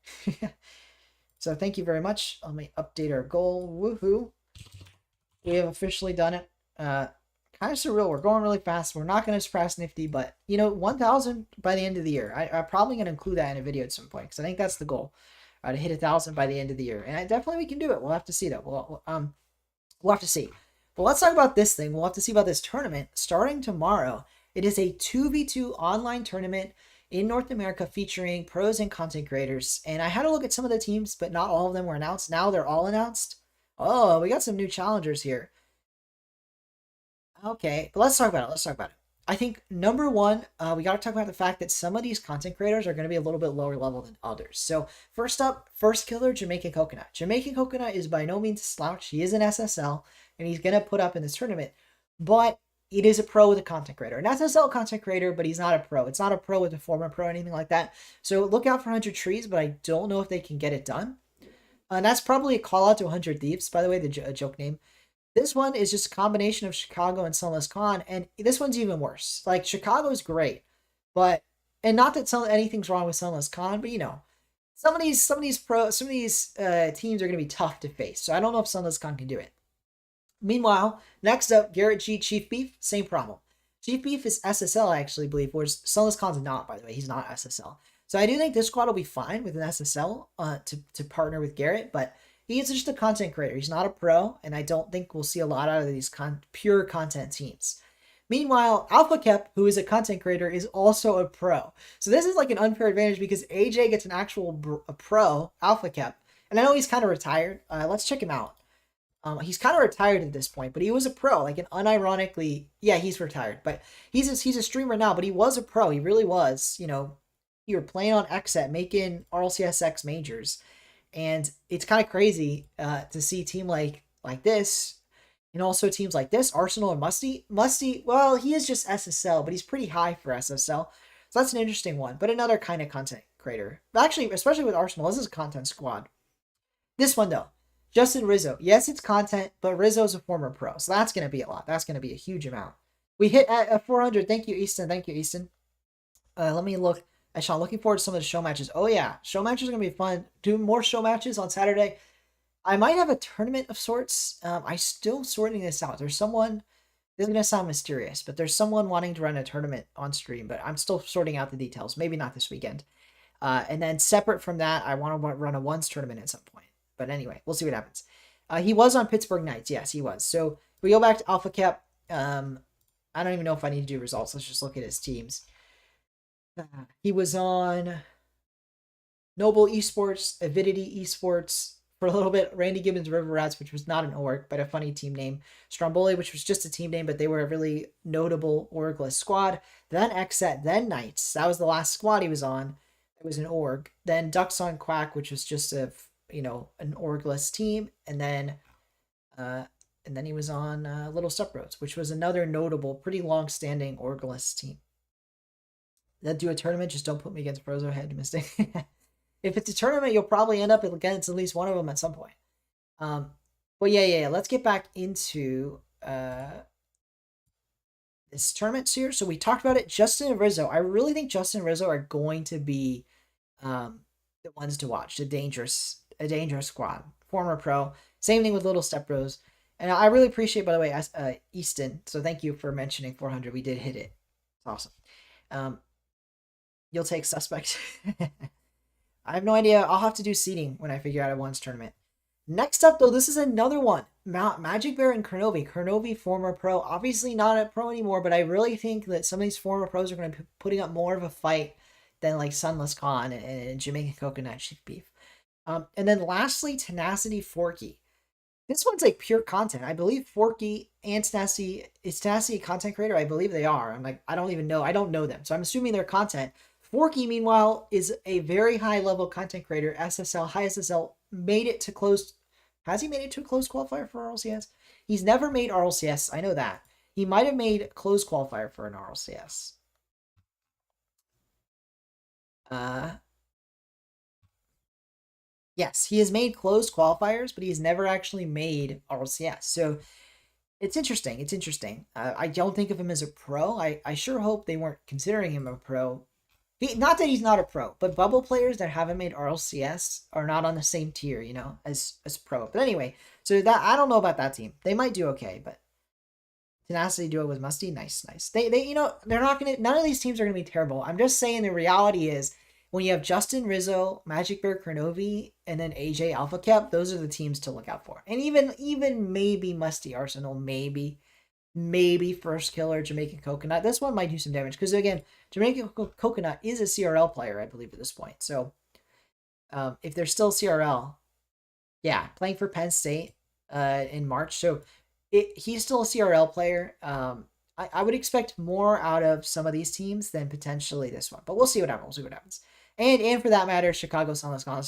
So, thank you very much. Let me update our goal. Woohoo. We have officially done it. Kind of surreal. We're going really fast. We're not going to surpass Nifty, but, you know, 1,000 by the end of the year. I'm probably going to include that in a video at some point because I think that's the goal. To hit 1,000 by the end of the year. And definitely we can do it. We'll have to see, though. We'll have to see. But let's talk about this thing. We'll have to see about this tournament starting tomorrow. It is a 2v2 online tournament in North America featuring pros and content creators. And I had to look at some of the teams, but not all of them were announced. Now they're all announced. Oh, we got some new challengers here. Okay, but let's talk about it. I think number one, we got to talk about the fact that some of these content creators are going to be a little bit lower level than others. So first up, first killer, Jamaican Coconut. Jamaican Coconut is by no means a slouch. He is an SSL, and he's going to put up in this tournament. But it is a pro with a content creator. An SSL content creator, but he's not a pro. It's not a pro with a former pro or anything like that. So look out for 100 Trees, but I don't know if they can get it done. And that's probably a call out to 100 Thieves, by the way, the joke name. This one is just a combination of Chicago and Sunless Khan, and this one's even worse. Like, Chicago's great, but, and not that anything's wrong with Sunless Khan, but, you know, some of these teams are going to be tough to face. So I don't know if Sunless Khan can do it. Meanwhile, next up, Garrett G, Chief Beef, same problem. Chief Beef is SSL, I actually believe, whereas Sunless Khan's not, by the way. He's not SSL. So I do think this squad will be fine with an SSL to partner with Garrett, but he is just a content creator. He's not a pro, and I don't think we'll see a lot out of these pure content teams. Meanwhile, Alpha Kep, who is a content creator, is also a pro. So this is like an unfair advantage because AJ gets an actual pro, Alpha Kep, and I know he's kind of retired. Let's check him out. He's kind of retired at this point, but he was a pro, like an unironically, yeah, he's retired, but he's a streamer now, but he was a pro. He really was, you know, you were playing on XSET, making RLCS X majors, and it's kind of crazy to see a team like this, and also teams like this, Arsenal and Musty. Musty, well, he is just SSL, but he's pretty high for SSL, so that's an interesting one, but another kind of content creator. Actually, especially with Arsenal, this is a content squad. This one, though, Justin Rizzo. Yes, it's content, but Rizzo's a former pro, so that's going to be a lot. That's going to be a huge amount. We hit at 400. Thank you, Easton. Thank you, Easton. Let me look. Sean, looking forward to some of the show matches. Oh, yeah. Show matches are going to be fun. Do more show matches on Saturday. I might have a tournament of sorts. I'm still sorting this out. There's someone, this is going to sound mysterious, but there's someone wanting to run a tournament on stream, but I'm still sorting out the details. Maybe not this weekend. And then separate from that, I want to run a ones tournament at some point. But anyway, we'll see what happens. He was on Pittsburgh Knights. Yes, he was. So we go back to Alpha Kep. I don't even know if I need to do results. Let's just look at his teams. He was on Noble Esports, Avidity Esports for a little bit. Randy Gibbons River Rats, which was not an org, but a funny team name. Stromboli, which was just a team name, but they were a really notable orgless squad. Then XSET, then Knights. That was the last squad he was on. It was an org. Then Ducks on Quack, which was just an orgless team, and then he was on Little Step Roads, which was another notable, pretty long-standing orgless team. Then do a tournament. Just don't put me against Frozo Head mistake. If it's a tournament, you'll probably end up against at least one of them at some point. But yeah. Let's get back into this tournament here. So we talked about it. Justin and Rizzo. I really think Justin and Rizzo are going to be the ones to watch. A dangerous squad. Former pro. Same thing with Little Step Bros. And I really appreciate, by the way, Easton. So thank you for mentioning 400. We did hit it. It's awesome. You'll take Suspect. I have no idea. I'll have to do seeding when I figure out a ones tournament. Next up, though, this is another one. Magic Bear and Kernovi. Kernovi, former pro. Obviously not a pro anymore, but I really think that some of these former pros are going to be putting up more of a fight than like Sunless Khan and Jamaican Coconut Chief Beef. And then lastly, Tenacity Forky. This one's like pure content. I believe Forky and Tenacity, is Tenacity a content creator? I believe they are. I'm like, I don't even know. I don't know them. So I'm assuming they're content. Forky, meanwhile, is a very high-level content creator. SSL, high SSL, made it to close. Has he made it to a closed qualifier for RLCS? He's never made RLCS. I know that. He might have made closed qualifier for an RLCS. Yes, he has made closed qualifiers, but he's never actually made RLCS. So it's interesting. It's interesting. I don't think of him as a pro. I sure hope they weren't considering him a pro. Not that he's not a pro, but bubble players that haven't made RLCS are not on the same tier, as pro. But anyway, so that I don't know about that team. They might do okay, but Tenacity duo with Musty, nice. They they're not gonna. None of these teams are gonna be terrible. I'm just saying the reality is when you have Justin Rizzo, Magic Bear Kernovi, and then AJ Alpha Kep, those are the teams to look out for. And even maybe Musty Arsenal, maybe First Killer, Jamaican Coconut. This one might do some damage because again, Jamaican Coconut is a CRL player, I believe, at this point. So if they're still CRL, yeah, playing for Penn State in March. So he's still a CRL player. I would expect more out of some of these teams than potentially this one, but we'll see what happens. And for that matter, Chicago Sunless Khan.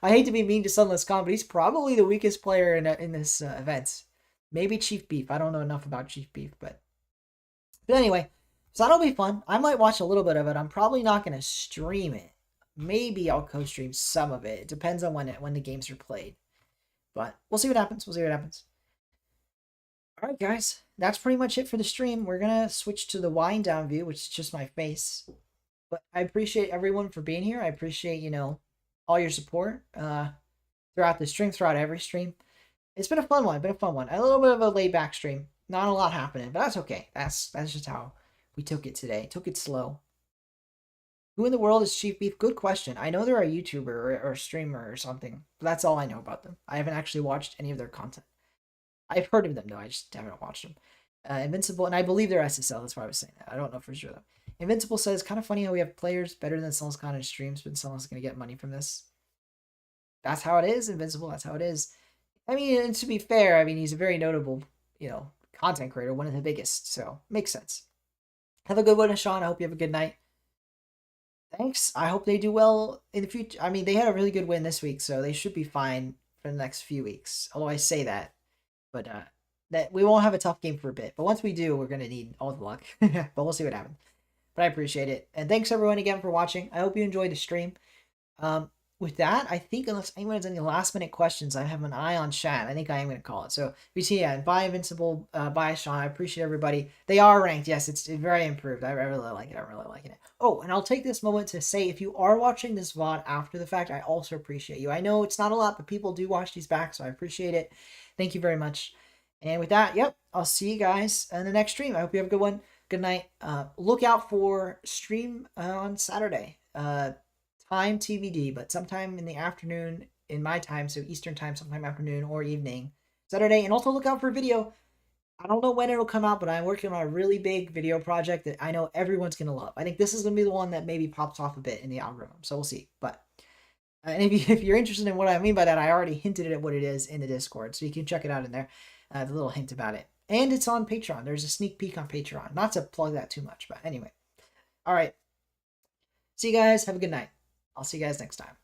I hate to be mean to Sunless Khan, but he's probably the weakest player in this event. Maybe Chief Beef. I don't know enough about Chief Beef, but anyway, so that'll be fun. I might watch a little bit of it. I'm probably not going to stream it. Maybe I'll co-stream some of it. It depends on when the games are played. But we'll see what happens. We'll see what happens. All right, guys. That's pretty much it for the stream. We're going to switch to the wind down view, which is just my face. But I appreciate everyone for being here. I appreciate, all your support throughout the stream, throughout every stream. It's been a fun one. A little bit of a laid back stream. Not a lot happening, but that's okay. That's just how we took it today. Took it slow. Who in the world is Chief Beef? Good question. I know they're a YouTuber or a streamer or something, but that's all I know about them. I haven't actually watched any of their content. I've heard of them though. I just haven't watched them. Invincible, and I believe they're SSL. That's why I was saying that. I don't know for sure though. Invincible says, kind of funny how we have players better than someone's content streams, but someone's going to get money from this. That's how it is, Invincible. That's how it is. I mean, and to be fair, I mean, he's a very notable, content creator, one of the biggest, so makes sense. Have a good one, Sean. I hope you have a good night. Thanks. I hope they do well in the future. I mean, they had a really good win this week, so they should be fine for the next few weeks. Although I say that, but that we won't have a tough game for a bit. But once we do, we're gonna need all the luck. But we'll see what happens. But I appreciate it, and thanks everyone again for watching. I hope you enjoyed the stream. With that, I think unless anyone has any last minute questions, I have an eye on chat. I think I am going to call it. So, BT, bye Invincible, bye Sean. I appreciate everybody. They are ranked. Yes, it's very improved. I really like it. I'm really liking it. Oh, and I'll take this moment to say, if you are watching this VOD after the fact, I also appreciate you. I know it's not a lot, but people do watch these back, so I appreciate it. Thank you very much. And with that, yep, I'll see you guys in the next stream. I hope you have a good one. Good night. Look out for stream on Saturday. Time TBD, but sometime in the afternoon in my time, so Eastern time, sometime afternoon or evening, Saturday. And also look out for a video. I don't know when it'll come out, but I'm working on a really big video project that I know everyone's going to love. I think this is going to be the one that maybe pops off a bit in the algorithm, so we'll see. But and if you're interested in what I mean by that, I already hinted at what it is in the Discord, so you can check it out in there, the little hint about it. And it's on Patreon. There's a sneak peek on Patreon. Not to plug that too much, but anyway. All right. See you guys. Have a good night. I'll see you guys next time.